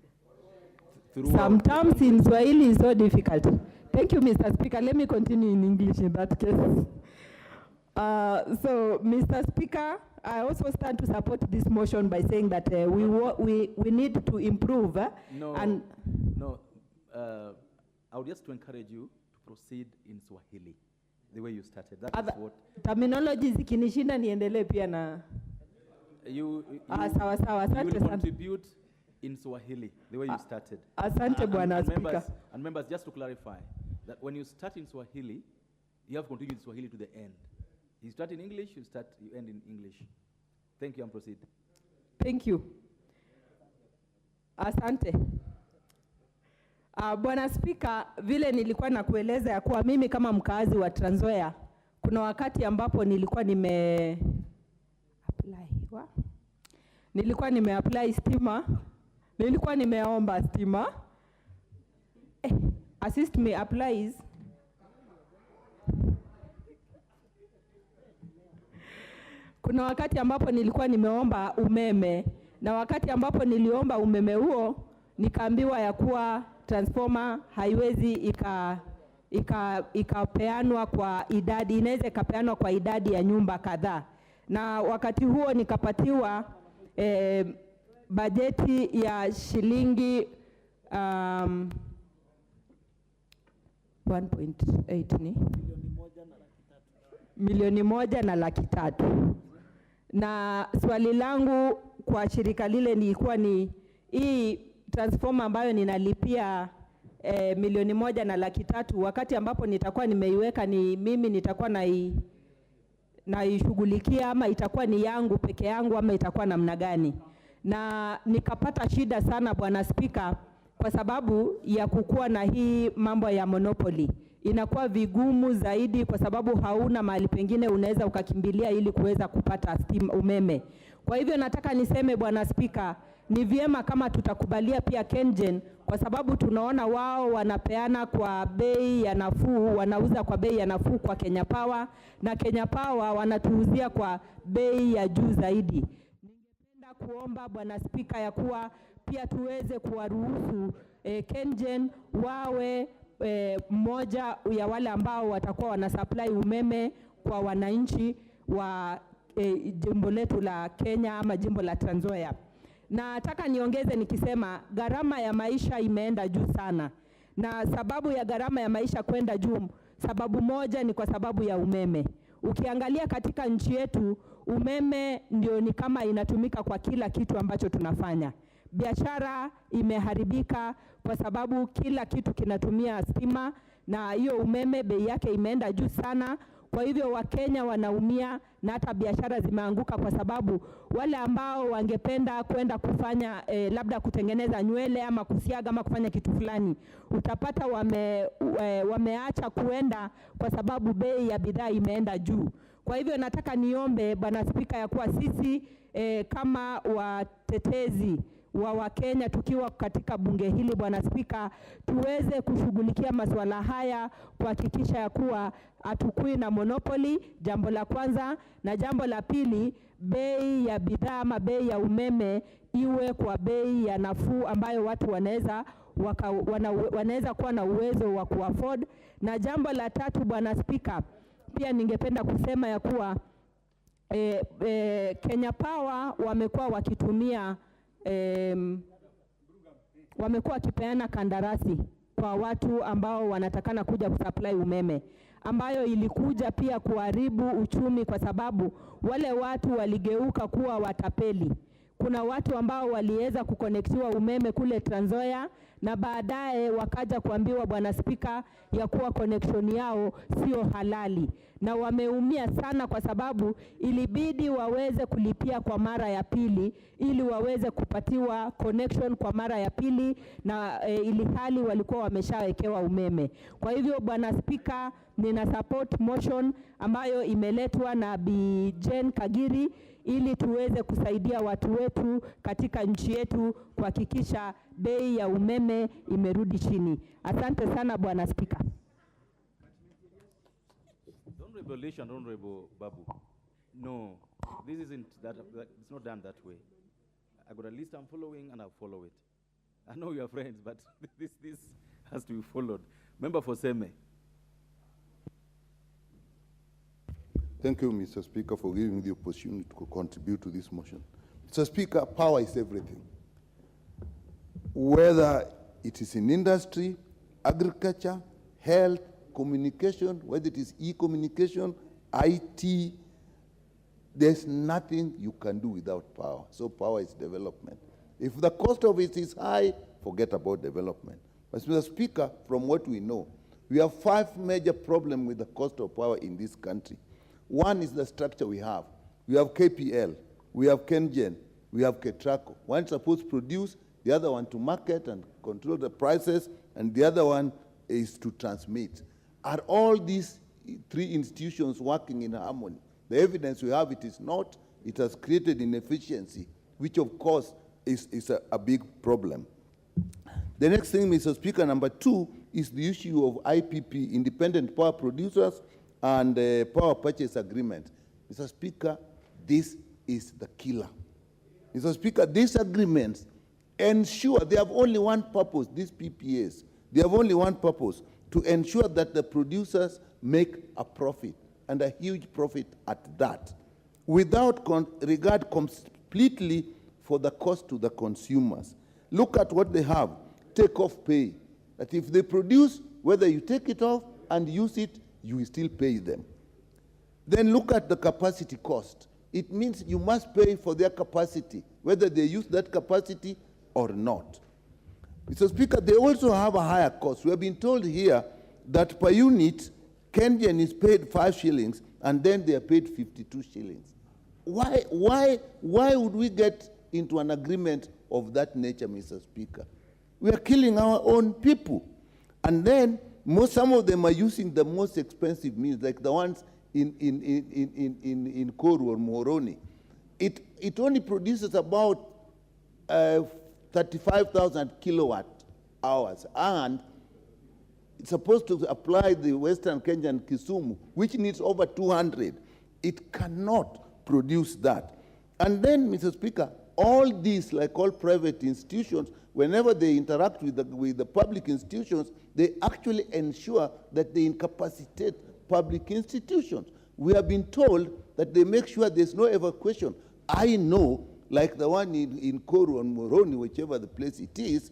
Sometimes in Swahili is so difficult. Thank you, Mr. Speaker. Let me continue in English in that case. So, Mr. Speaker, I also stand to support this motion by saying that we need to improve. I would just to encourage you to proceed in Swahili, the way you started. That is what terminology zikinishinda niendelee pia na you sawa sawa. Asante will sana. contribute in Swahili, the way you started. Asante Bwana Speaker. And members, just to clarify, that when you start in Swahili, you have to continue in Swahili to the end. You start in English, you end in English. Thank you, and proceed. Thank you. Asante. Bwana Speaker, vile nilikuwa nakueleza ya kuwa mimi kama mkaazi wa Trans Nzoia, kuna wakati ambapo nilikuwa nimeapply stima. Nilikuwa nimeomba stima. Assist me applies. Kuna wakati ambapo nilikuwa nimeomba umeme, na wakati ambapo niliomba umeme huo nikaambiwa ya kuwa transformer haiwezi ikapeanwa kwa idadi, inaweza ikapeanwa kwa idadi ya nyumba kadhaa. Na wakati huo nikapatiwa bajeti ya shilingi 1.8 ni milioni 1.3. Na swali langu kwa shirika lile nilikuwa ni hii transformer ambayo ninalipia milioni 1.3, wakati ambapo nitakuwa nimeiweka, ni mimi nitakuwa naishughulikia ama itakuwa ni yangu peke yangu ama itakuwa namna gani? Na nikapata shida sana Bwana Speaker, kwa sababu ya kukua na hii mambo ya monopoly. Inakuwa vigumu zaidi kwa sababu hauna mahali pengine unaweza ukakimbilia ili kuweza kupata umeme. Kwa hivyo nataka niseme Bwana Speaker, ni vyema kama tutakubalia pia KenGen, kwa sababu tunaona wao wanapeana kwa bei ya nafuu, wanauza kwa bei ya nafuu kwa Kenya Power, na Kenya Power wanatuuzia kwa bei ya juu zaidi. Ningependa kuomba Bwana Speaker ya kuwa pia tuweze kuwaruhusu KenGen wawe mmoja ya wale ambao watakuwa wanasupply umeme kwa wananchi wa jimbo letu la Kenya ama jimbo la Trans Nzoia. Na nataka niongeze nikisema gharama ya maisha imeenda juu sana. Na sababu ya gharama ya maisha kwenda juu, sababu moja ni kwa sababu ya umeme. Ukiangalia katika nchi yetu, umeme ndio ni kama inatumika kwa kila kitu ambacho tunafanya. Biashara imeharibika kwa sababu kila kitu kinatumia stima, na hiyo umeme bei yake imeenda juu sana. Kwa hivyo Wakenya wanaumia na hata biashara zimeanguka, kwa sababu wale ambao wangependa kwenda kufanya labda kutengeneza nywele ama kusiaga ama kufanya kitu fulani, utapata wameacha kuenda kwa sababu bei ya bidhaa imeenda juu. Kwa hivyo nataka niombe Bwana Speaker ya kuwa sisi kama watetezi wa Wakenya tukiwa katika bunge hili Bwana Speaker, tuweze kushughulikia masuala haya kuhakikisha ya kuwa hatukui na monopoly, jambo la kwanza, na jambo la pili, bei ya bidhaa ama bei ya umeme iwe kwa bei ya nafuu ambayo watu wanaweza kuwa na uwezo wa kuafford. Na jambo la tatu Bwana Speaker, pia ningependa kusema ya kuwa Kenya Power wamekuwa wakitumia wamekuwa wakipeana kandarasi kwa watu ambao wanatakana kuja kusupply umeme, ambayo ilikuja pia kuharibu uchumi, kwa sababu wale watu waligeuka kuwa watapeli. Kuna watu ambao waliweza kukonektiwa umeme kule Trans Nzoia, na baadaye wakaja kuambiwa Bwana Speaker ya kuwa connection yao sio halali, na wameumia sana kwa sababu ilibidi waweze kulipia kwa mara ya pili ili waweze kupatiwa connection kwa mara ya pili, na ili hali walikuwa wameshawekewa umeme. Kwa hivyo Bwana Speaker, nina support motion ambayo imeletwa na Bi Jane Kagiri ili tuweze kusaidia watu wetu katika nchi yetu kuhakikisha bei ya umeme imerudi chini. Asante sana Bwana Speaker. manipulation, Honorable Babu. No, this isn't it's not done that way. I got a list I'm following and I'll follow it. I know you are friends, but this has to be followed. Member for Seme. Thank you, Mr. Speaker, for giving me the opportunity to contribute to this motion. Mr. Speaker, power is everything. Whether it is in industry, agriculture, health, communication, whether it is e-communication, IT, there's nothing you can do without power. So power is development. If the cost of it is high, forget about development. But Mr. Speaker, from what we know, we have 5 major problems with the cost of power in this country. One is the structure we have. We have KPL, we have KenGen, we have Ketraco. One is supposed to produce, the other one to market and control the prices, and the other one is to transmit. Are all these 3 institutions working in harmony? The evidence we have, it is not. It has created inefficiency, which of course is a big problem. The next thing, Mr. Speaker, number 2, is the issue of IPP, Independent Power Producers, and Power Purchase Agreement. Mr. Speaker, this is the killer. Mr. Speaker, these agreements ensure, they have only one purpose, these PPAs, they have only one purpose, to ensure that the producers make a profit, and a huge profit at that, without regard completely for the cost to the consumers. Look at what they have, take-off pay, that if they produce, whether you take it off and use it, you will still pay them. Then look at the capacity cost. It means you must pay for their capacity, whether they use that capacity or not. Mr. Speaker, they also have a higher cost. We have been told here that per unit, KenGen is paid 5 shillings, and then they are paid 52 shillings. Why would we get into an agreement of that nature, Mr. Speaker? We are killing our own people. And then some of them are using the most expensive means, like the ones in Quorum or Moroni. It only produces about 35,000 kilowatt hours, and it's supposed to apply the Western Kenya and Kisumu, which needs over 200. It cannot produce that. And then, Mr. Speaker, all these, like all private institutions, whenever they interact with the public institutions, they actually ensure that they incapacitate public institutions. We have been told that they make sure there's no evacuation. I know, like the one in Koru and Moroni, whichever the place it is,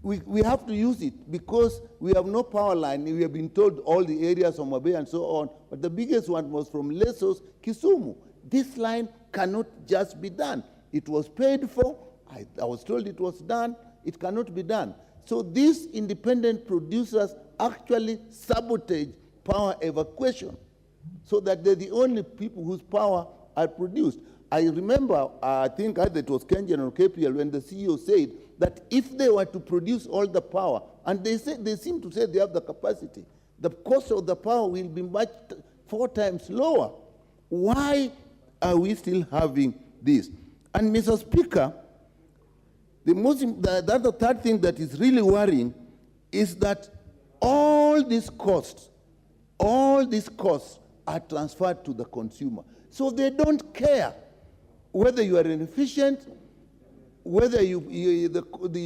we have to use it because we have no power line. We have been told all the areas of Mabe and so on, but the biggest one was from Lesos, Kisumu. This line cannot just be done. It was paid for. I was told it was done. It cannot be done. So these independent producers actually sabotage power evacuation so that they're the only people whose power are produced. I remember, I think either it was KenGen or KPL, when the CEO said that if they were to produce all the power, and they seem to say they have the capacity, the cost of the power will be 4 times lower. Why are we still having this? And Mr. Speaker, the third thing that is really worrying is that all these costs are transferred to the consumer. So they don't care whether you are inefficient, whether you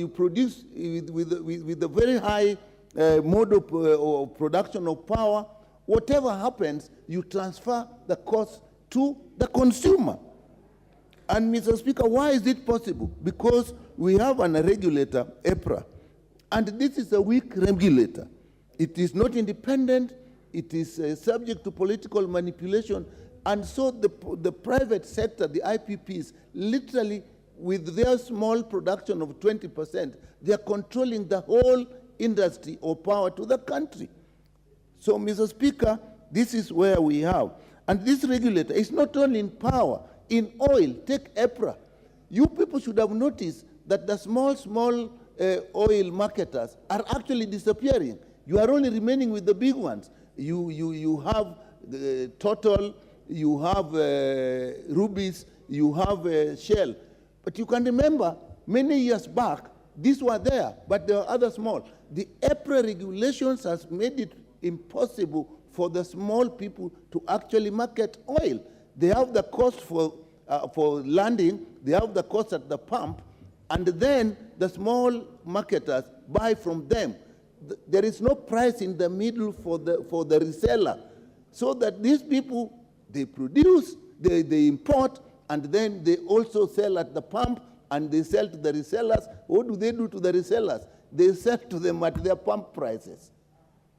produce with a very high mode of production of power. Whatever happens, you transfer the cost to the consumer. And Mr. Speaker, why is it possible? Because we have a regulator, EPRA, and this is a weak regulator. It is not independent. It is subject to political manipulation. And so the private sector, the IPPs, literally with their small production of 20%, they are controlling the whole industry of power to the country. So, Mr. Speaker, this is where we have. And this regulator is not only in power, in oil, take EPRA. You people should have noticed that the small oil marketers are actually disappearing. You are only remaining with the big ones. You have Total, you have Rubies, you have Shell. But you can remember, many years back, these were there, but there were other small. The EPRA regulations has made it impossible for the small people to actually market oil. They have the cost for landing, they have the cost at the pump, and then the small marketers buy from them. There is no price in the middle for the reseller. So that these people, they produce, they import, and then they also sell at the pump, and they sell to the resellers. What do they do to the resellers? They sell to them at their pump prices.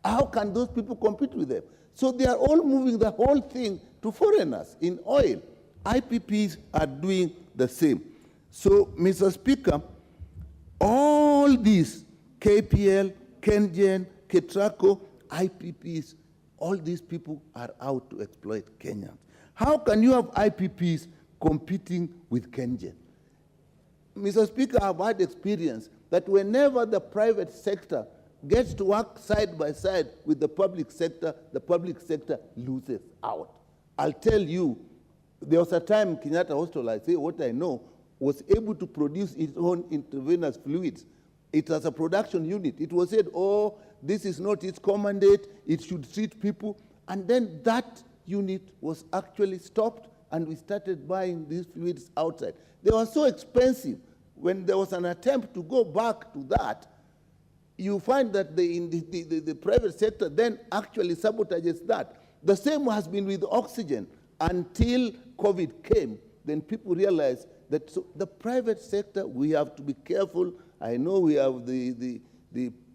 How can those people compete with them? So they are all moving the whole thing to foreigners in oil. IPPs are doing the same. So, Mr. Speaker, all these, KPL, KenGen, Ketraco, IPPs, all these people are out to exploit Kenyans. How can you have IPPs competing with KenGen? Mr. Speaker, I've had experience that whenever the private sector gets to work side by side with the public sector loses out. I'll tell you, there was a time Kenyatta Hospital, I say what I know, was able to produce its own intravenous fluids. It was a production unit. It was said, oh, this is not its commandate, it should treat people. And then that unit was actually stopped, and we started buying these fluids outside. They were so expensive. When there was an attempt to go back to that, you find that the private sector then actually sabotages that. The same has been with oxygen until COVID came. Then people realized that the private sector, we have to be careful. I know we have the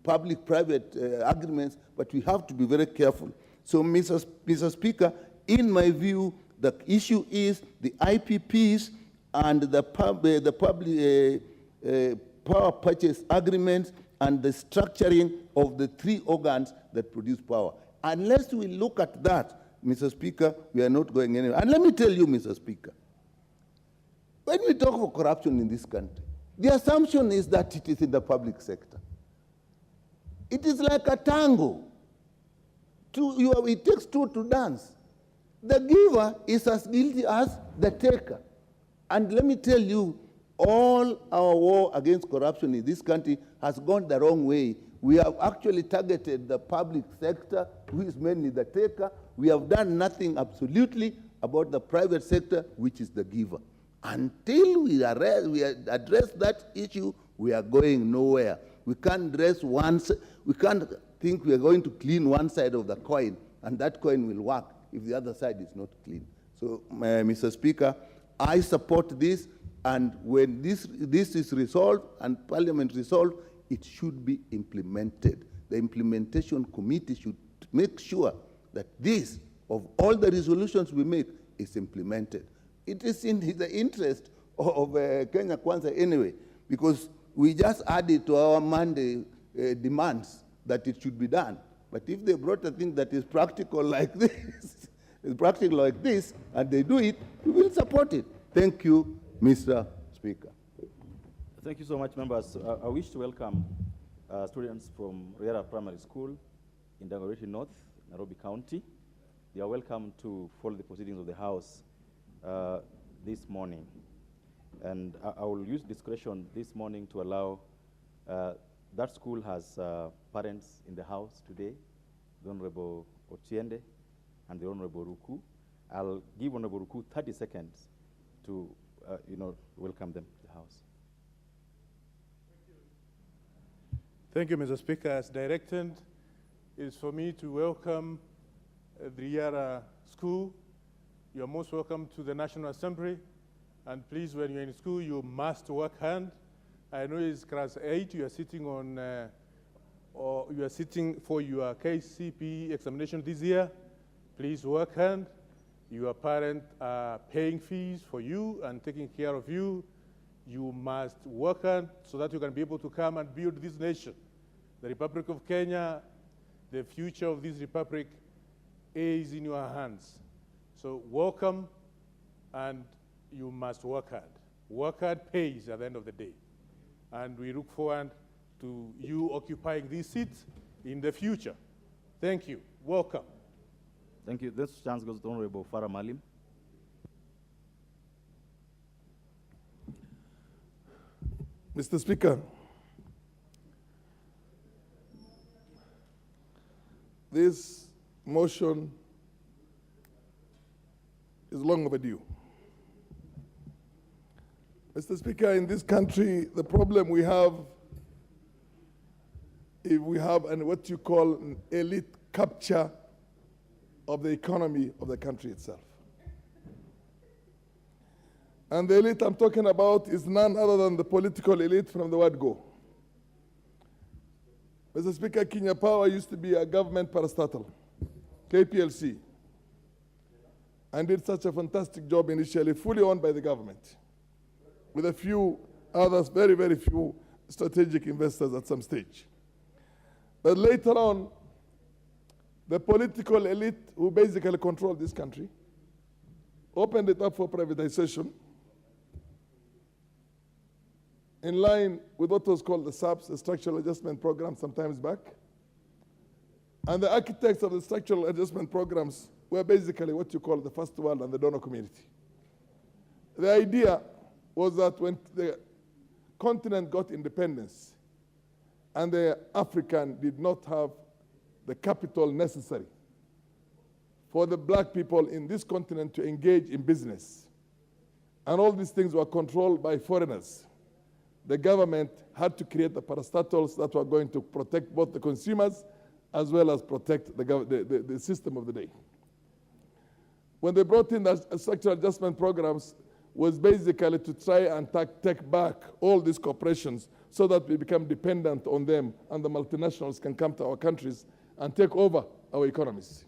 public-private agreements, but we have to be very careful. So, Mr. Speaker, in my view, the issue is the IPPs and the public power purchase agreements and the structuring of the three organs that produce power. Unless we look at that, Mr. Speaker, we are not going anywhere. And let me tell you, Mr. Speaker, when we talk of corruption in this country, the assumption is that it is in the public sector. It is like a tango. It takes two to dance. The giver is as guilty as the taker. And let me tell you, all our war against corruption in this country has gone the wrong way. We have actually targeted the public sector, who is mainly the taker. We have done nothing absolutely about the private sector, which is the giver. Until we address that issue, we are going nowhere. We can't think we are going to clean one side of the coin, and that coin will work if the other side is not clean. So, Mr. Speaker, I support this, and when this is resolved and Parliament resolved, it should be implemented. The implementation committee should make sure that this, of all the resolutions we make, is implemented. It is in the interest of Kenya Kwanza anyway, because we just added to our Monday demands that it should be done. But if they brought a thing that is practical like this, and they do it, we will support it. Thank you, Mr. Speaker. Thank you so much, members. I wish to welcome students from Riara Primary School in Dagoretti North, Nairobi County. They are welcome to follow the proceedings of the House this morning. And I will use discretion this morning to allow, that school has parents in the House today, the Honorable Otiende and the Honorable Ruku. I'll give Honorable Ruku 30 seconds to welcome them to the House. Thank you, Mr. Speaker. As directed, it is for me to welcome the Riara School. You are most welcome to the National Assembly. And please, when you're in school, you must work hard. I know it's class 8, you are sitting on, or you are sitting for your KCPE examination this year. Please work hard. Your parents are paying fees for you and taking care of you. You must work hard so that you can be able to come and build this nation. The Republic of Kenya, the future of this republic is in your hands. So welcome, and you must work hard. Work hard pays at the end of the day. And we look forward to you occupying these seats in the future. Thank you. Welcome. Thank you. This chance goes to Honorable Farah Malim. Mr. Speaker, this motion is long overdue. Mr. Speaker, in this country, the problem we have, if we have what you call an elite capture of the economy of the country itself. And the elite I'm talking about is none other than the political elite from the word go. Mr. Speaker, Kenya Power used to be a government parastatal, KPLC, and did such a fantastic job initially, fully owned by the government, with a few others, very, very few strategic investors at some stage. But later on, the political elite who basically controlled this country opened it up for privatization in line with what was called the SAPs, the Structural Adjustment Program, some times back. And the architects of the Structural Adjustment Programs were basically what you call the First World and the donor community. The idea was that when the continent got independence and the African did not have the capital necessary for the black people in this continent to engage in business, and all these things were controlled by foreigners, the government had to create the parastatals that were going to protect both the consumers as well as protect the system of the day. When they brought in the structural adjustment programs, was basically to try and take back all these corporations so that we become dependent on them and the multinationals can come to our countries and take over our economies.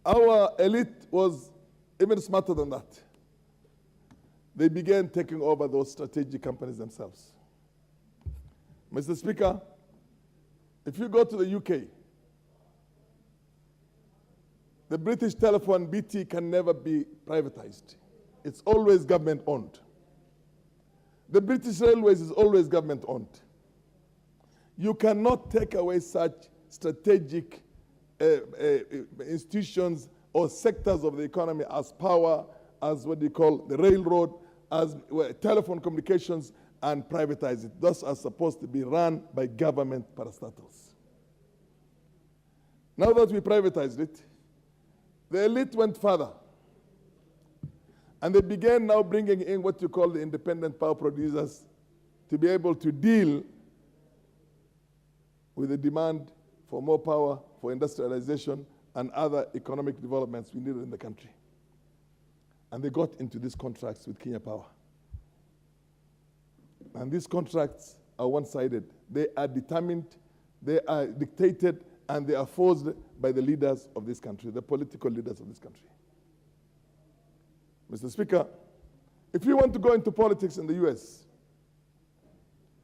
Our elite was even smarter than that. They began taking over those strategic companies themselves. Mr. Speaker, if you go to the UK, the British telephone BT can never be privatized. It's always government owned. The British Railways is always government owned. You cannot take away such strategic institutions or sectors of the economy as power, as what they call the railroad, as telephone communications, and privatize it. Those are supposed to be run by government parastatals. Now that we privatized it, the elite went further. And they began now bringing in what you call the independent power producers to be able to deal with the demand for more power, for industrialization, and other economic developments we needed in the country. And they got into these contracts with Kenya Power. And these contracts are one-sided. They are determined, they are dictated, and they are forced by the leaders of this country, the political leaders of this country. Mr. Speaker, if you want to go into politics in the US,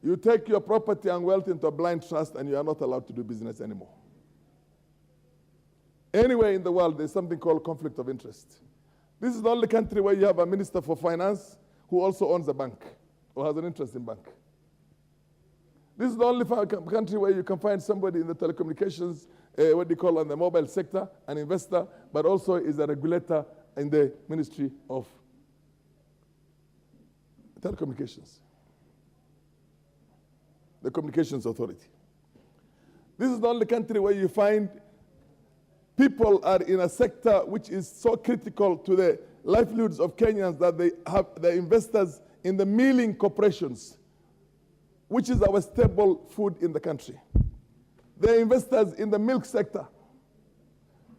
you take your property and wealth into a blind trust and you are not allowed to do business anymore. Anywhere in the world, there's something called conflict of interest. This is the only country where you have a minister for finance who also owns a bank or has an interest in bank. This is the only country where you can find somebody in the telecommunications, what they call on the mobile sector, an investor, but also is a regulator in the Ministry of Telecommunications, the Communications Authority. This is the only country where you find people are in a sector which is so critical to the livelihoods of Kenyans that they have the investors in the milling corporations, which is our staple food in the country. They're investors in the milk sector,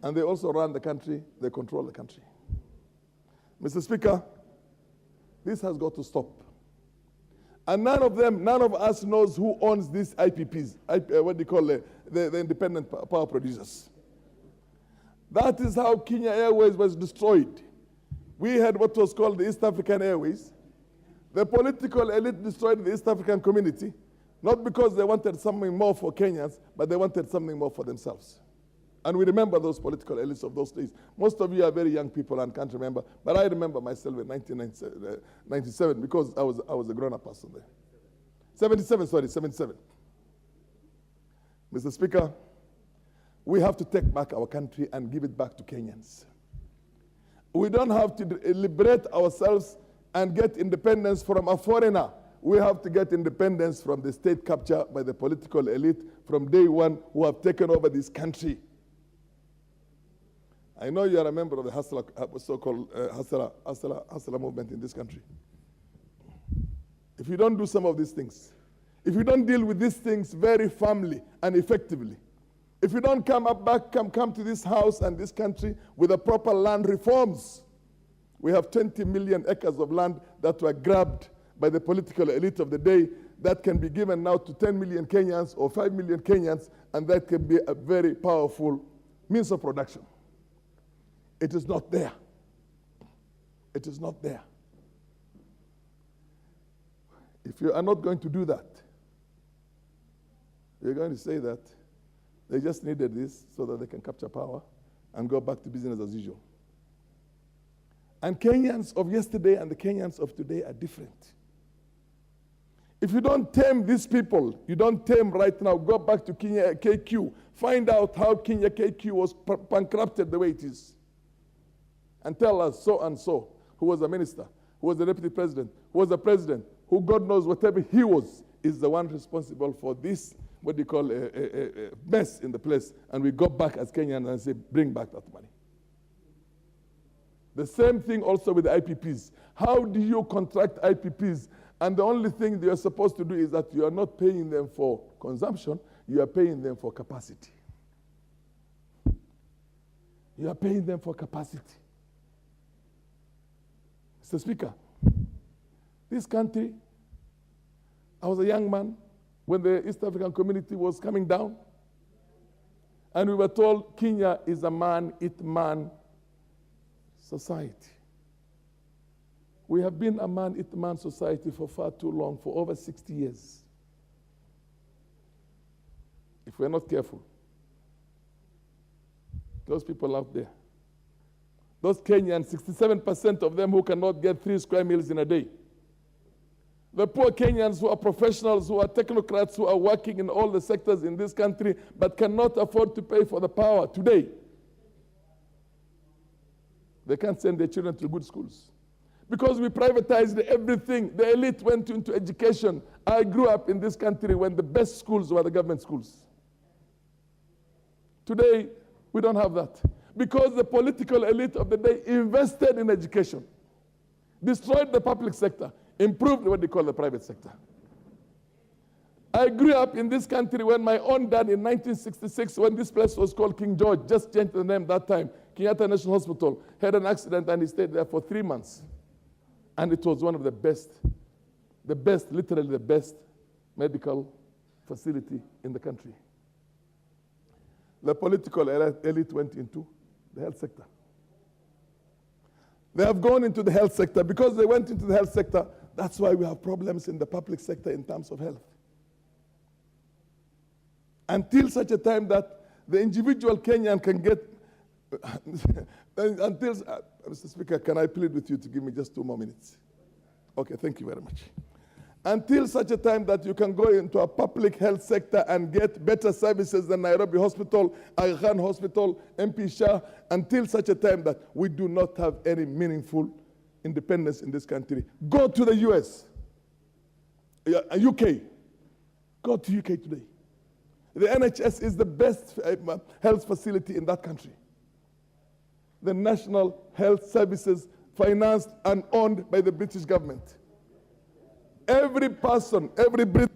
and they also run the country, they control the country. Mr. Speaker, this has got to stop. And none of us knows who owns these IPPs, what they call the independent power producers. That is how Kenya Airways was destroyed. We had what was called the East African Airways. The political elite destroyed the East African community, not because they wanted something more for Kenyans, but they wanted something more for themselves. And we remember those political elites of those days. Most of you are very young people and can't remember, but I remember myself in 1997 because I was a grown-up person there. 77. Mr. Speaker, we have to take back our country and give it back to Kenyans. We don't have to liberate ourselves and get independence from a foreigner. We have to get independence from the state capture by the political elite from day one who have taken over this country. I know you are a member of the hustler, so-called hustler movement in this country. If you don't do some of these things, if you don't deal with these things very firmly and effectively, if you don't come to this house and this country with the proper land reforms, we have 20 million acres of land that were grabbed by the political elite of the day that can be given now to 10 million Kenyans or 5 million Kenyans, and that can be a very powerful means of production. It is not there. It is not there. If you are not going to do that, you're going to say that they just needed this so that they can capture power and go back to business as usual. And Kenyans of yesterday and the Kenyans of today are different. If you don't tame these people, you don't tame right now, go back to Kenya KQ, find out how Kenya KQ was bankrupted the way it is. And tell us so and so, who was a minister, who was the deputy president, who was the president, who God knows whatever he was, is the one responsible for this, what do you call, a mess in the place. And we go back as Kenyans and say, bring back that money. The same thing also with the IPPs. How do you contract IPPs? And the only thing they are supposed to do is that you are not paying them for consumption, you are paying them for capacity. You are paying them for capacity. Mr. Speaker, this country, I was a young man when the East African community was coming down, and we were told Kenya is a man-eat-man society. We have been a man-eat-man society for far too long, for over 60 years. If we're not careful, those people out there, those Kenyans, 67% of them who cannot get 3 square meals in a day. The poor Kenyans who are professionals, who are technocrats, who are working in all the sectors in this country, but cannot afford to pay for the power today. They can't send their children to good schools. Because we privatized everything. The elite went into education. I grew up in this country when the best schools were the government schools. Today, we don't have that. Because the political elite of the day invested in education, destroyed the public sector, improved what they call the private sector. I grew up in this country when my own dad in 1966, when this place was called King George, just changed the name that time, Kenyatta National Hospital, had an accident and he stayed there for 3 months. And it was one of the best, literally the best medical facility in the country. The political elite went into the health sector. They have gone into the health sector. Because they went into the health sector, that's why we have problems in the public sector in terms of health. Until such a time that the individual Kenyan can get, Mr. Speaker, can I plead with you to give me just 2 more minutes? Okay, thank you very much. Until such a time that you can go into a public health sector and get better services than Nairobi Hospital, Aga Khan Hospital, MP Shah, until such a time that we do not have any meaningful independence in this country. Go to the US, UK. Go to UK today. The NHS is the best health facility in that country. The National Health Services, financed and owned by the British government. Every person, every Brit,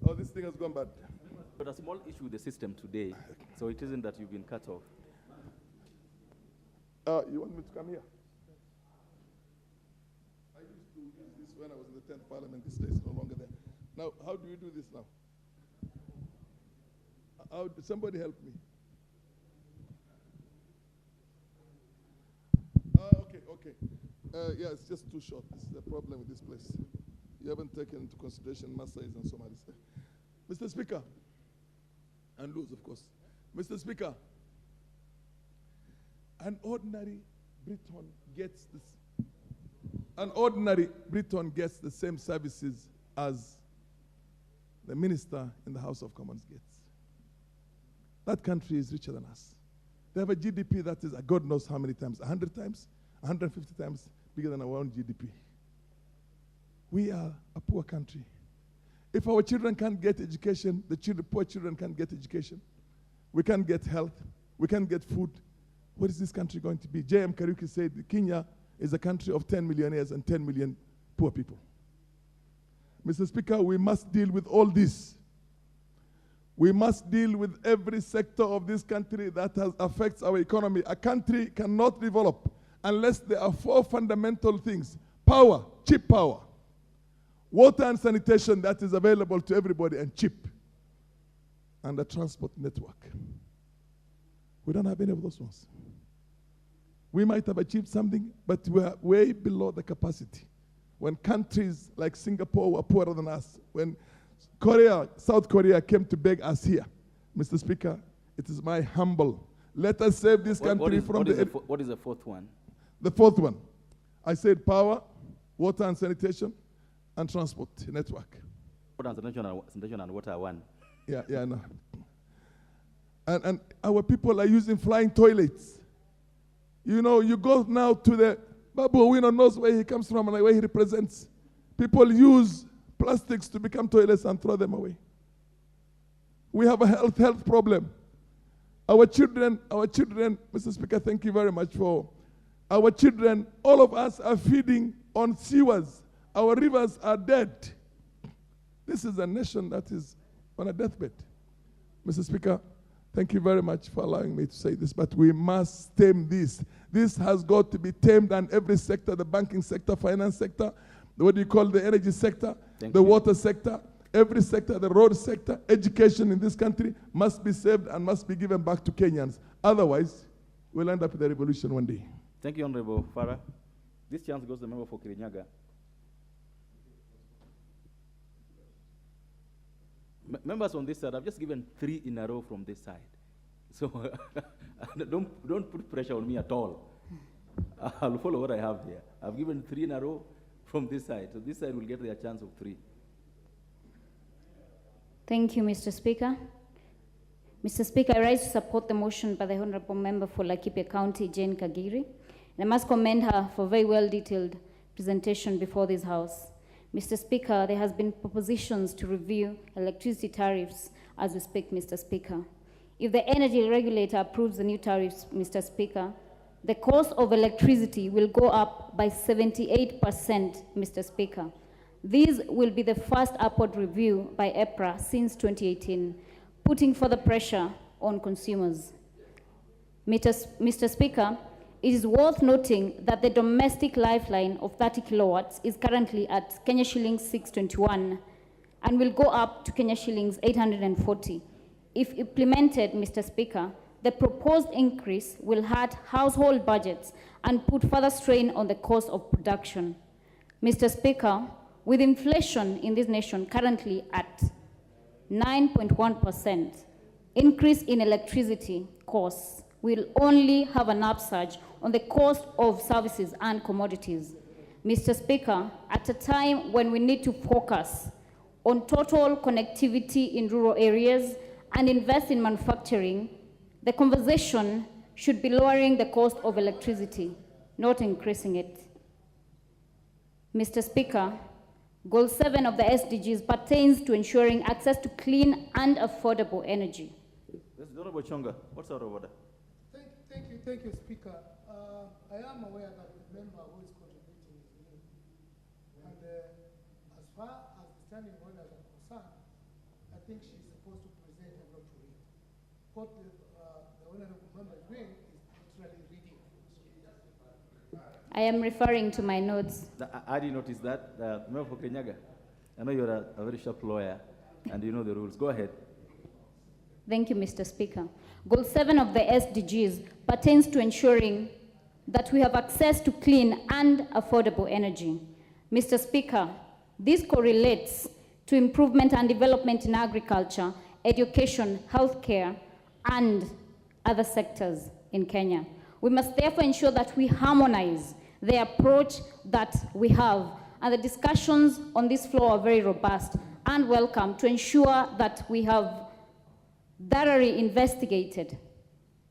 oh, this thing has gone bad. But a small issue with the system today, so it isn't that you've been cut off. You want me to come here? I used to use this when I was in the 10th Parliament. This day is no longer there. Now, how do you do this now? How, somebody help me. Okay. Yeah, it's just too short. This is the problem with this place. You haven't taken into consideration Maasais and Somalis there. Mr. Speaker, and Luz, of course. Mr. Speaker, an ordinary Briton gets the same services as the minister in the House of Commons gets. That country is richer than us. They have a GDP that is, God knows how many times, 100 times, 150 times bigger than our own GDP. We are a poor country. If our children can't get education, poor children can't get education. We can't get health. We can't get food. What is this country going to be? J.M. Kariuki said Kenya is a country of 10 millionaires and 10 million poor people. Mr. Speaker, we must deal with all this. We must deal with every sector of this country that affects our economy. A country cannot develop unless there are 4 fundamental things. Power, cheap power. Water and sanitation that is available to everybody and cheap. And a transport network. We don't have any of those ones. We might have achieved something, but we are way below the capacity. When countries like Singapore were poorer than us, when South Korea came to beg us here, Mr. Speaker, it is my humble. Let us save this country from what is the fourth one? The fourth one. I said power, water and sanitation, and transport network. Water and sanitation and water are one. Yeah, no. And our people are using flying toilets. You know, you go now to the Babu Owino knows where he comes from and where he represents. People use plastics to become toilets and throw them away. We have a health problem. Our children, Mr. Speaker, thank you very much for our children. All of us are feeding on sewers. Our rivers are dead. This is a nation that is on a deathbed. Mr. Speaker, thank you very much for allowing me to say this, but we must tame this. This has got to be tamed, and every sector, the banking sector, finance sector, what do you call the energy sector, the water sector, every sector, the road sector, education in this country must be saved and must be given back to Kenyans. Otherwise, we'll end up with a revolution one day. Thank you, Honorable Farah. This chance goes to the member for Kirinyaga. Members on this side, I've just given 3 in a row from this side. So don't put pressure on me at all. I'll follow what I have here. I've given 3 in a row from this side. So this side will get their chance of 3. Thank you, Mr. Speaker. Mr. Speaker, I rise to support the motion by the Honorable Member for Laikipia County, Jane Kagiri. And I must commend her for a very well-detailed presentation before this House. Mr. Speaker, there has been propositions to review electricity tariffs as we speak, Mr. Speaker. If the energy regulator approves the new tariffs, Mr. Speaker, the cost of electricity will go up by 78%, Mr. Speaker. This will be the first upward review by EPRA since 2018, putting further pressure on consumers. Mr. Speaker, it is worth noting that the domestic lifeline of 30 kilowatts is currently at Kenya shillings 621 and will go up to Kenya shillings 840. If implemented, Mr. Speaker, the proposed increase will hurt household budgets and put further strain on the cost of production. Mr. Speaker, with inflation in this nation currently at 9.1%, increase in electricity costs will only have an upsurge on the cost of services and commodities. Mr. Speaker, at a time when we need to focus on total connectivity in rural areas and invest in manufacturing, the conversation should be lowering the cost of electricity, not increasing it. Mr. Speaker, Goal 7 of the SDGs pertains to ensuring access to clean and affordable energy. This is Honorable Chonga. What's out of order? Thank you, Speaker. I am aware that the member who is contributing is new. And as far as the standing orders are concerned, I think she's supposed to present and not to read. What the honorable member is doing is literally reading. I am referring to my notes. I didn't notice that. Member for Kirinyaga, I know you're a very sharp lawyer and you know the rules. Go ahead. Thank you, Mr. Speaker. Goal 7 of the SDGs pertains to ensuring that we have access to clean and affordable energy. Mr. Speaker, this correlates to improvement and development in agriculture, education, healthcare, and other sectors in Kenya. We must therefore ensure that we harmonize the approach that we have and the discussions on this floor are very robust and welcome to ensure that we have thoroughly investigated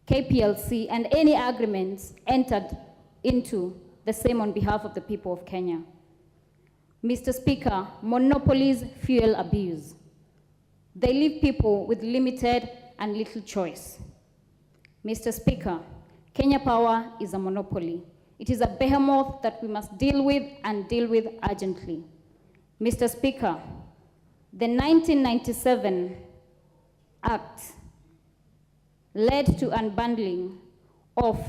KPLC and any agreements entered into the same on behalf of the people of Kenya. Mr. Speaker, monopolies fuel abuse. They leave people with limited and little choice. Mr. Speaker, Kenya Power is a monopoly. It is a behemoth that we must deal with and deal with urgently. Mr. Speaker, the 1997 Act led to unbundling of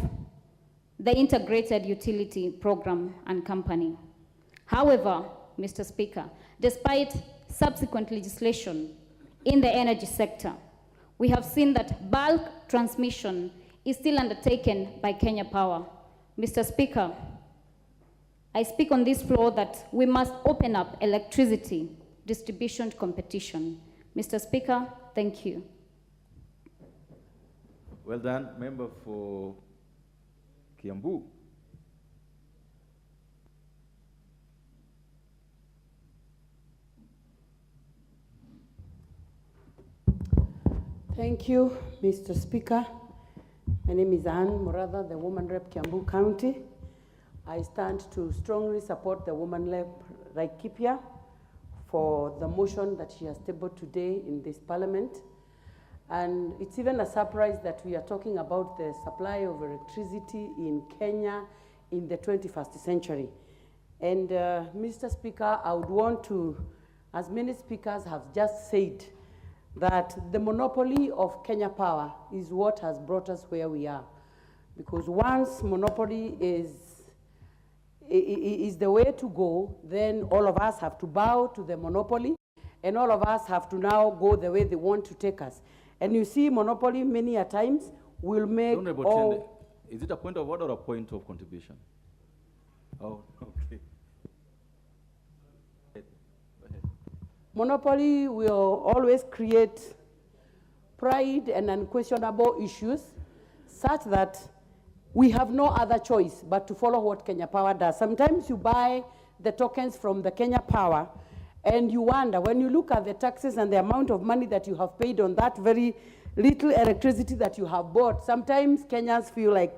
the Integrated Utility Program and Company. However, Mr. Speaker, despite subsequent legislation in the energy sector, we have seen that bulk transmission is still undertaken by Kenya Power. Mr. Speaker, I speak on this floor that we must open up electricity distribution competition. Mr. Speaker, thank you. Well done, member for Kiambu. Thank you, Mr. Speaker. My name is Anne Moratha, the Woman Rep Kiambu County. I stand to strongly support the Woman Rep Laikipia for the motion that she has tabled today in this parliament. And it's even a surprise that we are talking about the supply of electricity in Kenya in the 21st century. And Mr. Speaker, I would want to, as many speakers have just said, that the monopoly of Kenya Power is what has brought us where we are. Because once monopoly is the way to go, then all of us have to bow to the monopoly, and all of us have to now go the way they want to take us. And you see, monopoly many a times will make all... Is it a point of order or a point of contribution? Oh, okay. Monopoly will always create pride and unquestionable issues such that we have no other choice but to follow what Kenya Power does. Sometimes you buy the tokens from the Kenya Power and you wonder, when you look at the taxes and the amount of money that you have paid on that very little electricity that you have bought, sometimes Kenyans feel like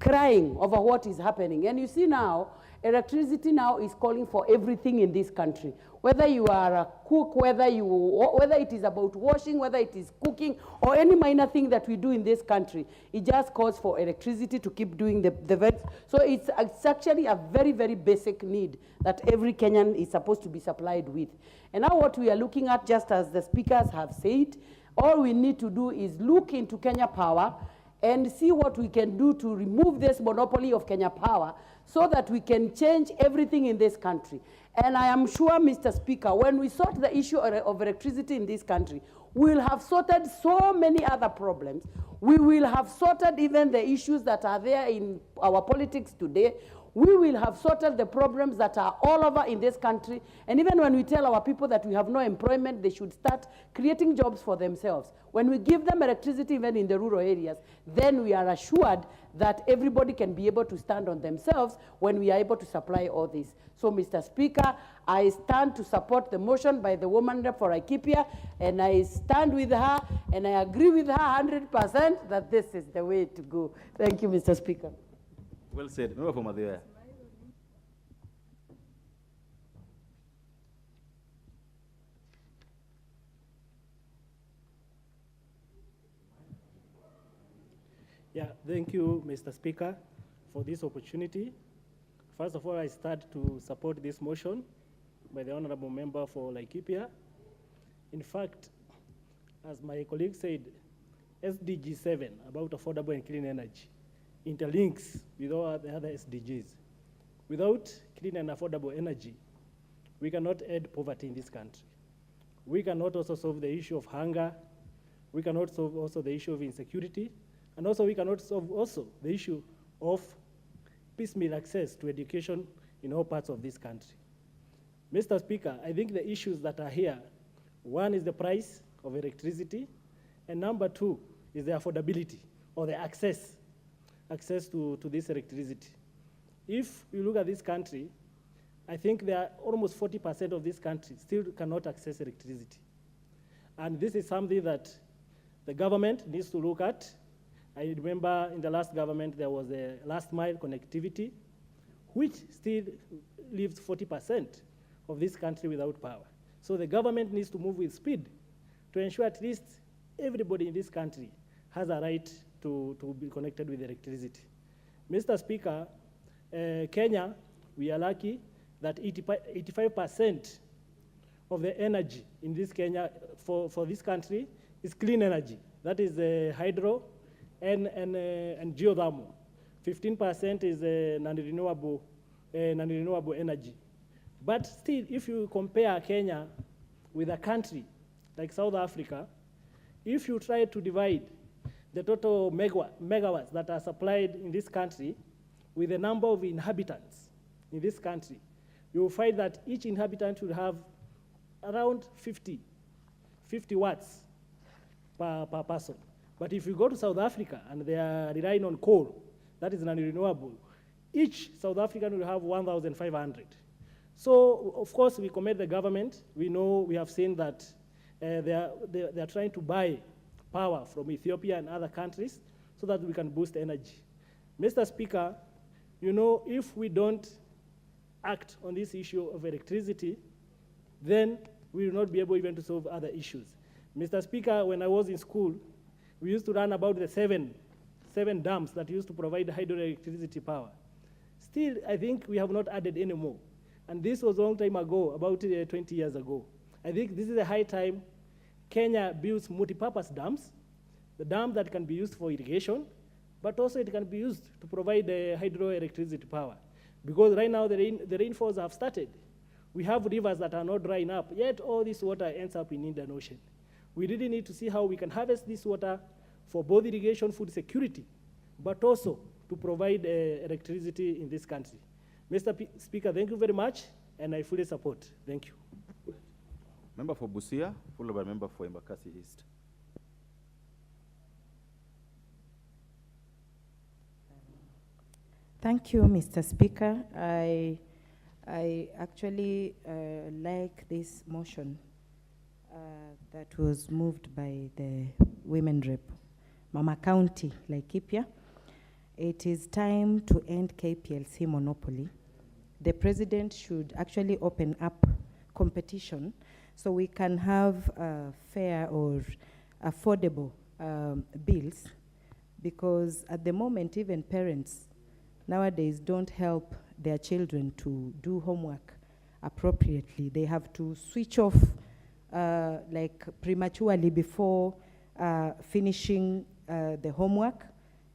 crying over what is happening. And you see now, electricity now is calling for everything in this country. Whether you are a cook, whether it is about washing, whether it is cooking, or any minor thing that we do in this country, it just calls for electricity to keep doing the work. So it's actually a very, very basic need that every Kenyan is supposed to be supplied with. And now what we are looking at, just as the speakers have said, all we need to do is look into Kenya Power and see what we can do to remove this monopoly of Kenya Power so that we can change everything in this country. And I am sure, Mr. Speaker, when we sort the issue of electricity in this country, we'll have sorted so many other problems. We will have sorted even the issues that are there in our politics today. We will have sorted the problems that are all over in this country. And even when we tell our people that we have no employment, they should start creating jobs for themselves. When we give them electricity, even in the rural areas, then we are assured that everybody can be able to stand on themselves when we are able to supply all this. So, Mr. Speaker, I stand to support the motion by the woman rep for Laikipia, and I stand with her, and I agree with her 100% that this is the way to go. Thank you, Mr. Speaker. Well said. Member for Mathioya. Yeah, thank you, Mr. Speaker, for this opportunity. First of all, I start to support this motion by the honorable member for Laikipia. In fact, as my colleague said, SDG 7 about affordable and clean energy interlinks with all the other SDGs. Without clean and affordable energy, we cannot end poverty in this country. We cannot also solve the issue of hunger. We cannot solve also the issue of insecurity. And also we cannot solve also the issue of piecemeal access to education in all parts of this country. Mr. Speaker, I think the issues that are here, one is the price of electricity, and number two is the affordability or the access to this electricity. If you look at this country, I think there are almost 40% of this country still cannot access electricity. And this is something that the government needs to look at. I remember in the last government there was a last mile connectivity, which still leaves 40% of this country without power. So the government needs to move with speed to ensure at least everybody in this country has a right to be connected with electricity. Mr. Speaker, Kenya, we are lucky that 85% of the energy in this Kenya, for this country, is clean energy. That is hydro and geothermal. 15% is non-renewable energy. But still, if you compare Kenya with a country like South Africa, if you try to divide the total megawatts that are supplied in this country with the number of inhabitants in this country, you will find that each inhabitant will have around 50 watts per person. But if you go to South Africa and they are relying on coal, that is non-renewable, each South African will have 1,500. So, of course, we commend the government. We know, we have seen that they are trying to buy power from Ethiopia and other countries so that we can boost energy. Mr. Speaker, you know, if we don't act on this issue of electricity, then we will not be able even to solve other issues. Mr. Speaker, when I was in school, we used to learn about the seven dams that used to provide hydroelectricity power. Still, I think we have not added any more. And this was a long time ago, about 20 years ago. I think this is a high time Kenya builds multi-purpose dams, the dam that can be used for irrigation, but also it can be used to provide hydroelectricity power. Because right now the rainfalls have started. We have rivers that are not drying up, yet all this water ends up in Indian Ocean. We really need to see how we can harvest this water for both irrigation, food security, but also to provide electricity in this country. Mr. Speaker, thank you very much, and I fully support. Thank you. Member for Busia, followed by member for Embakasi East. Thank you, Mr. Speaker. I actually like this motion that was moved by the women rep, Mama County, Laikipia. It is time to end KPLC monopoly. The president should actually open up competition so we can have fair or affordable bills, because at the moment even parents nowadays don't help their children to do homework appropriately. They have to switch off like prematurely before finishing the homework.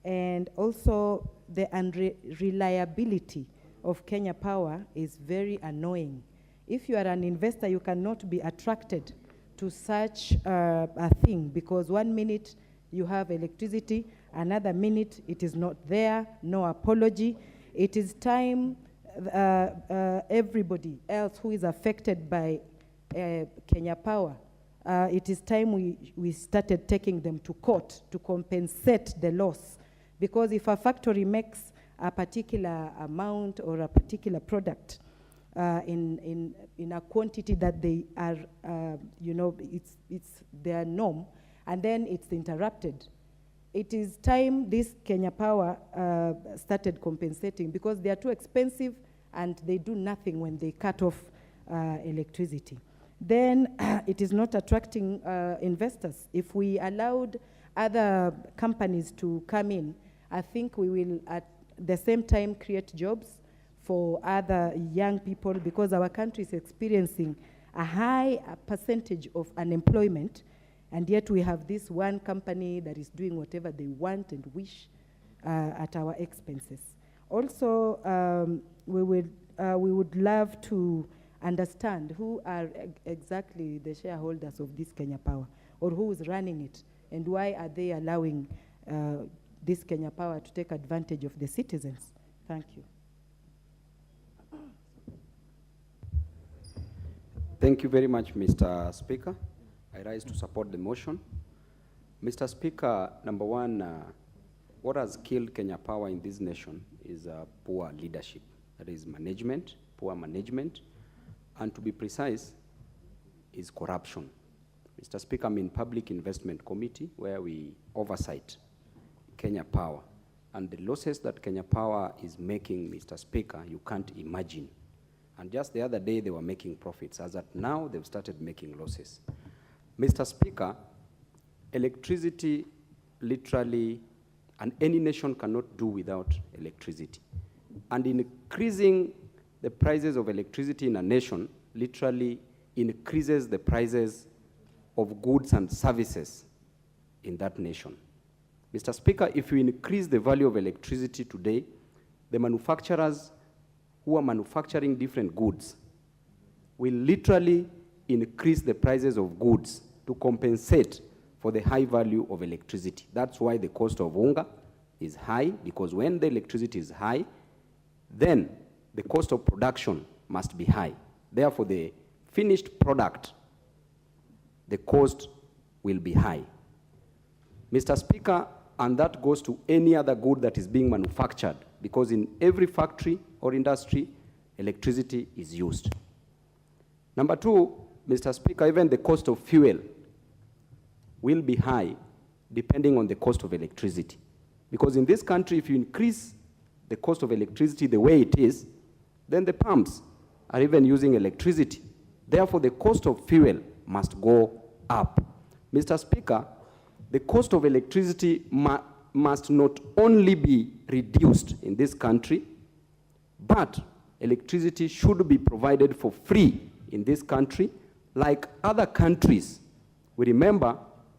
And also the unreliability of Kenya Power is very annoying. If you are an investor, you cannot be attracted to such a thing, because 1 minute you have electricity, another minute it is not there, no apology. It is time everybody else who is affected by Kenya Power, it is time we started taking them to court to compensate the loss. Because if a factory makes a particular amount or a particular product in a quantity that they are, you know, it's their norm, and then it's interrupted, it is time this Kenya Power started compensating, because they are too expensive and they do nothing when they cut off electricity. Then it is not attracting investors. If we allowed other companies to come in, I think we will at the same time create jobs for other young people, because our country is experiencing a high percentage of unemployment, and yet we have this one company that is doing whatever they want and wish at our expenses. Also, we would love to understand who are exactly the shareholders of this Kenya Power, or who is running it, and why are they allowing this Kenya Power to take advantage of the citizens. Thank you. Thank you very much, Mr. Speaker. I rise to support the motion. Mr. Speaker, number one, what has killed Kenya Power in this nation is poor leadership. That is management, poor management, and to be precise, is corruption. Mr. Speaker, I'm in Public Investment Committee where we oversight Kenya Power. And the losses that Kenya Power is making, Mr. Speaker, you can't imagine. And just the other day, they were making profits. As at now, they've started making losses. Mr. Speaker, electricity literally, and any nation cannot do without electricity. And increasing the prices of electricity in a nation literally increases the prices of goods and services in that nation. Mr. Speaker, if you increase the value of electricity today, the manufacturers who are manufacturing different goods will literally increase the prices of goods to compensate for the high value of electricity. That's why the cost of unga is high, because when the electricity is high, then the cost of production must be high. Therefore, the finished product, the cost will be high. Mr. Speaker, and that goes to any other good that is being manufactured, because in every factory or industry, electricity is used. Number two, Mr. Speaker, even the cost of fuel will be high depending on the cost of electricity. Because in this country, if you increase the cost of electricity the way it is, then the pumps are even using electricity. Therefore, the cost of fuel must go up. Mr. Speaker, the cost of electricity must not only be reduced in this country, but electricity should be provided for free in this country, like other countries. We remember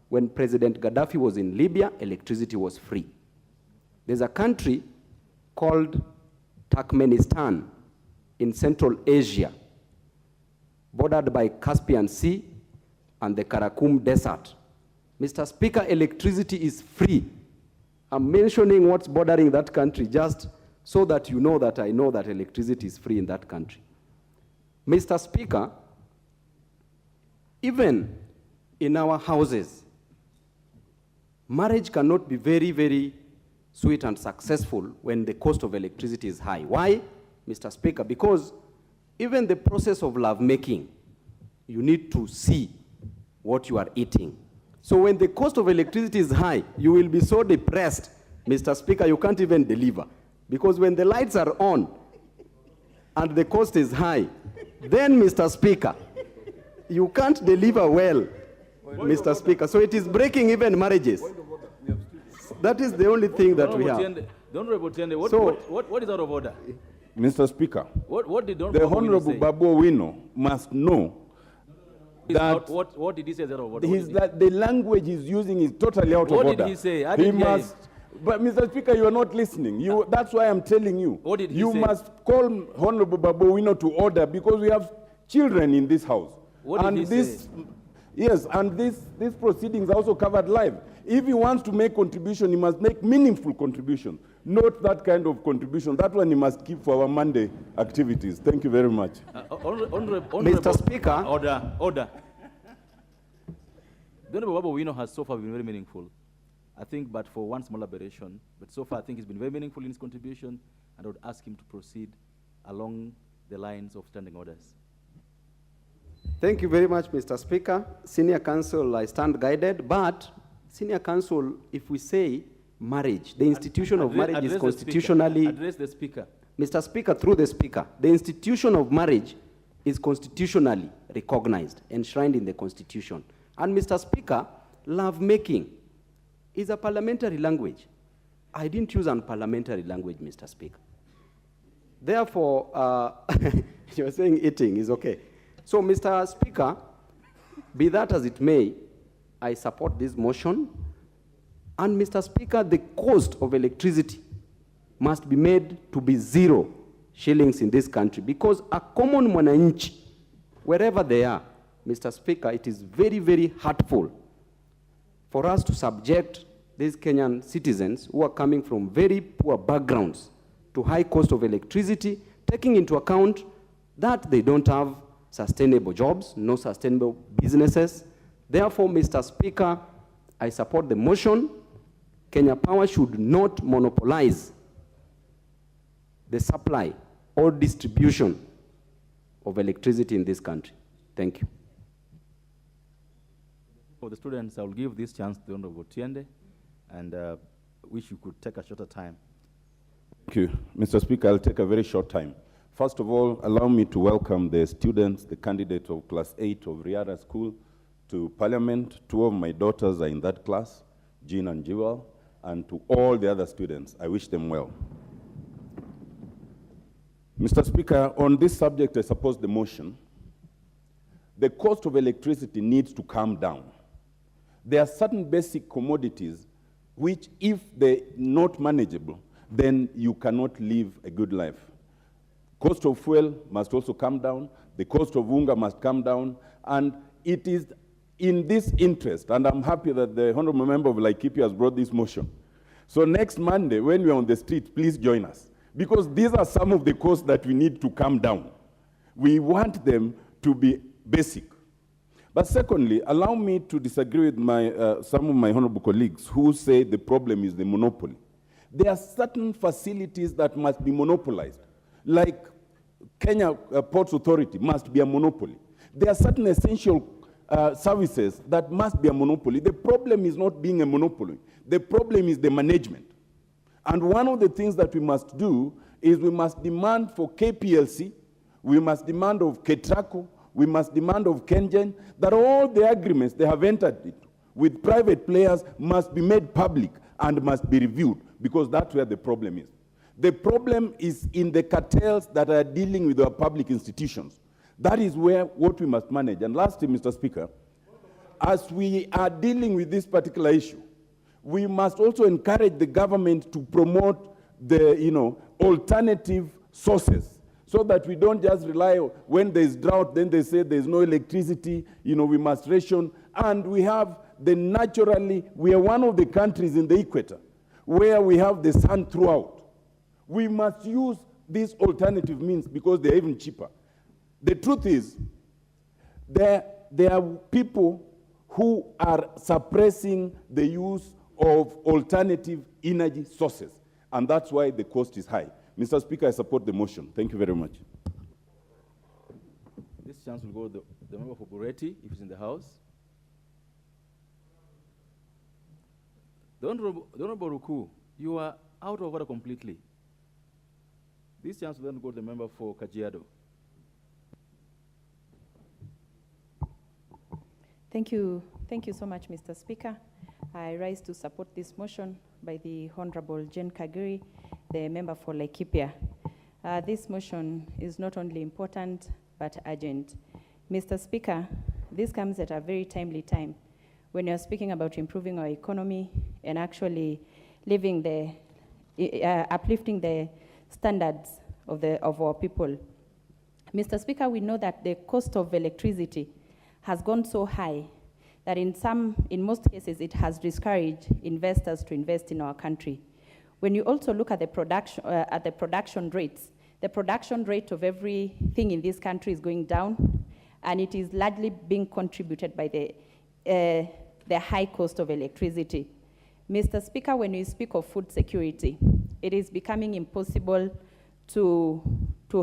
when President Gaddafi was in Libya, electricity was free. There's a country called Turkmenistan in Central Asia, bordered by Caspian Sea and the Karakum Desert. Mr. Speaker, electricity is free. I'm mentioning what's bordering that country just so that you know that I know that electricity is free in that country. Mr. Speaker, even in our houses, marriage cannot be very, very sweet and successful when the cost of electricity is high. Why, Mr. Speaker? Because even the process of lovemaking, you need to see what you are eating. So when the cost of electricity is high, you will be so depressed, Mr. Speaker, you can't even deliver. Because when the lights are on and the cost is high, then, Mr. Speaker, you can't deliver well, Mr. Speaker. So it is breaking even marriages. That is the only thing that we have. What is out of order? Mr. Speaker, What did the Honorable Babu Owino must know that what did he say is out of order? that the language he's using is totally out of order. What did he say? I didn't hear him. But Mr. Speaker, you are not listening. That's why I'm telling you. What did he you say? must call Honorable Babu Owino to order, because we have children in this house. What did he say? Yes, and these proceedings are also covered live. If he wants to make contribution, he must make meaningful contribution, not that kind of contribution. That one he must keep for our Monday activities. Thank you very much. Mr. Speaker. Order. The Honorable Babu Owino has so far been very meaningful. I think, but for one small aberration, but so far I think he's been very meaningful in his contribution, and I would ask him to proceed along the lines of standing orders. Thank you very much, Mr. Speaker. Senior Counsel, I stand guided, but Senior Counsel, if we say marriage, the institution of marriage is constitutionally... Address the Speaker. Mr. Speaker, through the Speaker, the institution of marriage is constitutionally recognized, enshrined in the Constitution. And Mr. Speaker, lovemaking is a parliamentary language. I didn't use unparliamentary language, Mr. Speaker. Therefore, you're saying eating is okay. So, Mr. Speaker, be that as it may, I support this motion. And, Mr. Speaker, the cost of electricity must be made to be 0 shillings in this country, because a common mwananchi, wherever they are, Mr. Speaker, it is very, very hurtful for us to subject these Kenyan citizens who are coming from very poor backgrounds to high cost of electricity, taking into account that they don't have sustainable jobs, no sustainable businesses. Therefore, Mr. Speaker, I support the motion. Kenya Power should not monopolize the supply or distribution of electricity in this country. Thank you. For the students, I will give this chance to the Honorable Tiende, and wish you could take a shorter time. Thank you, Mr. Speaker. I'll take a very short time. First of all, allow me to welcome the students, the candidates of Class 8 of Riara School to Parliament. Two of my daughters are in that class, Jean and Jewel, and to all the other students, I wish them well. Mr. Speaker, on this subject, I suppose the motion, the cost of electricity needs to come down. There are certain basic commodities which, if they're not manageable, then you cannot live a good life. Cost of fuel must also come down. The cost of unga must come down. And it is in this interest, and I'm happy that the Honorable Member of Laikipia has brought this motion. So next Monday, when we're on the street, please join us, because these are some of the costs that we need to come down. We want them to be basic. But secondly, allow me to disagree with some of my honorable colleagues who say the problem is the monopoly. There are certain facilities that must be monopolized, like Kenya Ports Authority must be a monopoly. There are certain essential services that must be a monopoly. The problem is not being a monopoly. The problem is the management. And one of the things that we must do is we must demand for KPLC, we must demand of KETRACO, we must demand of KenGen that all the agreements they have entered into with private players must be made public and must be reviewed, because that's where the problem is. The problem is in the cartels that are dealing with our public institutions. That is where what we must manage. And lastly, Mr. Speaker, as we are dealing with this particular issue, we must also encourage the government to promote the alternative sources, so that we don't just rely on when there's drought, then they say there's no electricity, we must ration. And we have we are one of the countries in the equator where we have the sun throughout. We must use these alternative means because they're even cheaper. The truth is, there are people who are suppressing the use of alternative energy sources, and that's why the cost is high. Mr. Speaker, I support the motion. Thank you very much. This chance will go to the member for Bureti, if he's in the House. The Honorable Ruku, you are out of order completely. This chance will then go to the member for Kajiado. Thank you so much, Mr. Speaker. I rise to support this motion by the Honorable Jane Kagiri, the member for Laikipia. This motion is not only important, but urgent. Mr. Speaker, this comes at a very timely time when you're speaking about improving our economy and actually uplifting the standards of our people. Mr. Speaker, we know that the cost of electricity has gone so high that in most cases it has discouraged investors to invest in our country. When you also look at the production rates, the production rate of everything in this country is going down, and it is largely being contributed by the high cost of electricity. Mr. Speaker, when you speak of food security, it is becoming impossible to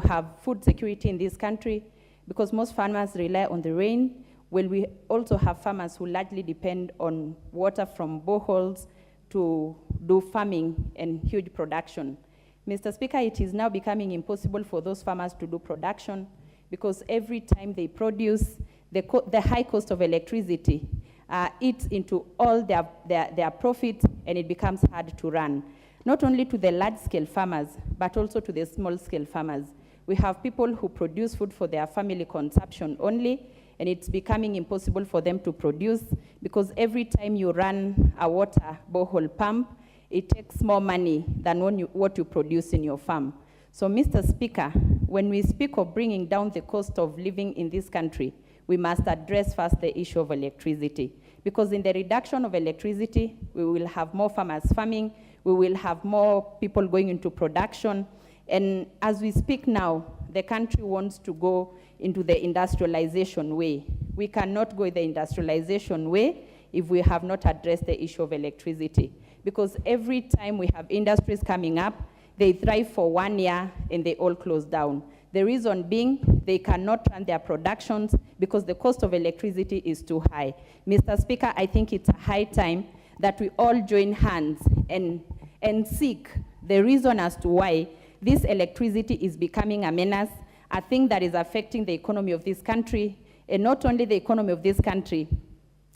have food security in this country because most farmers rely on the rain. Well, we also have farmers who largely depend on water from boreholes to do farming and huge production. Mr. Speaker, it is now becoming impossible for those farmers to do production because every time they produce, the high cost of electricity eats into all their profits, and it becomes hard to run. Not only to the large-scale farmers, but also to the small-scale farmers. We have people who produce food for their family consumption only, and it's becoming impossible for them to produce because every time you run a water borehole pump, it takes more money than what you produce in your farm. So, Mr. Speaker, when we speak of bringing down the cost of living in this country, we must address first the issue of electricity. Because in the reduction of electricity, we will have more farmers farming, we will have more people going into production, and as we speak now, the country wants to go into the industrialization way. We cannot go the industrialization way if we have not addressed the issue of electricity. Because every time we have industries coming up, they thrive for 1 year and they all close down. The reason being, they cannot run their productions because the cost of electricity is too high. Mr. Speaker, I think it's a high time that we all join hands and seek the reason as to why this electricity is becoming a menace, a thing that is affecting the economy of this country, and not only the economy of this country,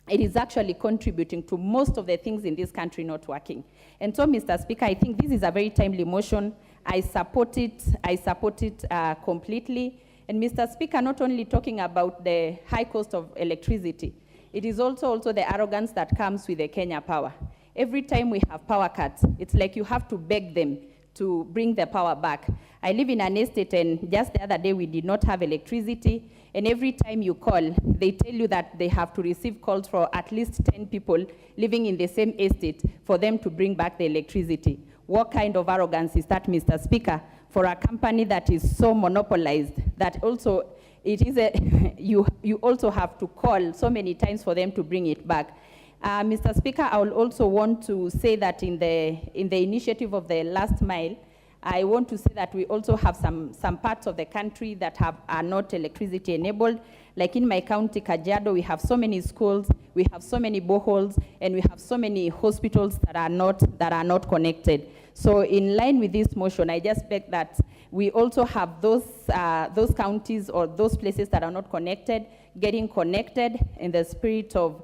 it is actually contributing to most of the things in this country not working. And so, Mr. Speaker, I think this is a very timely motion. I support it completely. And Mr. Speaker, not only talking about the high cost of electricity, it is also the arrogance that comes with the Kenya Power. Every time we have power cuts, it's like you have to beg them to bring the power back. I live in an estate, and just the other day we did not have electricity, and every time you call, they tell you that they have to receive calls for at least 10 people living in the same estate for them to bring back the electricity. What kind of arrogance is that, Mr. Speaker, for a company that is so monopolized that also it is you also have to call so many times for them to bring it back? Mr. Speaker, I will also want to say that in the initiative of the last mile, I want to say that we also have some parts of the country that are not electricity enabled. Like in my county, Kajiado, we have so many schools, we have so many boreholes, and we have so many hospitals that are not connected. So in line with this motion, I just beg that we also have those counties or those places that are not connected, getting connected in the spirit of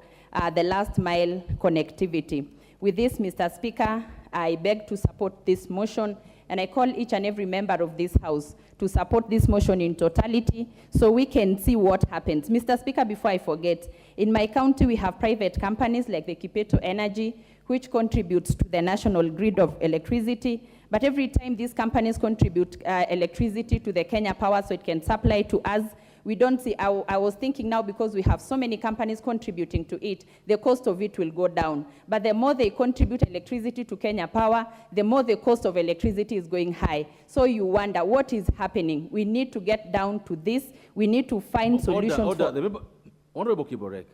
the last mile connectivity. With this, Mr. Speaker, I beg to support this motion, and I call each and every member of this House to support this motion in totality so we can see what happens. Mr. Speaker, before I forget, in my county we have private companies like the Kipeto Energy, which contributes to the national grid of electricity. But every time these companies contribute electricity to the Kenya Power so it can supply to us, we don't see, I was thinking now, because we have so many companies contributing to it, the cost of it will go down. But the more they contribute electricity to Kenya Power, the more the cost of electricity is going high. So you wonder what is happening. We need to get down to this. We need to find solutions. Honorable Kiborek,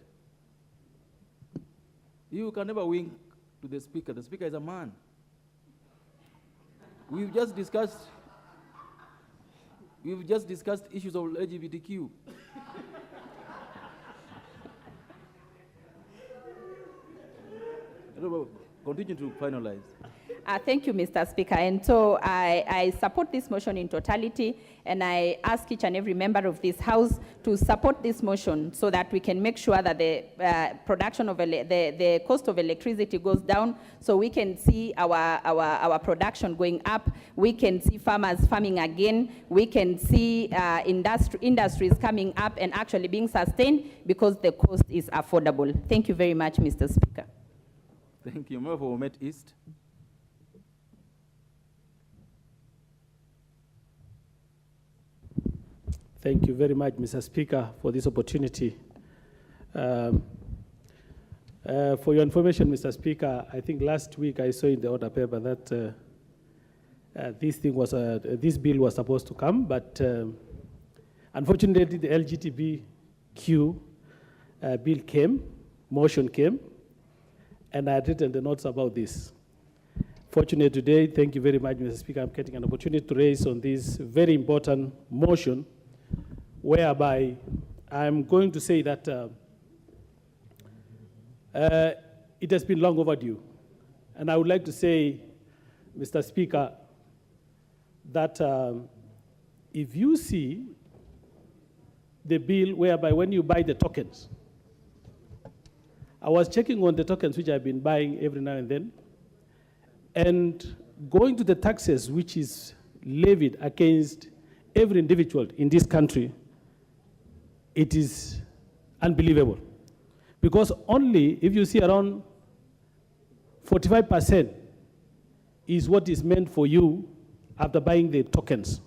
you can never wink to the Speaker. The Speaker is a man. We've just discussed issues of LGBTQ. Continue to finalize. Thank you, Mr. Speaker. And so I support this motion in totality, and I ask each and every member of this House to support this motion so that we can make sure that the production of the cost of electricity goes down, so we can see our production going up. We can see farmers farming again. We can see industries coming up and actually being sustained because the cost is affordable. Thank you very much, Mr. Speaker. Thank you. Member for Met East. Thank you very much, Mr. Speaker, for this opportunity. For your information, Mr. Speaker, I think last week I saw in the order paper that this bill was supposed to come, but unfortunately the LGBTQ motion came, and I had written the notes about this. Fortunately today, thank you very much, Mr. Speaker, I'm getting an opportunity to raise on this very important motion, whereby I'm going to say that it has been long overdue. And I would like to say, Mr. Speaker, that if you see the bill whereby when you buy the tokens, I was checking on the tokens which I've been buying every now and then, and going to the taxes which is levied against every individual in this country, it is unbelievable. Because only if you see around 45% is what is meant for you after buying the tokens.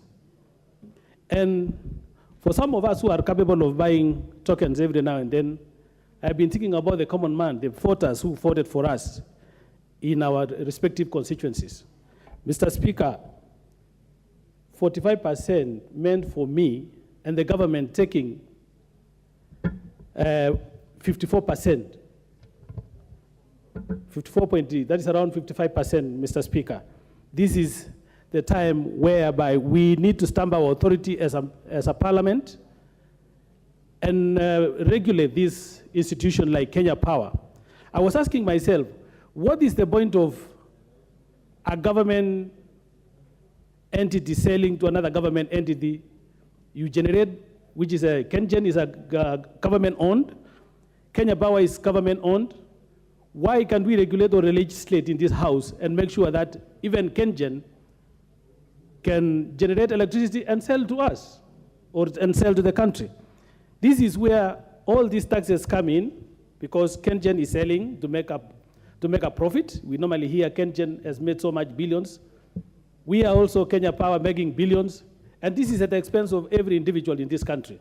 And for some of us who are capable of buying tokens every now and then, I've been thinking about the common man, the voters who voted for us in our respective constituencies. Mr. Speaker, 45% meant for me, and the government taking 54%. 54.3, that is around 55%, Mr. Speaker. This is the time whereby we need to stamp our authority as a parliament and regulate this institution like Kenya Power. I was asking myself, what is the point of a government entity selling to another government entity? You generate, which is KenGen is a government-owned, Kenya Power is government-owned. Why can't we regulate or legislate in this house and make sure that even KenGen can generate electricity and sell to us and sell to the country? This is where all these taxes come in, because KenGen is selling to make a profit. We normally hear KenGen has made so much billions. We are also Kenya Power making billions, and this is at the expense of every individual in this country.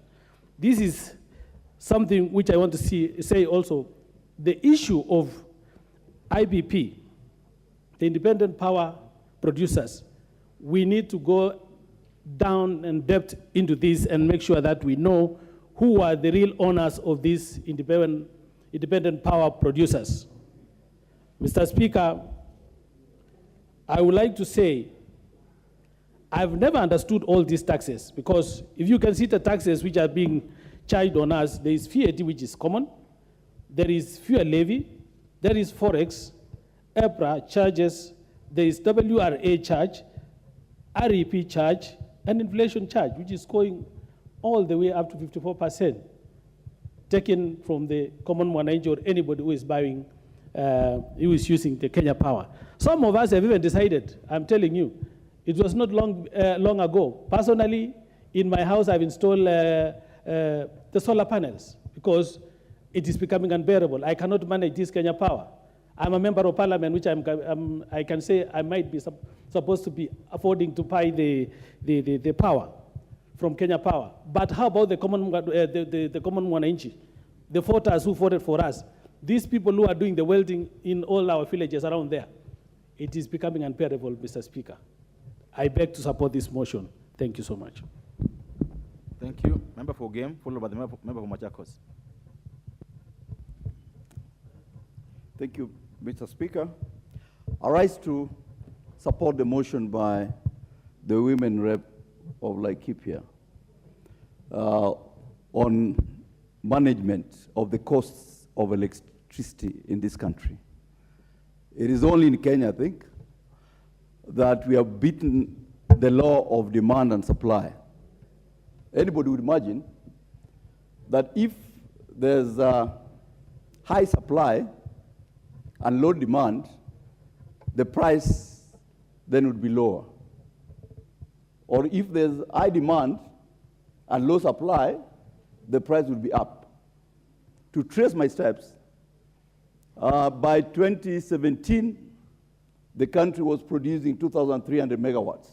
This is something which I want to say also. The issue of IPP, the independent power producers, we need to go down in depth into this and make sure that we know who are the real owners of these independent power producers. Mr. Speaker, I would like to say, I've never understood all these taxes, because if you can see the taxes which are being charged on us, there is VAT, which is common, there is fuel levy, there is Forex, EPRA charges, there is WRA charge, REP charge, and inflation charge, which is going all the way up to 54%, taken from the common mwananchi or anybody who is buying, who is using the Kenya Power. Some of us have even decided, I'm telling you, it was not long ago. Personally, in my house, I've installed the solar panels because it is becoming unbearable. I cannot manage this Kenya Power. I'm a member of parliament, which I can say I might be supposed to be affording to buy the power from Kenya Power. But how about the common mwananchi, the voters who voted for us, these people who are doing the welding in all our villages around there? It is becoming unbearable, Mr. Speaker. I beg to support this motion. Thank you so much. Thank you. Member for Game, followed by the member for Machakos. Thank you, Mr. Speaker. I rise to support the motion by the women rep of Laikipia on management of the costs of electricity in this country. It is only in Kenya, I think, that we have beaten the law of demand and supply. Anybody would imagine that if there's a high supply and low demand, the price then would be lower. Or if there's high demand and low supply, the price would be up. To trace my steps, by 2017, the country was producing 2,300 megawatts.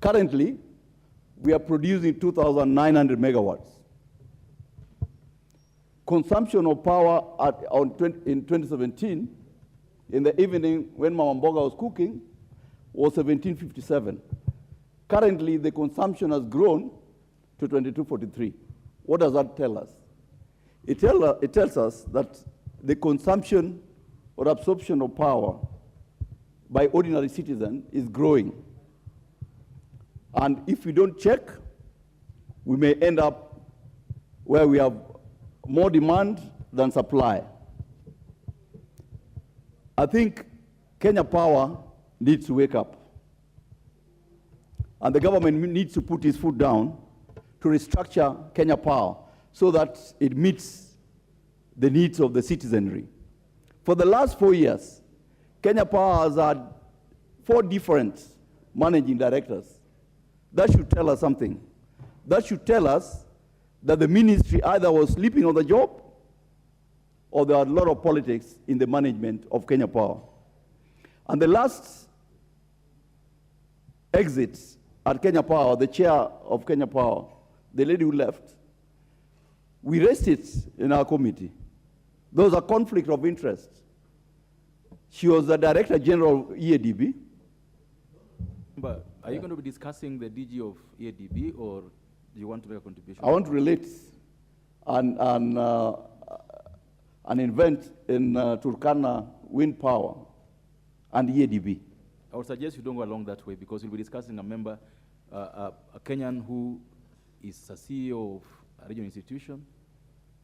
Currently, we are producing 2,900 megawatts. Consumption of power in 2017, in the evening when Mama Mboga was cooking, was 1757. Currently, the consumption has grown to 2243. What does that tell us? It tells us that the consumption or absorption of power by ordinary citizens is growing. And if we don't check, we may end up where we have more demand than supply. I think Kenya Power needs to wake up. And the government needs to put its foot down to restructure Kenya Power so that it meets the needs of the citizenry. For the last 4 years, Kenya Power has had 4 different managing directors. That should tell us something. That should tell us that the ministry either was sleeping on the job or there are a lot of politics in the management of Kenya Power. And the last exit at Kenya Power, the chair of Kenya Power, the lady who left, we raised it in our committee. There was a conflict of interest. She was the Director General of EADB. But are you going to be discussing the DG of EADB, or do you want to make a contribution? I want to relate an event in Turkana Wind Power and EADB. would suggest you don't go along that way because you'll be discussing a member, a Kenyan who is a CEO of a regional institution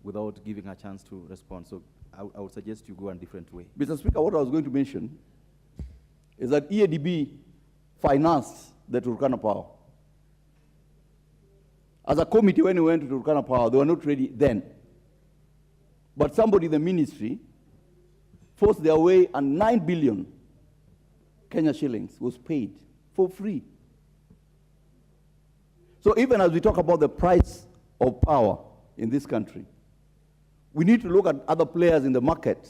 without giving her a chance to respond. So I would suggest you go a different way. Mr. Speaker, what I was going to mention is that EADB financed the Turkana Power. As a committee, when we went to Turkana Power, they were not ready then. But somebody in the ministry forced their way, and 9 billion Kenya shillings was paid for free. So even as we talk about the price of power in this country, we need to look at other players in the market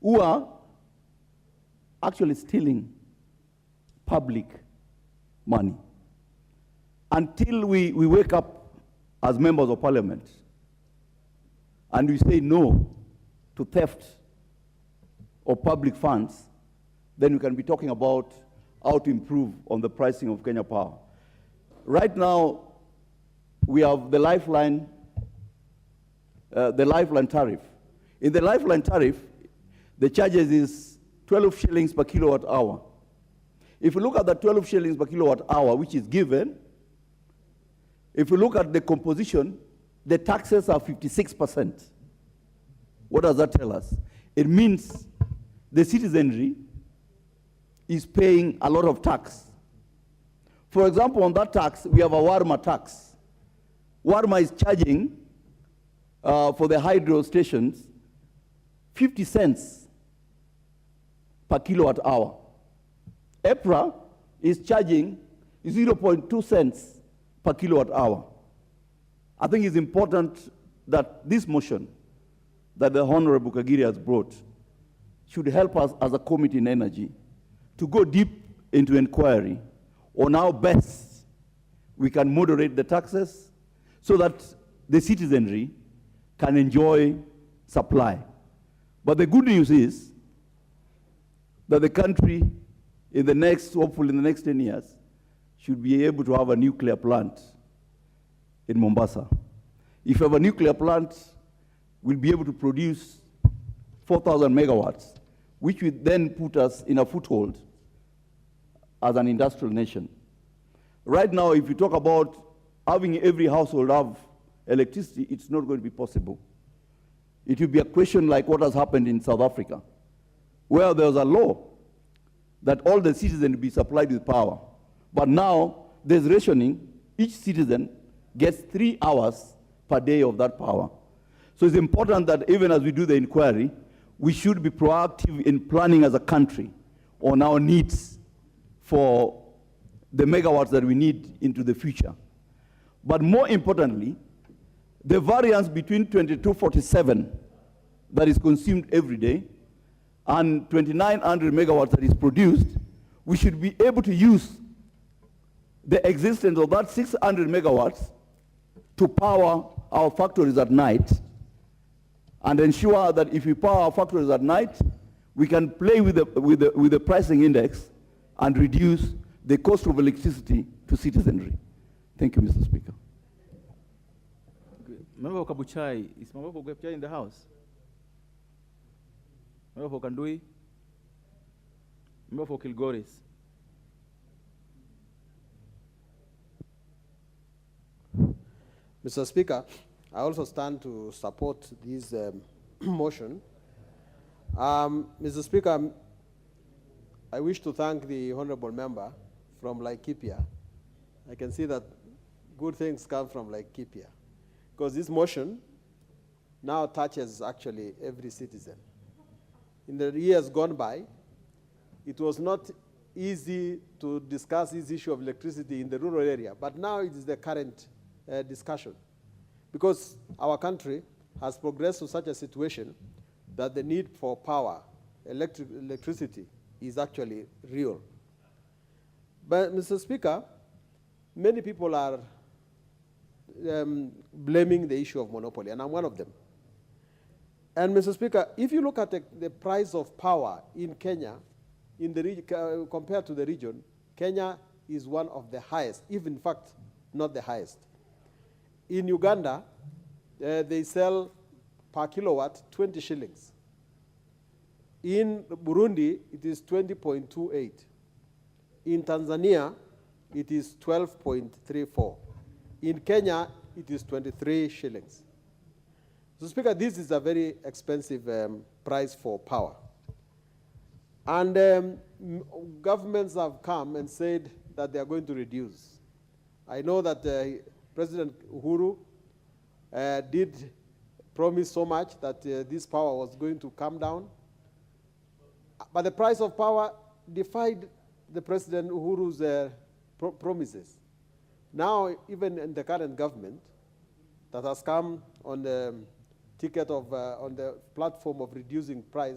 who are actually stealing public money. Until we wake up as members of parliament and we say no to theft of public funds, then we can be talking about how to improve on the pricing of Kenya Power. Right now, we have the lifeline tariff. In the lifeline tariff, the charges is 12 shillings per kilowatt hour. If you look at the 12 shillings per kilowatt hour, which is given, if you look at the composition, the taxes are 56%. What does that tell us? It means the citizenry is paying a lot of tax. For example, on that tax, we have a Warma tax. Warma is charging for the hydro stations 50 cents per kilowatt hour. EPRA is charging 0.2 cents per kilowatt hour. I think it's important that this motion that the Honorable Kagiri has brought should help us as a committee in energy to go deep into inquiry on how best we can moderate the taxes so that the citizenry can enjoy supply. But the good news is that the country in the next, hopefully in the next 10 years, should be able to have a nuclear plant in Mombasa. If you have a nuclear plant, we'll be able to produce 4,000 megawatts, which would then put us in a foothold as an industrial nation. Right now, if you talk about having every household have electricity, it's not going to be possible. It will be a question like what has happened in South Africa, where there was a law that all the citizens be supplied with power. But now there's rationing. Each citizen gets 3 hours per day of that power. So it's important that even as we do the inquiry, we should be proactive in planning as a country on our needs for the megawatts that we need into the future. But more importantly, the variance between 2247 that is consumed every day and 2,900 megawatts that is produced, we should be able to use the existence of that 600 megawatts to power our factories at night and ensure that if we power our factories at night, we can play with the pricing index and reduce the cost of electricity to citizenry. Thank you, Mr. Speaker. Member for Kabuchai, is Member for Kabuchai in the house? Member for Kandui? Member for Kilgoris? Mr. Speaker, I also stand to support this motion. Mr. Speaker, I wish to thank the honorable member from Laikipia. I can see that good things come from Laikipia, because this motion now touches actually every citizen. In the years gone by, it was not easy to discuss this issue of electricity in the rural area, but now it is the current discussion, because our country has progressed to such a situation that the need for power, electricity, is actually real. But, Mr. Speaker, many people are blaming the issue of monopoly, and I'm one of them. And, Mr. Speaker, if you look at the price of power in Kenya, in the compared to the region, Kenya is one of the highest, if in fact not the highest. In Uganda, they sell per kilowatt 20 shillings. In Burundi, it is 20.28. In Tanzania, it is 12.34. In Kenya, it is 23 shillings. So, Speaker, this is a very expensive price for power. And governments have come and said that they are going to reduce. I know that President Uhuru did promise so much that this power was going to come down. But the price of power defied the President Uhuru's promises. Now, even in the current government that has come on the ticket of, on the platform of reducing price,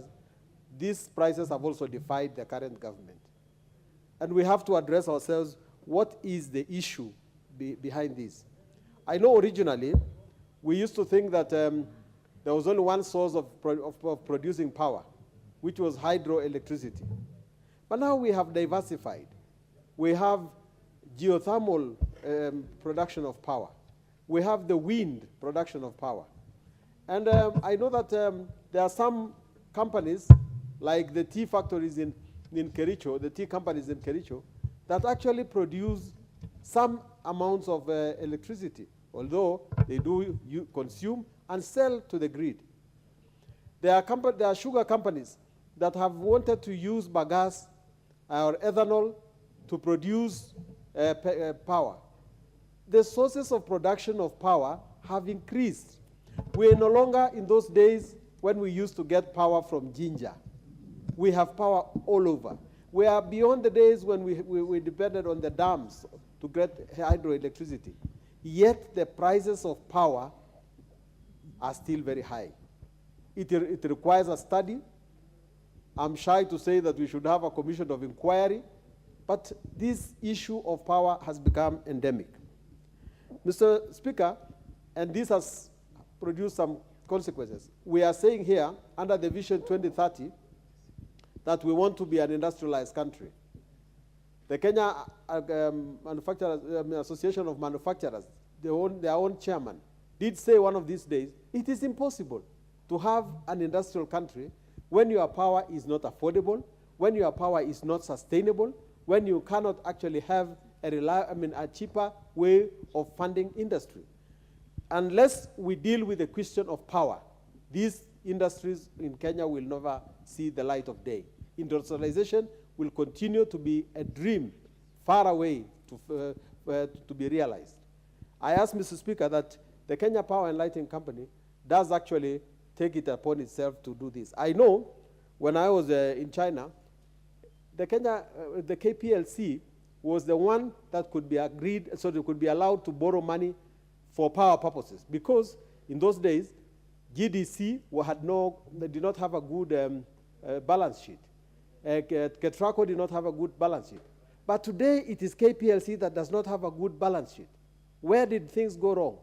these prices have also defied the current government. And we have to address ourselves, what is the issue behind this? I know originally, we used to think that there was only one source of producing power, which was hydroelectricity. But now we have diversified. We have geothermal production of power. We have the wind production of power. And I know that there are some companies, like the tea factories in Kericho, the tea companies in Kericho, that actually produce some amounts of electricity, although they do consume and sell to the grid. There are sugar companies that have wanted to use bagasse or ethanol to produce power. The sources of production of power have increased. We are no longer in those days when we used to get power from ginger. We have power all over. We are beyond the days when we depended on the dams to get hydroelectricity. Yet the prices of power are still very high. It requires a study. I'm shy to say that we should have a commission of inquiry, but this issue of power has become endemic. Mr. Speaker, and this has produced some consequences. We are saying here, under the Vision 2030, that we want to be an industrialized country. The Kenya Association of Manufacturers, their own chairman, did say one of these days, it is impossible to have an industrial country when your power is not affordable, when your power is not sustainable, when you cannot actually have a cheaper way of funding industry. Unless we deal with the question of power, these industries in Kenya will never see the light of day. Industrialization will continue to be a dream far away to be realized. I ask, Mr. Speaker, that the Kenya Power and Lighting Company does actually take it upon itself to do this. I know when I was in China, the KPLC was the one that could be agreed, so they could be allowed to borrow money for power purposes, because in those days, GDC did not have a good balance sheet. Ketraco did not have a good balance sheet. But today, it is KPLC that does not have a good balance sheet. Where did things go wrong?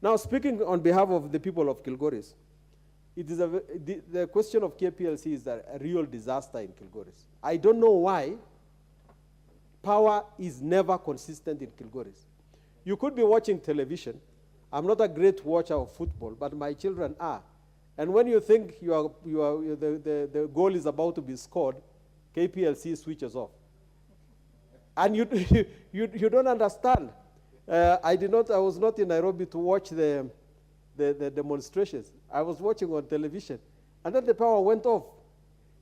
Now, speaking on behalf of the people of Kilgoris, it is the question of KPLC is a real disaster in Kilgoris. I don't know why power is never consistent in Kilgoris. You could be watching television. I'm not a great watcher of football, but my children are. And when you think the goal is about to be scored, KPLC switches off. And you don't understand. I was not in Nairobi to watch the demonstrations. I was watching on television. And then the power went off.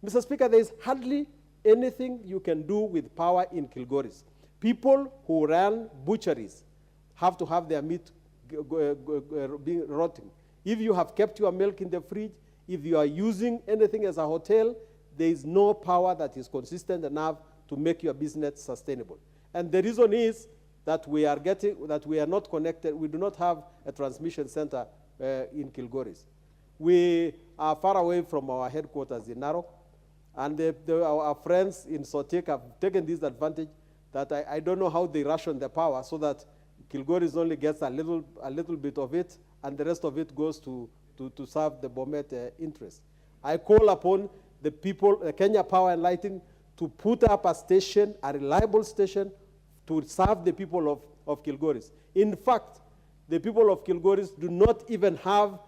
Mr. Speaker, there is hardly anything you can do with power in Kilgoris. People who run butcheries have to have their meat being rotting. If you have kept your milk in the fridge, if you are using anything as a hotel, there is no power that is consistent enough to make your business sustainable. And the reason is that we are not connected. We do not have a transmission center in Kilgoris. We are far away from our headquarters in Narok, and our friends in Sotek have taken this advantage that I don't know how they ration the power so that Kilgoris only gets a little bit of it, and the rest of it goes to serve the Bomet interest. I call upon the people, Kenya Power and Lighting, to put up a station, a reliable station, to serve the people of Kilgoris. In fact, the people of Kilgoris do not even have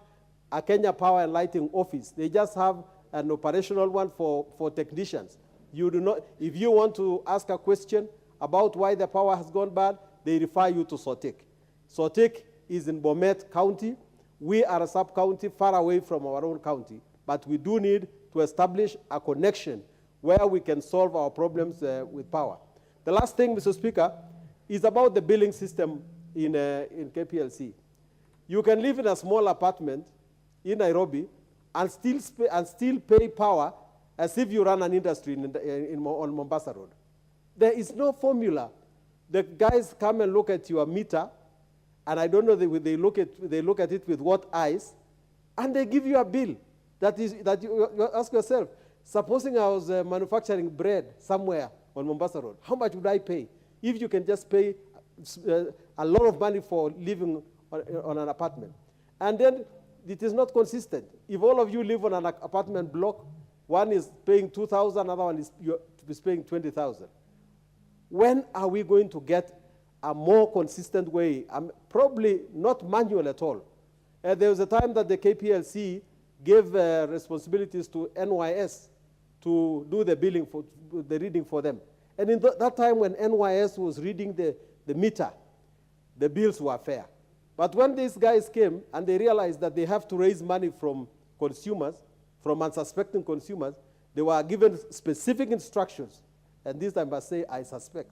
a Kenya Power and Lighting office. They just have an operational one for technicians. You do not, if you want to ask a question about why the power has gone bad, they refer you to Sotek. Sotek is in Bomet County. We are a sub-county far away from our own county, but we do need to establish a connection where we can solve our problems with power. The last thing, Mr. Speaker, is about the billing system in KPLC. You can live in a small apartment in Nairobi and still pay power as if you run an industry on Mombasa Road. There is no formula. The guys come and look at your meter, and I don't know, they look at it with what eyes, and they give you a bill that you ask yourself, supposing I was manufacturing bread somewhere on Mombasa Road, how much would I pay? If you can just pay a lot of money for living on an apartment. And then it is not consistent. If all of you live on an apartment block, one is paying 2,000, another one is paying 20,000. When are we going to get a more consistent way? Probably not manual at all. There was a time that the KPLC gave responsibilities to NYS to do the billing, the reading for them. And in that time when NYS was reading the meter, the bills were fair. But when these guys came and they realized that they have to raise money from consumers, from unsuspecting consumers, they were given specific instructions. And this I must say, I suspect.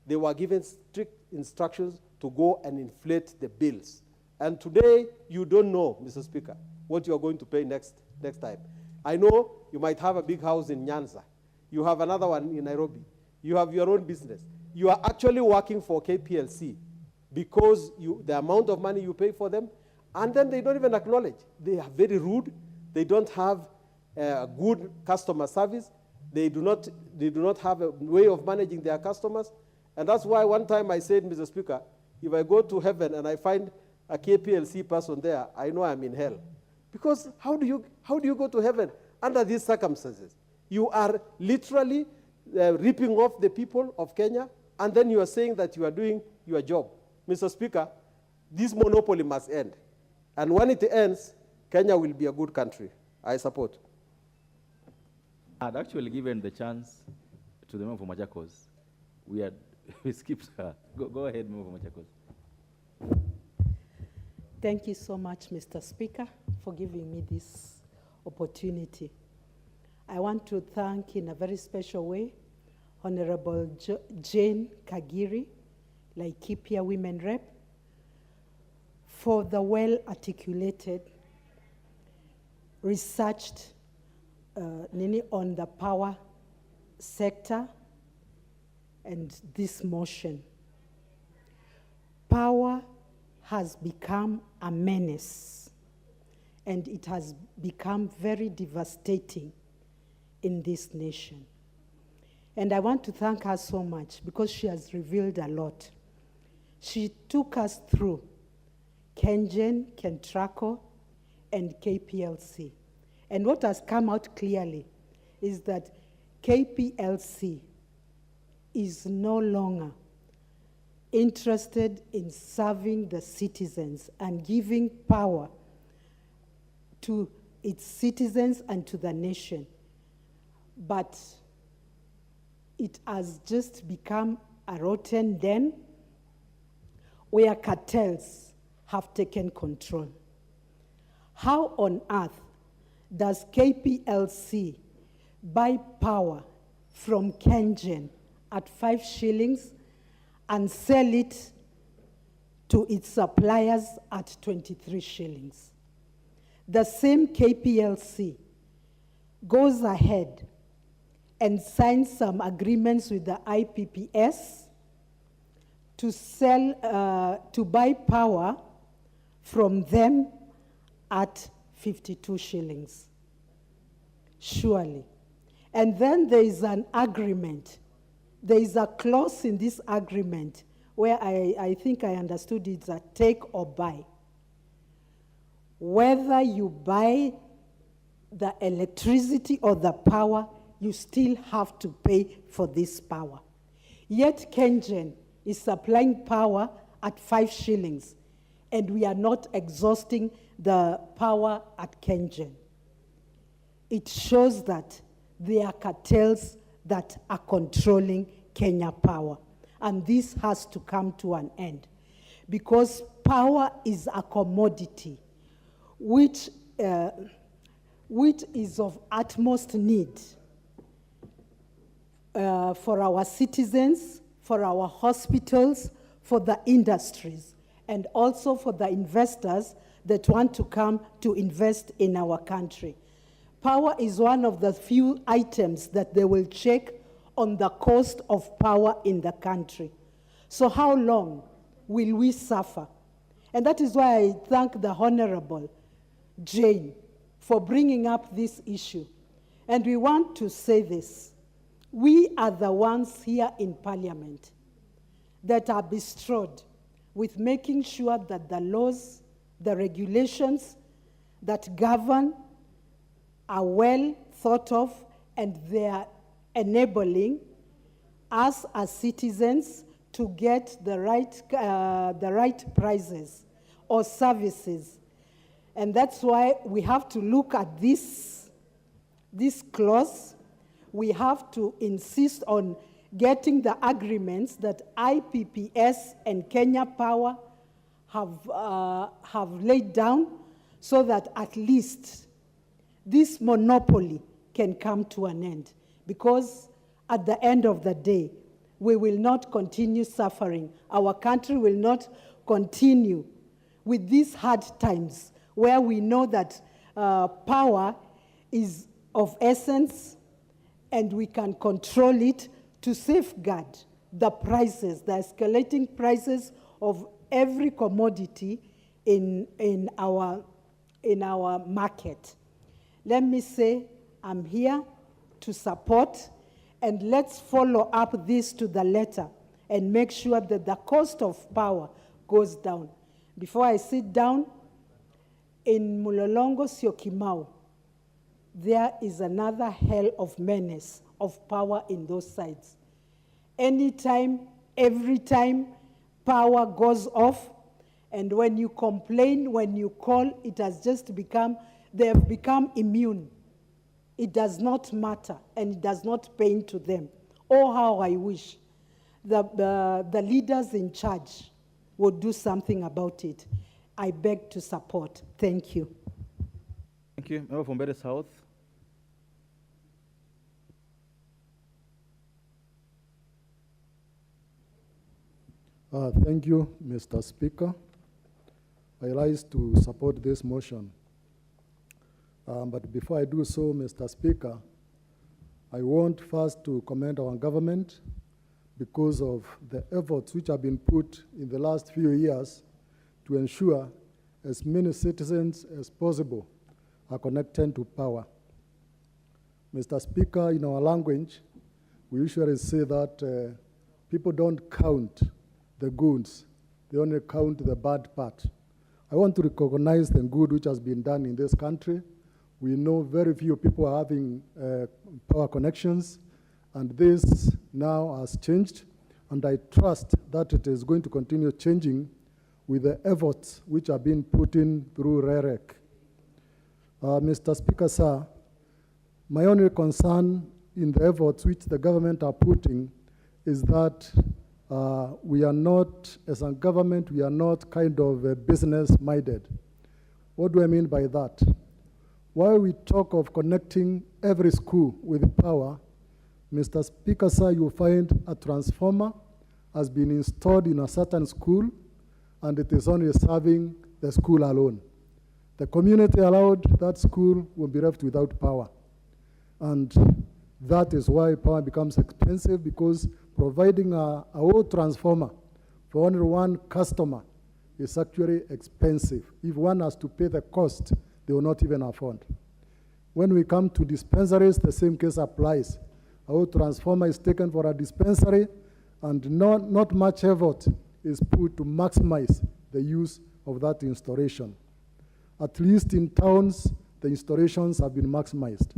They were given strict instructions to go and inflate the bills. And today, you don't know, Mr. Speaker, what you're going to pay next time. I know you might have a big house in Nyanza. You have another one in Nairobi. You have your own business. You are actually working for KPLC because the amount of money you pay for them, and then they don't even acknowledge. They are very rude. They don't have good customer service. They do not have a way of managing their customers. And that's why one time I said, Mr. Speaker, if I go to heaven and I find a KPLC person there, I know I'm in hell. Because how do you go to heaven under these circumstances? You are literally ripping off the people of Kenya, and then you are saying that you are doing your job. Mr. Speaker, this monopoly must end. And when it ends, Kenya will be a good country. I support. I'd actually given the chance to the member for Machakos. We skipped her. Go ahead, member for Machakos. Thank you so much, Mr. Speaker, for giving me this opportunity. I want to thank in a very special way Honorable Jane Kagiri, Laikipia Women Rep, for the well-articulated, researched on the power sector and this motion. Power has become a menace, and it has become very devastating in this nation. And I want to thank her so much because she has revealed a lot. She took us through KenGen, Kentraco, and KPLC. And what has come out clearly is that KPLC is no longer interested in serving the citizens and giving power to its citizens and to the nation. But it has just become a rotten den where cartels have taken control. How on earth does KPLC buy power from KenGen at 5 shillings and sell it to its suppliers at 23 shillings? The same KPLC goes ahead and signs some agreements with the IPPS to sell, to buy power from them at 52 shillings. Surely. And then there is an agreement. There is a clause in this agreement where I think I understood it's a take or buy. Whether you buy the electricity or the power, you still have to pay for this power. Yet KenGen is supplying power at 5 shillings, and we are not exhausting the power at KenGen. it shows that there are cartels that are controlling Kenya Power. And this has to come to an end, because power is a commodity which is of utmost need for our citizens, for our hospitals, for the industries, and also for the investors that want to come to invest in our country. Power is one of the few items that they will check on the cost of power in the country. So how long will we suffer? And that is why I thank the Honorable Jane for bringing up this issue. And we want to say this. We are the ones here in Parliament that are bestrode with making sure that the laws, the regulations that govern are well thought of, and they are enabling us as citizens to get the right prices or services. And that's why we have to look at this clause. We have to insist on getting the agreements that IPPS and Kenya Power have laid down, so that at least this monopoly can come to an end. Because at the end of the day, we will not continue suffering. Our country will not continue with these hard times, where we know that power is of essence, and we can control it to safeguard the prices, the escalating prices of every commodity in our market. Let me say, I'm here to support, and let's follow up this to the letter and make sure that the cost of power goes down. Before I sit down, in Mulolongo, Syokimau, there is another hell of menace of power in those sides. Anytime, every time, power goes off, and when you complain, when you call, it has just become, they have become immune. It does not matter, and it does not pain to them. Oh, how I wish the leaders in charge would do something about it. I beg to support. Thank you. Thank you. Member from Bede South. Thank you, Mr. Speaker. I rise to support this motion. But before I do so, Mr. Speaker, I want first to commend our government because of the efforts which have been put in the last few years to ensure as many citizens as possible are connected to power. Mr. Speaker, in our language, we usually say that people don't count the goods, they only count the bad part. I want to recognize the good which has been done in this country. We know very few people are having power connections, and this now has changed, and I trust that it is going to continue changing with the efforts which are being put in through REREC. Mr. Speaker, sir, my only concern in the efforts which the government are putting is that we are not, as a government, we are not kind of business-minded. What do I mean by that? While we talk of connecting every school with power, Mr. Speaker, sir, you find a transformer has been installed in a certain school, and it is only serving the school alone. The community allowed that school will be left without power. And that is why power becomes expensive, because providing a whole transformer for only one customer is actually expensive. If one has to pay the cost, they will not even afford. When we come to dispensaries, the same case applies. A whole transformer is taken for a dispensary, and not much effort is put to maximize the use of that installation. At least in towns, the installations have been maximized.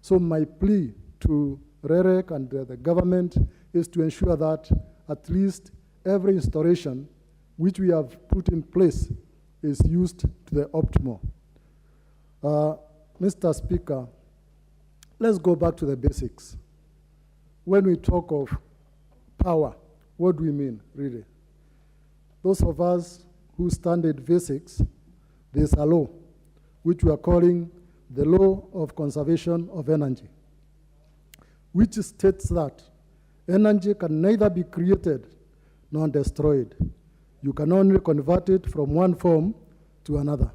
So my plea to REREC and the government is to ensure that at least every installation which we have put in place is used to the optimal. Mr. Speaker, let's go back to the basics. When we talk of power, what do we mean, really? Those of us who studied physics, there's a law, which we are calling the law of conservation of energy, which states that energy can neither be created nor destroyed. You can only convert it from one form to another.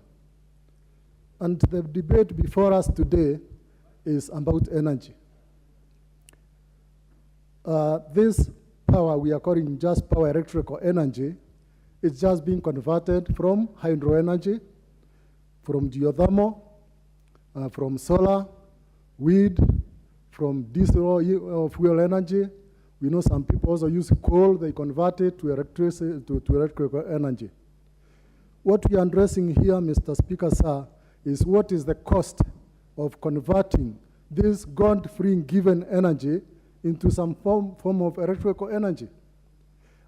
And the debate before us today is about energy. This power we are calling just power electrical energy is just being converted from hydro energy, from geothermal, from solar, wind, from diesel fuel energy. We know some people also use coal, they convert it to electricity, to electrical energy. What we are addressing here, Mr. Speaker, sir, is what is the cost of converting this God-free given energy into some form of electrical energy.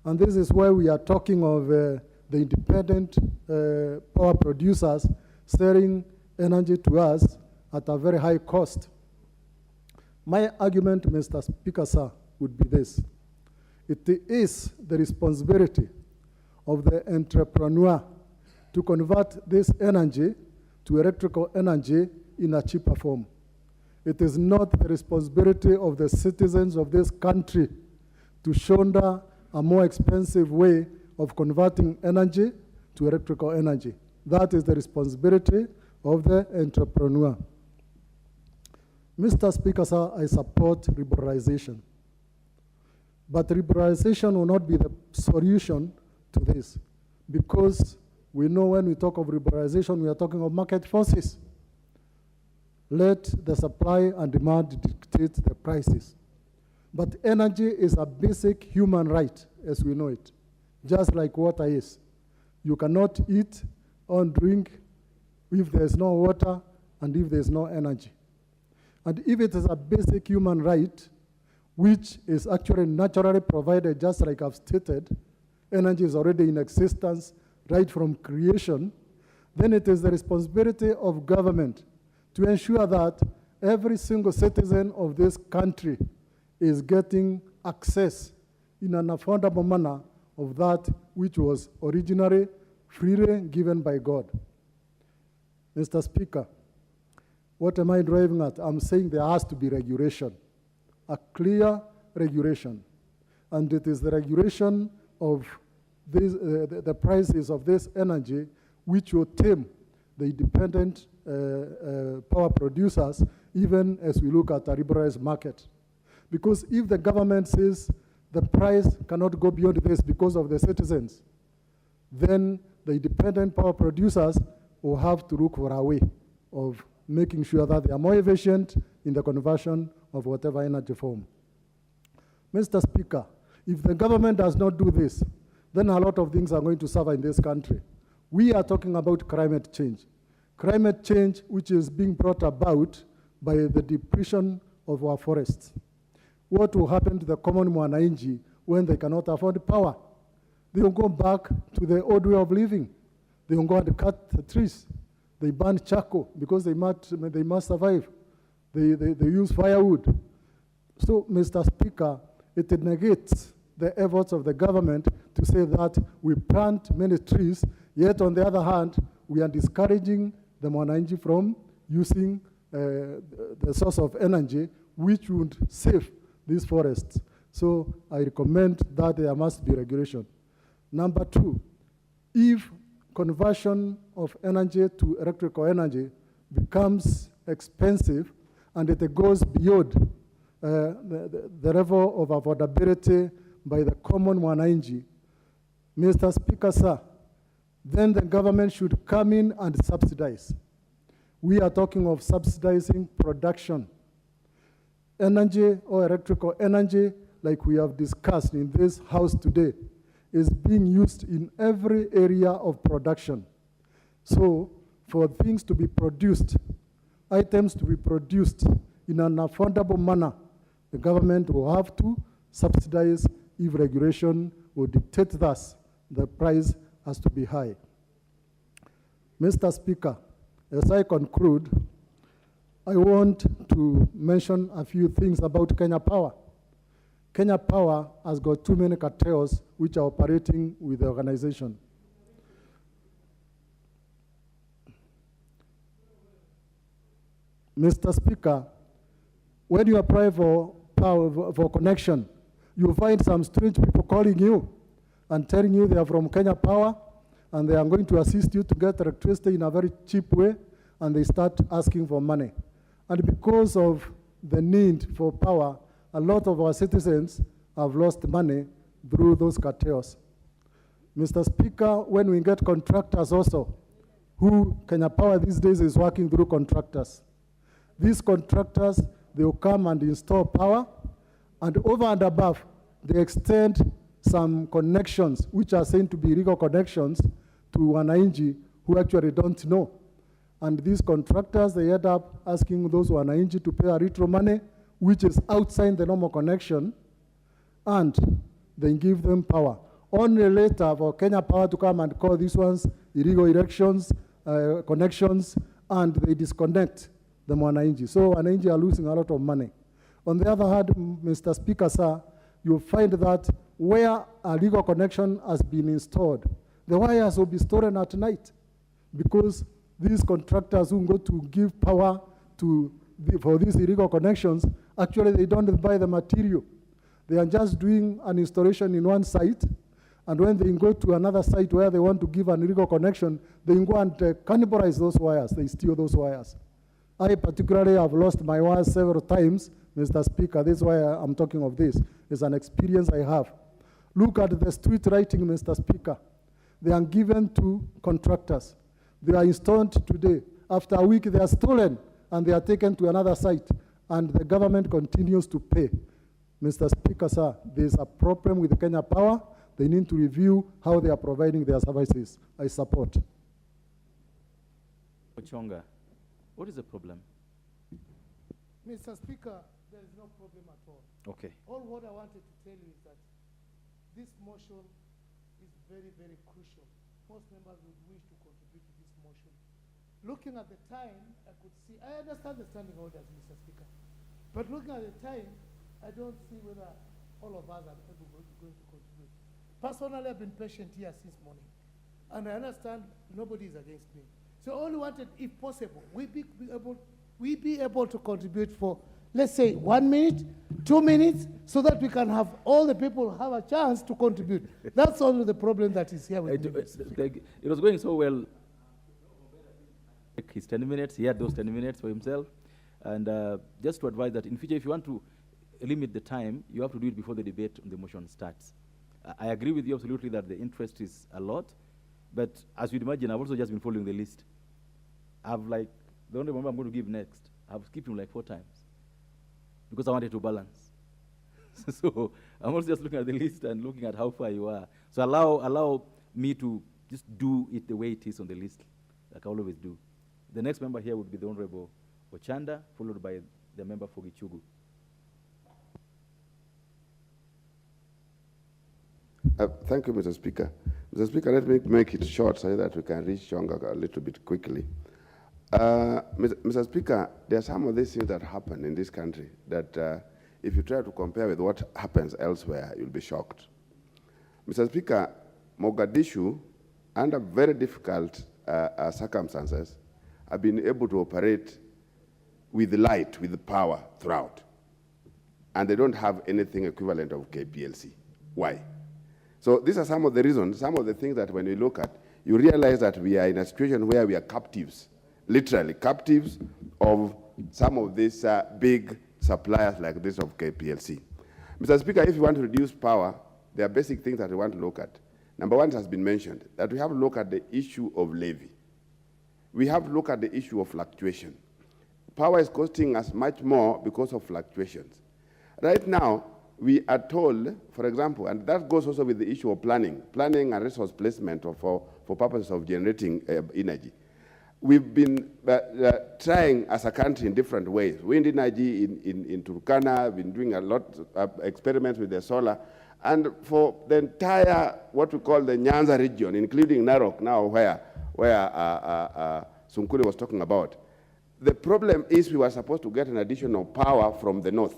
And this is why we are talking of the independent power producers selling energy to us at a very high cost. My argument, Mr. Speaker, sir, would be this. It is the responsibility of the entrepreneur to convert this energy to electrical energy in a cheaper form. It is not the responsibility of the citizens of this country to shoulder a more expensive way of converting energy to electrical energy. That is the responsibility of the entrepreneur. Mr. Speaker, sir, I support liberalization. But liberalization will not be the solution to this, because we know when we talk of liberalization, we are talking of market forces. Let the supply and demand dictate the prices. But energy is a basic human right, as we know it, just like water is. You cannot eat or drink if there's no water and if there's no energy. And if it is a basic human right, which is actually naturally provided, just like I've stated, energy is already in existence right from creation, then it is the responsibility of government to ensure that every single citizen of this country is getting access in an affordable manner of that which was originally freely given by God. Mr. Speaker, what am I driving at? I'm saying there has to be regulation, a clear regulation. And it is the regulation of this, the prices of this energy which will tame the independent power producers, even as we look at a liberalized market. Because if the government says the price cannot go beyond this because of the citizens, then the independent power producers will have to look for a way of making sure that they are more efficient in the conversion of whatever energy form. Mr. Speaker, if the government does not do this, then a lot of things are going to suffer in this country. We are talking about climate change. Climate change which is being brought about by the depletion of our forests. What will happen to the common mwananchi when they cannot afford power? They will go back to the old way of living. They will go and cut the trees. They burn charcoal because they must survive. They use firewood. So, Mr. Speaker, it negates the efforts of the government to say that we plant many trees, yet on the other hand, we are discouraging the mwananchi from using the source of energy which would save these forests. So I recommend that there must be regulation. Number two, if conversion of energy to electrical energy becomes expensive and it goes beyond the level of affordability by the common mwananchi, Mr. Speaker, sir, then the government should come in and subsidize. We are talking of subsidizing production. Energy or electrical energy, like we have discussed in this house today, is being used in every area of production. So for things to be produced, items to be produced in an affordable manner, the government will have to subsidize if regulation will dictate thus the price has to be high. Mr. Speaker, as I conclude, I want to mention a few things about Kenya Power. Kenya Power has got too many cartels which are operating with the organization. Mr. Speaker, when you apply for power for connection, you find some strange people calling you and telling you they are from Kenya Power and they are going to assist you to get electricity in a very cheap way, and they start asking for money. And because of the need for power, a lot of our citizens have lost money through those cartels. Mr. Speaker, when we get contractors also, who Kenya Power these days is working through contractors. These contractors, they will come and install power, and over and above, they extend some connections, which are said to be legal connections, to wananchi who actually don't know. And these contractors, they end up asking those wananchi to pay a little money, which is outside the normal connection, and they give them power. Only later for Kenya Power to come and call these ones illegal elections, connections, and they disconnect the wananchi. So wananchi are losing a lot of money. On the other hand, Mr. Speaker, sir, you find that where a legal connection has been installed, the wires will be stolen at night, because these contractors who go to give power for these illegal connections, actually they don't buy the material. They are just doing an installation in one site, and when they go to another site where they want to give an illegal connection, they go and cannibalize those wires, they steal those wires. I particularly have lost my wires several times, Mr. Speaker. That's why I'm talking of this. It's an experience I have. Look at the street lighting, Mr. Speaker. They are given to contractors. They are installed today. After a week, they are stolen, and they are taken to another site, and the government continues to pay. Mr. Speaker, sir, there's a problem with Kenya Power. They need to review how they are providing their services. I support. Ochonga, what is the problem? Mr. Speaker, there is no problem at all. Okay. All what I wanted to tell you is that this motion is very, very crucial. Most members would wish to contribute to this motion. Looking at the time, I could see, I understand the standing orders, Mr. Speaker, but looking at the time, I don't see whether all of us are going to contribute. Personally, I've been patient here since morning, and I understand nobody is against me. So I only wanted, if possible, we be able to contribute for, let's say, 1 minute, 2 minutes, so that we can have all the people have a chance to contribute. That's only the problem that is here with me. It was going so well. His 10 minutes, he had those 10 minutes for himself. And just to advise that in future, if you want to limit the time, you have to do it before the debate on the motion starts. I agree with you absolutely that the interest is a lot, but as you'd imagine, I've also just been following the list. I've like, the only member I'm going to give next, I've skipped him like 4 times because I wanted to balance. So I'm also just looking at the list and looking at how far you are. So allow me to just do it the way it is on the list, like I always do. The next member here would be the Honorable Ochanda, followed by the member for Gichugu. Thank you, Mr. Speaker. Mr. Speaker, let me make it short so that we can reach Chonga a little bit quickly. Mr. Speaker, there are some of these things that happen in this country that if you try to compare with what happens elsewhere, you'll be shocked. Mr. Speaker, Mogadishu, under very difficult circumstances, have been able to operate with light, with power throughout. And they don't have anything equivalent of KPLC. Why? So these are some of the reasons, some of the things that when you look at, you realize that we are in a situation where we are captives, literally captives of some of these big suppliers like this of KPLC. Mr. Speaker, if you want to reduce power, there are basic things that we want to look at. Number one has been mentioned, that we have to look at the issue of levy. We have to look at the issue of fluctuation. Power is costing us much more because of fluctuations. Right now, we are told, for example, and that goes also with the issue of planning and resource placement for purposes of generating energy. We've been trying as a country in different ways. Wind energy in Turkana, we've been doing a lot of experiments with the solar. And for the entire, what we call the Nyanza region, including Narok now, where Sunkuli was talking about, The problem is we were supposed to get an additional power from the north.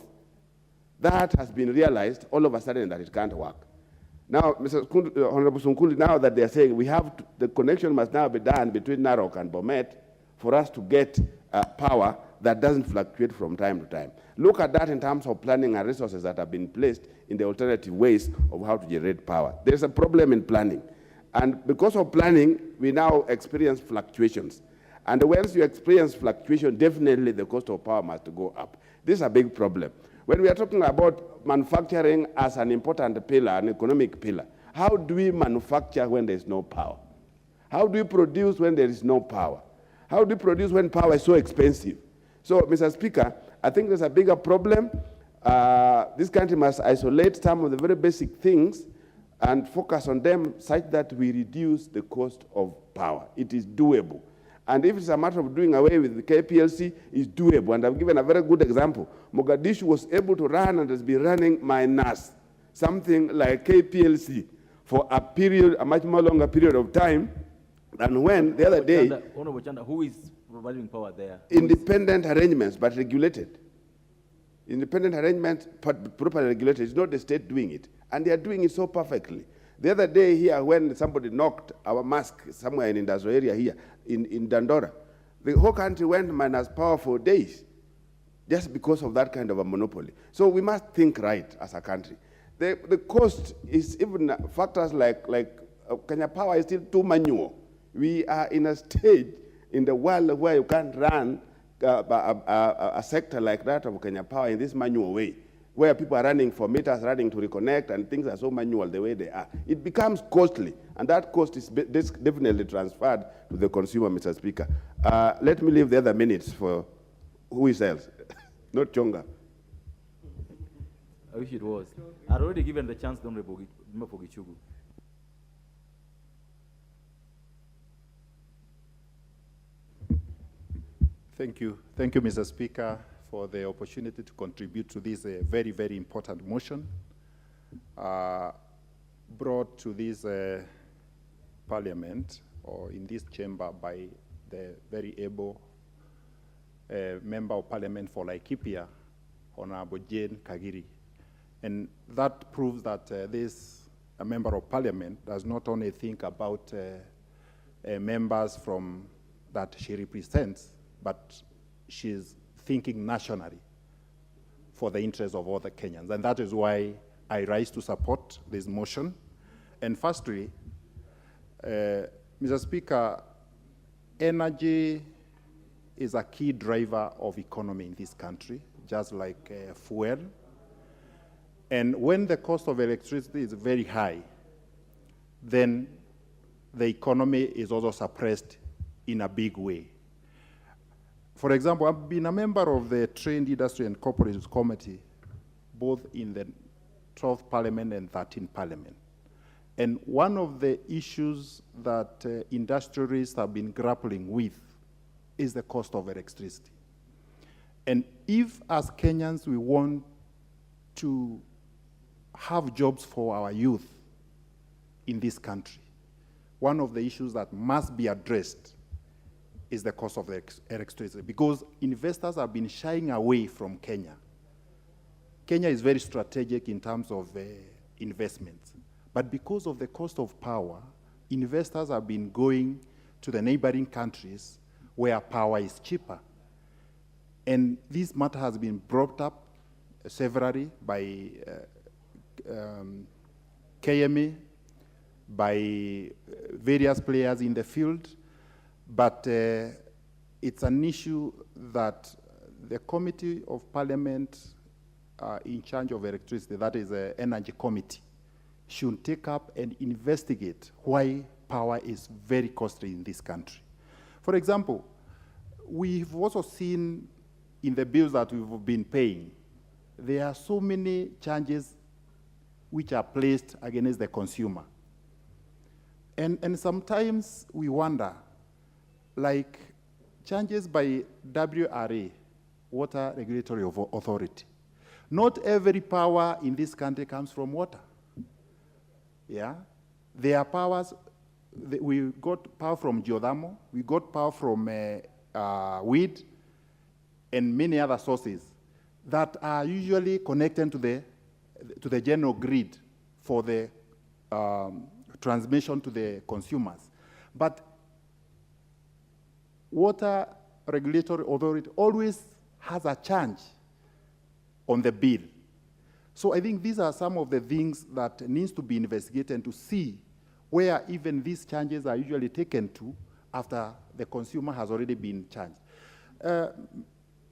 That has been realized all of a sudden that it can't work. Now, Honorable Sunkundi, now that they're saying the connection must now be done between Narok and Bomet for us to get power that doesn't fluctuate from time to time. Look at that in terms of planning and resources that have been placed in the alternative ways of how to generate power. There's a problem in planning. And because of planning, we now experience fluctuations. And once you experience fluctuation, definitely the cost of power must go up. This is a big problem. When we are talking about manufacturing as an important pillar, an economic pillar, how do we manufacture when there is no power? How do we produce when there is no power? How do we produce when power is so expensive? So, Mr. Speaker, I think there's a bigger problem. This country must isolate some of the very basic things and focus on them such that we reduce the cost of power. It is doable. And if it's a matter of doing away with the KPLC, it's doable. And I've given a very good example. Mogadishu was able to run and has been running minus something like KPLC for a much more longer period of time than when the other day. Honorable Chanda, who is providing power there? Independent arrangements, but regulated. Independent arrangements, but properly regulated. It's not the state doing it. And they are doing it so perfectly. The other day here, when somebody knocked our mask somewhere in industrial area here, in Dandora, the whole country went minus power for days just because of that kind of a monopoly. So we must think right as a country. The cost is even factors like Kenya Power is still too manual. We are in a stage in the world where you can't run a sector like that of Kenya Power in this manual way, where people are running for meters, running to reconnect, and things are so manual the way they are. It becomes costly, and that cost is definitely transferred to the consumer, Mr. Speaker. Let me leave the other minutes for who is else, not Chonga. I wish it was. I'd already given the chance to Honorable Gichugu. Thank you, Mr. Speaker, for the opportunity to contribute to this very, very important motion brought to this Parliament or in this chamber by the very able Member of Parliament for Laikipia, Honorable Jane Kagiri. And that proves that this Member of Parliament does not only think about members from that she represents, but she's thinking nationally for the interests of all the Kenyans. And that is why I rise to support this motion. And firstly, Mr. Speaker, energy is a key driver of economy in this country, just like fuel. And when the cost of electricity is very high, then the economy is also suppressed in a big way. For example, I've been a member of the Trade, Industry and Corporations Committee, both in the 12th Parliament and 13th Parliament. And one of the issues that industrialists have been grappling with is the cost of electricity. And if, as Kenyans, we want to have jobs for our youth in this country, one of the issues that must be addressed is the cost of the electricity, because investors have been shying away from Kenya. Kenya is very strategic in terms of investments, but because of the cost of power, investors have been going to the neighboring countries where power is cheaper. And this matter has been brought up severally by KMA, by various players in the field, but it's an issue that the Committee of Parliament in charge of electricity, that is the Energy Committee, should take up and investigate why power is very costly in this country. For example, we've also seen in the bills that we've been paying, there are so many charges which are placed against the consumer. And sometimes we wonder, like charges by WRA, Water Regulatory Authority. Not every power in this country comes from water. Yeah? There are powers, we got power from geothermal, we got power from wind, and many other sources that are usually connected to the general grid for the transmission to the consumers. But Water Regulatory Authority always has a change on the bill. So I think these are some of the things that needs to be investigated to see where even these changes are usually taken to after the consumer has already been charged.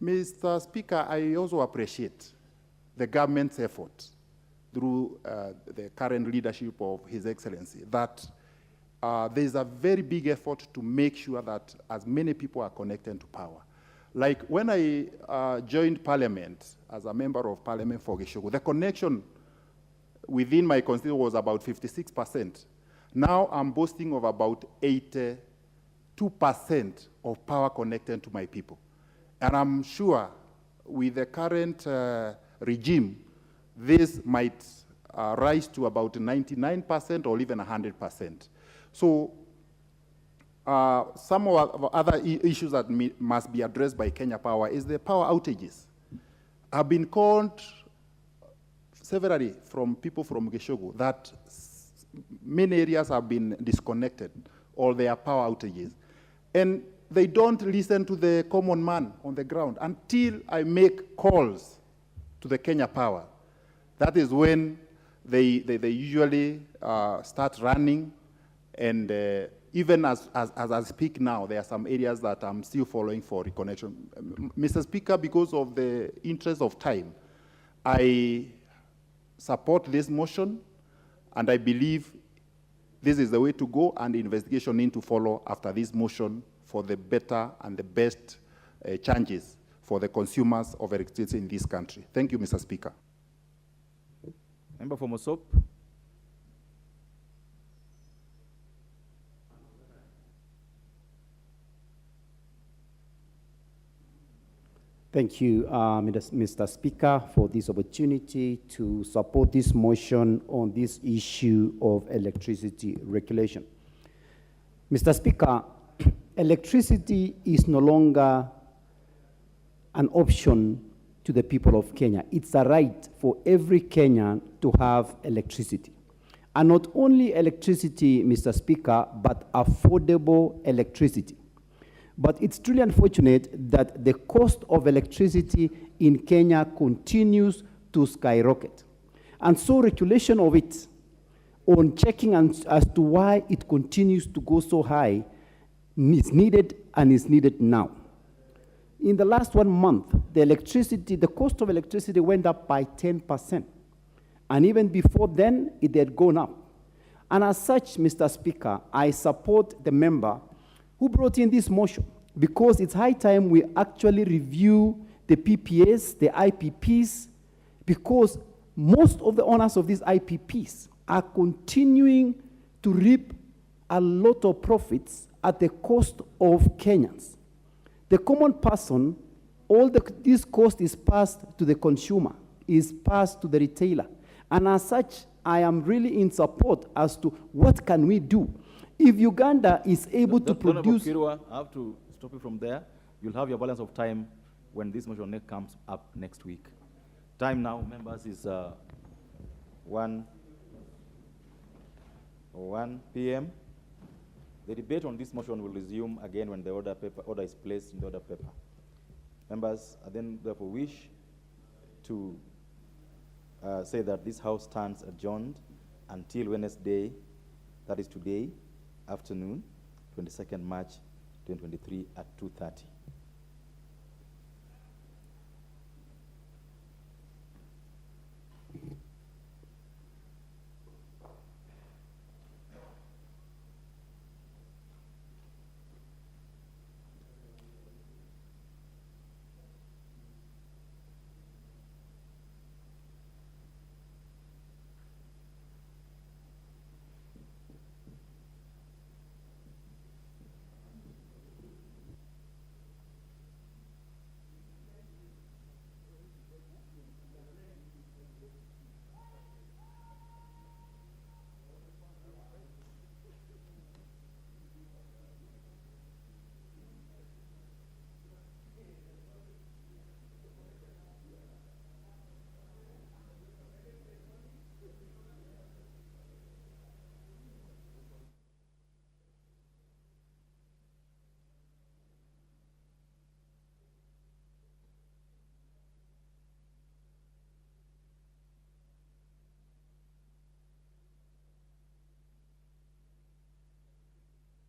Mr. Speaker, I also appreciate the government's effort through the current leadership of His Excellency that there's a very big effort to make sure that as many people are connected to power. Like when I joined Parliament as a member of Parliament for Gishugu, the connection within my constituency was about 56%. Now I'm boasting of about 82% of power connected to my people. And I'm sure with the current regime, this might rise to about 99% or even 100%. So some of the other issues that must be addressed by Kenya Power is the power outages. I've been called severally from people from Gishugu that many areas have been disconnected or there are power outages. And they don't listen to the common man on the ground until I make calls to the Kenya Power. That is when they usually start running, and even as I speak now, there are some areas that I'm still following for reconnection. Mr. Speaker, because of the interest of time, I support this motion, and I believe this is the way to go, and the investigation needs to follow after this motion for the better and the best changes for the consumers of electricity in this country. Thank you, Mr. Speaker. Member for Mosop. Thank you, Mr. Speaker, for this opportunity to support this motion on this issue of electricity regulation. Mr. Speaker, electricity is no longer an option to the people of Kenya. It's a right for every Kenyan to have electricity. And not only electricity, Mr. Speaker, but affordable electricity. But it's truly unfortunate that the cost of electricity in Kenya continues to skyrocket. And so regulation of it, on checking as to why it continues to go so high, is needed and is needed now. In the last 1 month, the cost of electricity went up by 10%. And even before then, it had gone up. And as such, Mr. Speaker, I support the member who brought in this motion, because it's high time we actually review the PPAs, the IPPs, because most of the owners of these IPPs are continuing to reap a lot of profits at the cost of Kenyans. The common person, this cost is passed to the consumer, is passed to the retailer. And as such, I am really in support as to what can we do. If Uganda is able to produce... Kirwa, I have to stop you from there. You'll have your balance of time when this motion comes up next week. Time now, members, is 1 p.m. The debate on this motion will resume again when the order is placed in the order paper. Members, I then therefore wish to say that this House stands adjourned until Wednesday, that is today, afternoon, 22nd March 2023 at 2:30.